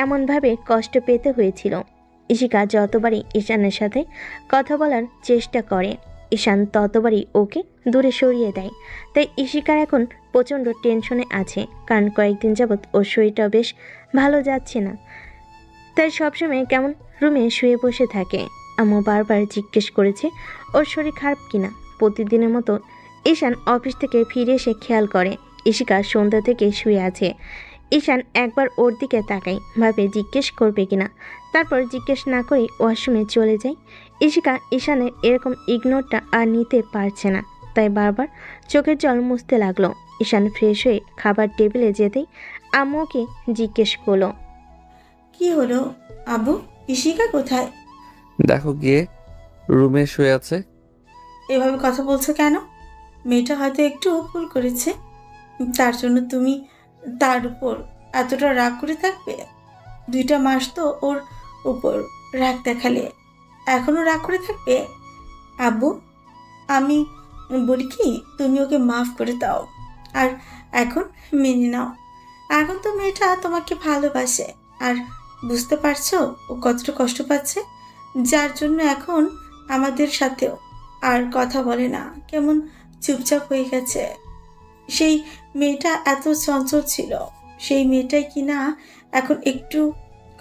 এমনভাবে কষ্ট পেতে হয়েছিল। ইশিকা যতবারই ঈশানের সাথে কথা বলার চেষ্টা করে, ঈশান ততবারই ওকে দূরে সরিয়ে দেয়। তাই ইশিকার এখন প্রচণ্ড টেনশনে আছে, কারণ কয়েকদিন যাবৎ ওর শরীরটা বেশ ভালো যাচ্ছে না। তাই সবসময় কেমন রুমে শুয়ে বসে থাকে। আম্মু বারবার জিজ্ঞেস করেছে ওর শরীর খারাপ কিনা। প্রতিদিনের মতো ঈশান অফিস থেকে ফিরে এসে খেয়াল করে ইশিকা সন্ধ্যা থেকে শুয়ে আছে। ঈশান একবার ওর দিকে তাকায়, ভাবে জিজ্ঞেস করবে কিনা। তারপর জিজ্ঞেস না করে ওয়াশরুমে চলে যায়। ইশিকা ঈশানের এরকম ইগনোরটা আর নিতে পারছে না, তাই বারবার চোখের জল মুছতে লাগলো। ঈশান ফ্রেশ হয়ে খাবার টেবিলে যেতেই আম্মুকে জিজ্ঞেস করলো, কি হলো আব্বু, ইশিকা কোথায়? দেখো গিয়ে রুমে শুয়ে আছে। এভাবে কথা বলছো কেন? মেয়েটা হয়তো একটু ভুল করেছে, তার জন্য তুমি তার উপর এতটা রাগ করে থাকবে? 2টা মাস তো ওর উপর রাগ দেখালে, এখনো রাগ করে থাকবে? আব্বু, আমি বলি কি, তুমি ওকে মাফ করে দাও আর এখন মেনে নাও। এখন তো মেয়েটা তোমাকে ভালোবাসে, আর বুঝতে পারছো ও কতটা কষ্ট পাচ্ছে, যার জন্য এখন আমাদের সাথেও আর কথা বলে না, কেমন চুপচাপ হয়ে গেছে। সেই মেয়েটা এত চঞ্চল ছিল, সেই মেয়েটাই কি না এখন একটু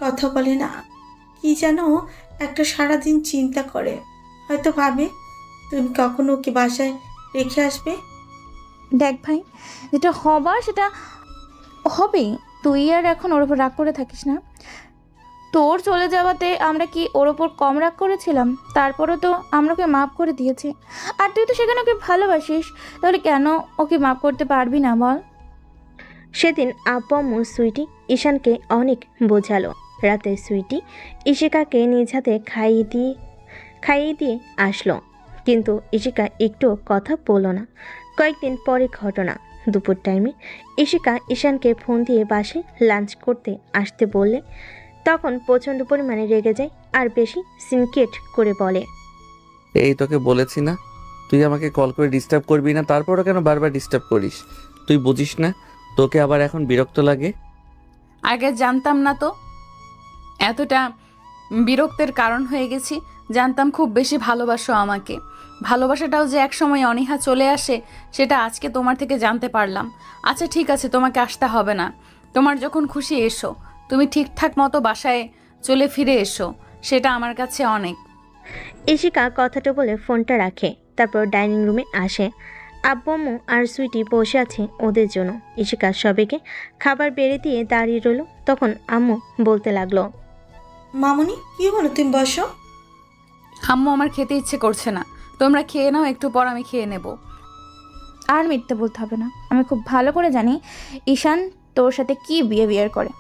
কথা বলে না, কি যেন একটা সারাদিন চিন্তা করে। হয়তো ভাবে তুমি কখনো ওকে বাসায় রেখে আসবে। দেখ ভাই, যেটা হবার সেটা হবেই। তুই আর এখন ওর ওপর রাগ করে থাকিস না। তোর চলে যাওয়াতে আমরা কি ওর ওপর কম রাগ করেছিলাম? তারপরও তো আমরা ওকে মাফ করে দিয়েছি। আর তুই তো সেখানে ওকে ভালোবাসিস, তাহলে কেন ওকে মাফ করতে পারবি না বল? সেদিন আব্বু আম্মু সুইটি ঈশানকে অনেক বোঝালো। রাতে সুইটি ইশিকাকে নিজ হাতে খাইয়ে দিয়ে আসলো, কিন্তু ইশিকা একটু কথা বলল না। কয়েকদিন পরে ঘটনা, দুপুর টাইমে ইশিকা ঈশানকে ফোন দিয়ে বাসে লাঞ্চ করতে আসতে বললে তখন প্রচণ্ড পরিমাণে রেগে যায় আর বেশি সিনক্রেট করে বলে, এই তোকে বলেছি না তুই আমাকে কল করে ডিস্টার্ব করবি না, তারপরও কেন বারবার ডিস্টার্ব করিস? তুই বুঝিস না তোকে আবার এখন বিরক্ত লাগে? আগে জানতাম না তো এতটা বিরক্তের কারণ হয়ে গেছি। জানতাম খুব বেশি ভালোবাসো আমাকে, ভালোবাসাটাও যে একসময় অনীহা চলে আসে সেটা আজকে তোমার থেকে জানতে পারলাম। আচ্ছা ঠিক আছে, তোমাকে আসতে হবে না, তোমার যখন খুশি এসো। তুমি ঠিকঠাক মতো বাসায় চলে ফিরে এসো, সেটা আমার কাছে অনেক। ইশিকা কথাটা বলে ফোনটা রাখে, তারপর ডাইনিং রুমে আসে। আব্বু আম্মু আর সুইটি বসে আছে ওদের জন্য। ইশিকা সবাইকে খাবার বেড়ে দিয়ে দাঁড়িয়ে রইল। তখন আম্মু বলতে লাগলো, মামুনি কি হলো, তুমি বসো। আম্মু আমার খেতে ইচ্ছে করছে না, তোমরা খেয়ে নাও, একটু পর আমি খেয়ে নেব। আর মিথ্যে বলতে হবে না, আমি খুব ভালো করে জানি ঈশান তোর সাথে কি বিহেভিয়ার করে।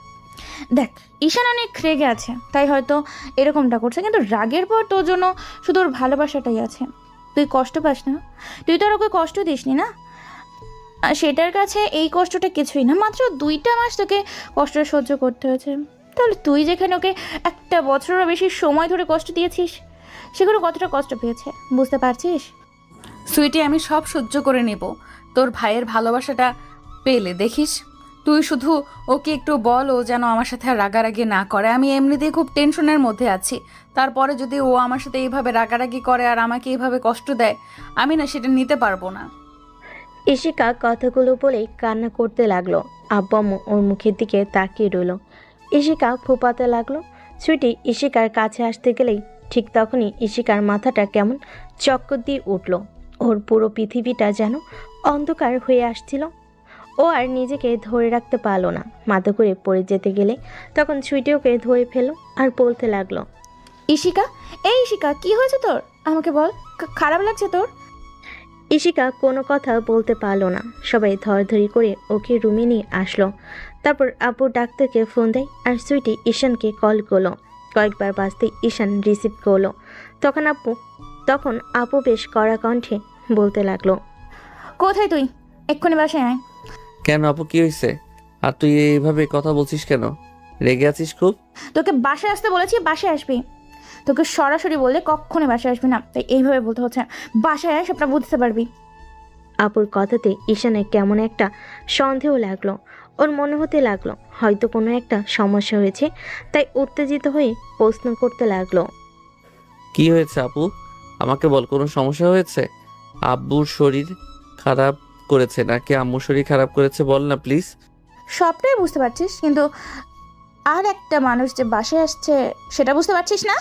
দেখ, ঈশান অনেক রেগে আছে, তাই হয়তো এরকমটা করছে, কিন্তু রাগের পর তোর জন্য শুধু ওর ভালোবাসাটাই আছে। তুই কষ্ট পাস না? তুই তো আর ওকে কষ্ট দিসনি না? আর সেটার কাছে এই কষ্টটা কিছুই না। মাত্র 2টা মাস তোকে কষ্ট সহ্য করতে হয়েছে। তাহলে তুই যেখানে ওকে 1 বছরেরও বেশি সময় ধরে কষ্ট দিয়েছিস, সেগুলো কতটা কষ্ট পেয়েছে বুঝতে পারছিস? সুইটি, আমি সব সহ্য করে নেব তোর ভাইয়ের ভালোবাসাটা পেলে। দেখিস, তুই শুধু ওকে একটু বল ও যেন আমার সাথে আর রাগারাগি না করে। আমি এমনিতেই খুব টেনশনের মধ্যে আছি, তারপরে যদি ও আমার সাথে এইভাবে রাগারাগি করে আর আমাকে এইভাবে কষ্ট দেয়, আমি না সেটা নিতে পারবো না। ইশিকা কথাগুলো বলেই কান্না করতে লাগলো। আব্বু আম্মু ওর মুখের দিকে তাকিয়ে রইল। ইশিকা ফুপাতে লাগলো। সুইটি ইশিকার কাছে আসতে গেলেই ঠিক তখনই ইশিকার মাথাটা কেমন চক্কর দিয়ে উঠল। ওর পুরো পৃথিবীটা যেন অন্ধকার হয়ে আসছিল। ও আর নিজেকে ধরে রাখতে পারলো না। মাথা ঘুরে পড়ে যেতে গেলে তখন সুইটি ওকে ধরে ফেললো আর বলতে লাগলো, ঈশিকা, এই ঈশিকা, কি হয়েছে তোর? আমাকে বল, খারাপ লাগছে তোর? ইশিকা কোনো কথা বলতে পারলো না। সবাই ধরাধরি করে ওকে রুমে নিয়ে আসলো। তারপর আপু ডাক্তারকে ফোন দেয় আর সুইটি ঈশানকে কল করলো। কয়েকবার বাজতে ঈশান রিসিভ করলো। তখন আপু বেশ কড়া কণ্ঠে বলতে লাগলো, কোথায় তুই? এক্ষুনি বাসায় আয়। কেন আপু, কি হয়েছে? আর তুই এইভাবে কথা বলছিস কেন? রেগে আছিস খুব? তোকে বাসায় আসতে বলেছি, বাসায় আসবি। তোকে সরাসরি বললে কখনো বাসায় আসবি না, তাই এইভাবে বলতে হচ্ছে। বাসায় আয়, সবটা বুঝতে পারবি। আপুর কথাতে ঈশানের কেমন একটা সন্দেহ লাগলো। ওর মনে হতে লাগলো হয়তো কোনো একটা সমস্যা হয়েছে, তাই উত্তেজিত হয়ে প্রশ্ন করতে লাগলো, কি হয়েছে আপু? আমাকে বল, কোনো সমস্যা হয়েছে? আব্বুর শরীর খারাপ করেছে নাকি আম্মুর শরীর খারাপ করেছে? বল না প্লিজ। সবটাই বুঝতে পারছিস, কিন্তু আর একটা মানুষ যে বাসায় আসছে সেটা বুঝতে পারছিস না?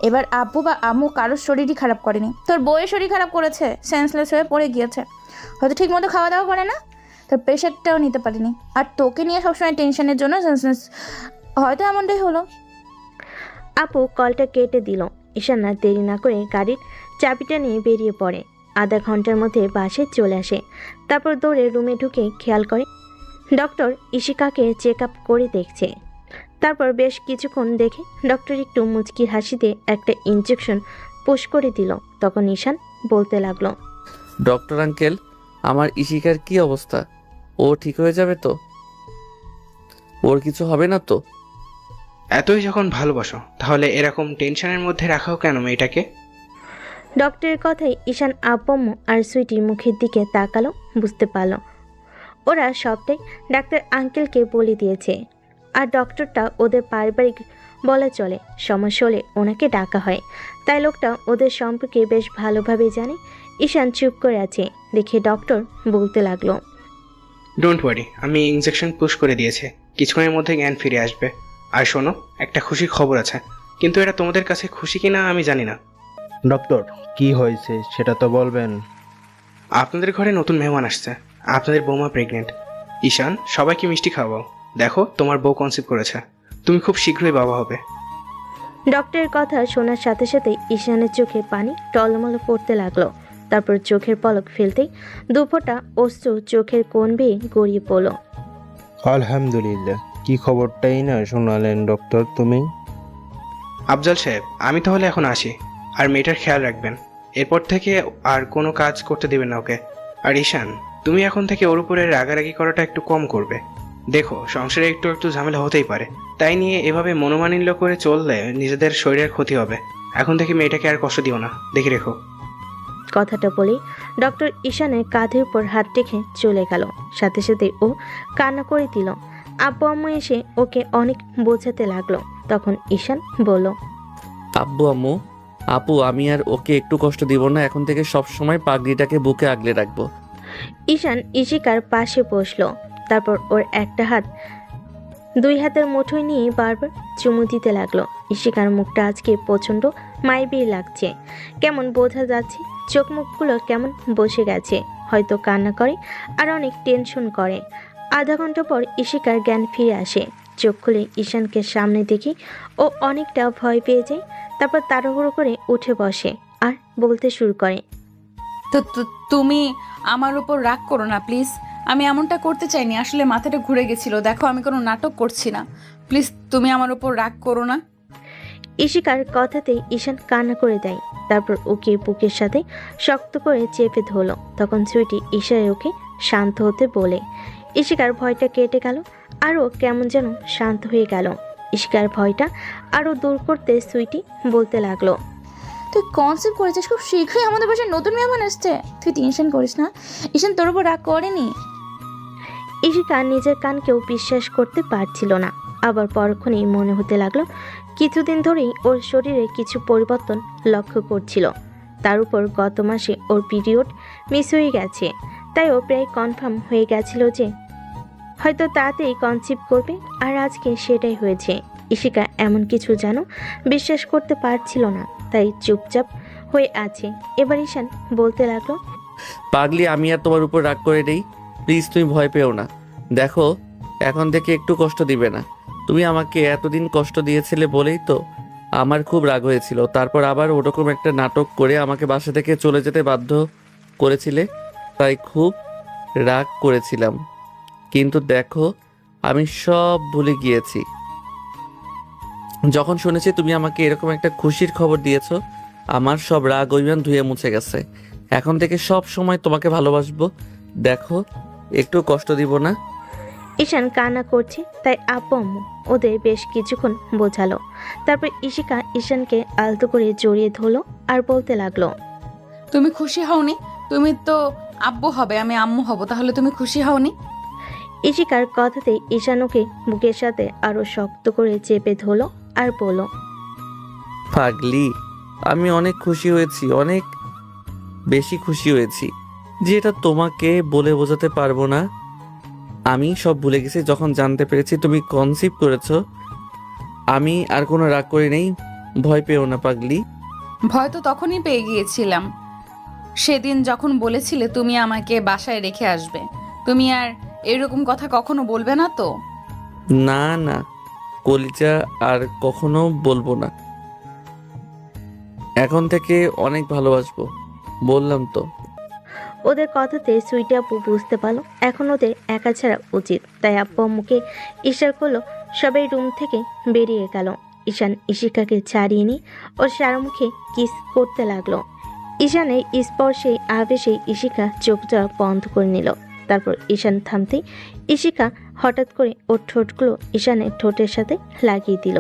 এবার আব্বু বা আম্মু কারোর শরীরই খারাপ করেনি, তোর বউয়ের শরীর খারাপ করেছে, সেন্সলেস হয়ে পড়ে গিয়েছে। হয়তো ঠিক মতো খাওয়া দাওয়া করে না, তোর প্রেশারটাও নিতে পারিনি, আর তোকে নিয়ে সবসময় টেনশনের জন্য সেন্সলেস। হয়তো এমনটাই হলো। আপু কলটা কেটে দিল। ঈশান আর দেরি না করে গাড়ির চাবিটা নিয়ে বেরিয়ে পড়ে। আধা ঘন্টার মধ্যে বাসে চলে আসে। তারপর দৌড়ে রুমে ঢুকে খেয়াল করে ডক্টর ইশিকাকে চেক আপ করে দেখছে। তারপর বেশ কিছুক্ষণ দেখে ডক্টর একটু মুচকি হাসিতে একটা ইনজেকশন পুশ করে দিল। তখন ঈশান বলতে লাগলো, ডক্টর আঙ্কেল, আমার ইশিকার কি অবস্থা? ও ঠিক হয়ে যাবে তো? ওর কিছু হবে না তো? এতই যখন ভালোবাসো তাহলে এরকম টেনশনের মধ্যে রাখাও কেন মেয়েটাকে? ডক্টরের কথায় ঈশান আব্বু আর সুইটির মুখের দিকে তাকালো। বুঝতে পারল ওরা সবটাই ডাক্তার আঙ্কেলকে বলে দিয়েছে। আর ডক্টরটা ওদের পারিবারিক বলা চলে, সমস্যা হলে ওনাকে ডাকা হয়, তাই লোকটা ওদের সম্পর্কে বেশ ভালোভাবে জানে। ঈশান চুপ করে আছে দেখে ডক্টর বলতে লাগলো, ডোন্ট ওয়ারি, আমি ইনজেকশন পুশ করে দিয়েছি, কিছুক্ষণের মধ্যে জ্ঞান ফিরে আসবে। আর শোনো, একটা খুশির খবর আছে, কিন্তু এটা তোমাদের কাছে খুশি কিনা আমি জানি না। ডক্টর, কি হয়েছে সেটা তো বলবেন। আপনাদের ঘরে নতুন মেহমান আসছে, আপনাদের বৌমা প্রেগনেন্ট। ঈশান, সবাইকে মিষ্টি খাওয়াও। দেখো, তোমার বউ কনসিভ করেছে, তুমি খুব শীঘ্রই বাবা হবে। ডক্টরের কথা শোনার সাথে সাথে ঈশানের চোখে পানি টলমল পড়তে লাগলো। তারপর চোখের পলক ফেলতেই দুফোঁটা অশ্রু চোখের কোণ বেয়ে গড়িয়ে পড়ল। আলহামদুলিল্লাহ, কি খবরটাই না শোনালেন ডক্টর তুমি। আফজাল সাহেব, আমি তাহলে এখন আসি। আর মেয়েটার খেয়াল রাখবেন, এরপর থেকে আর কোনো কাজ করতে দেবেন না ওকে। আর ঈশান, তুমি এখন থেকে ওর উপরে রাগারাগি করাটা একটু কম করবে। দেখো, সংসারে একটু একটু ঝামেলা হতেই পারে, তাই নিয়ে এভাবে মনোমালিন্য করে চললে নিজেদের শরীরের ক্ষতি হবে। এখন থেকে মেয়েটাকে আর কষ্ট দিও না, দেখে রেখো। কথাটা বলেই ডক্টর ঈশানের কাঁধের উপর হাত রেখে চলে গেল। সাথে সাথে ও কান্না করে দিল। আব্বু আম্মু এসে ওকে অনেক বোঝাতে লাগলো। তখন ঈশান বলল, আব্বু আম্মু, আপু, আমি আর ওকে একটু কষ্ট দিব না। এখন থেকে সব সময় পাগড়িটাকে বুকে আগলে রাখবো। ঈশান ইশিকার পাশে বসলো। তারপর ওর একটা হাত 2 হাতের মুঠোয় নিয়ে বারবার চুমু দিতে লাগলো। ইশিকার মুখটা আজকে প্রচণ্ড মায়াবী লাগছে। কেমন বোঝা যাচ্ছে চোখ মুখগুলো কেমন বসে গেছে, হয়তো কান্না করে আর অনেক টেনশন করে। আধা ঘন্টা পর ইশিকার জ্ঞান ফিরে আসে। চোখ খুলে ঈশানকে সামনে দেখি ও অনেকটা ভয় পেয়ে যায়। তারপর তাড়াহুড়ো করে উঠে বসে আর বলতে শুরু করে, তো তুমি আমার উপর রাগ করো না প্লিজ। আমি এমনটা করতে চাইনি, আসলে মাথাটা ঘুরে গেছিল। দেখো আমি কোনো নাটক করছি না, প্লিজ তুমি আমার উপর রাগ করো না। ইশিকার কথাতেই ঈশান কান্না করে দেয়। তারপর ওকে বুকের সাথে শক্ত করে চেপে ধরল। তখন সুইটি ইশারায় ওকে শান্ত হতে বলে। ইশিকার ভয়টা কেটে গেল, আরও কেমন যেন শান্ত হয়ে গেল। ইশিকার ভয়টা আরও দূর করতে সুইটি বলতে লাগলো, তুই কনসেপ্ট করেছিস, খুব শীঘ্রই আমাদের বাসায় নতুন মেহমান আসছে। তুই টেনশন করিস না, ঈশান তোর উপর রাগ করেনি। ইশিকা নিজের কানকেও বিশ্বাস করতে পারছিল না। আবার পরক্ষণেই মনে হতে লাগলো কিছুদিন ধরেই ওর শরীরে কিছু পরিবর্তন লক্ষ্য করছিল। তার উপর গত মাসে ওর পিরিয়ড মিস হয়ে গেছে, তাই ও প্রায় কনফার্ম হয়ে গেছিল যে হয়তো তাড়াতাড়ি কনসিভ করবে, আর আজকে সেটাই হয়েছে। ইশিকা এমন কিছু যেন বিশ্বাস করতে পারছিল না, তাই চুপচাপ হয়ে আছে। এবার ঈশান বলতে লাগলো, পাগলি, আমি আর তোমার উপর রাগ করে নেই, প্লিজ তুমি ভয় পেও না। দেখো, এখন থেকে একটু কষ্ট দিবে না। তুমি আমাকে এতদিন কষ্ট দিয়েছিলে বলেই তো আমার খুব রাগ হয়েছিল। তারপর আবার ওরকম একটা নাটক করে আমাকে বাসা থেকে চলে যেতে বাধ্য করেছিলে, তাই খুব রাগ করেছিলাম। কিন্তু দেখো, আমি সব ভুলে গিয়েছি। যখন শুনেছি তুমি আমাকে এরকম একটা খুশির খবর দিয়েছো, আমার সব রাগ অভিমান ধুয়ে মুছে গেছে। এখন থেকে সব সময় তোমাকে ভালোবাসবো। দেখো, একটু কষ্ট দিব না। ঈশান কান্না করছে, তাই আব্বু আম্মু ওদের বেশ কিছুক্ষণ বোঝালো। তারপর ইশিকা ঈশানকে আলতো করে জড়িয়ে ধরলো আর বলতে লাগলো, তুমি খুশি হওনি? তুমি তো আব্বু হবে, আমি আম্মু হব, তাহলে তুমি খুশি হওনি? ইশিকার কথাতে ঈশান ওকে বুকের সাথে আরো শক্ত করে চেপে ধরলো আর বলল, পাগলি, আমি অনেক খুশি হয়েছি, অনেক বেশি খুশি হয়েছি, যেটা তোমাকে বলে বোঝাতে পারবো না। আমি সব ভুলে গেছি যখন জানতে পেরেছি তুমি কনসিভ করেছো। আমি আর কোনো রাগ করে নেই, ভয় পেও না পাগলি। ভয় তো তখনই পেয়ে গিয়েছিলাম, সেদিন যখন বলেছিলে তুমি আমাকে বাসায় রেখে আসবে। তুমি আর এরকম কথা কখনো বলবে না তো? না না, কলিজা, আর কখনো বলবো না। এখন থেকে অনেক ভালোবাসবো, বললাম তো। ওদের কথাতে সুইটি আপু বুঝতে পারলো এখন ওদের একা ছাড়া উচিত, তাই আপু আম্মুকে ইশারা করলো। সবাই রুম থেকে বেরিয়ে গেল। ঈশান ইশিকাকে ছাড়িয়ে নিয়ে ওর সারা মুখে কিস করতে লাগলো। ঈশানের স্পর্শে আবেশে ইশিকা চোখটা বন্ধ করে নিল। তারপর ঈশান থামতেই ইশিকা হঠাৎ করে ওর ঠোঁটগুলো ঈশানের ঠোঁটের সাথে লাগিয়ে দিল।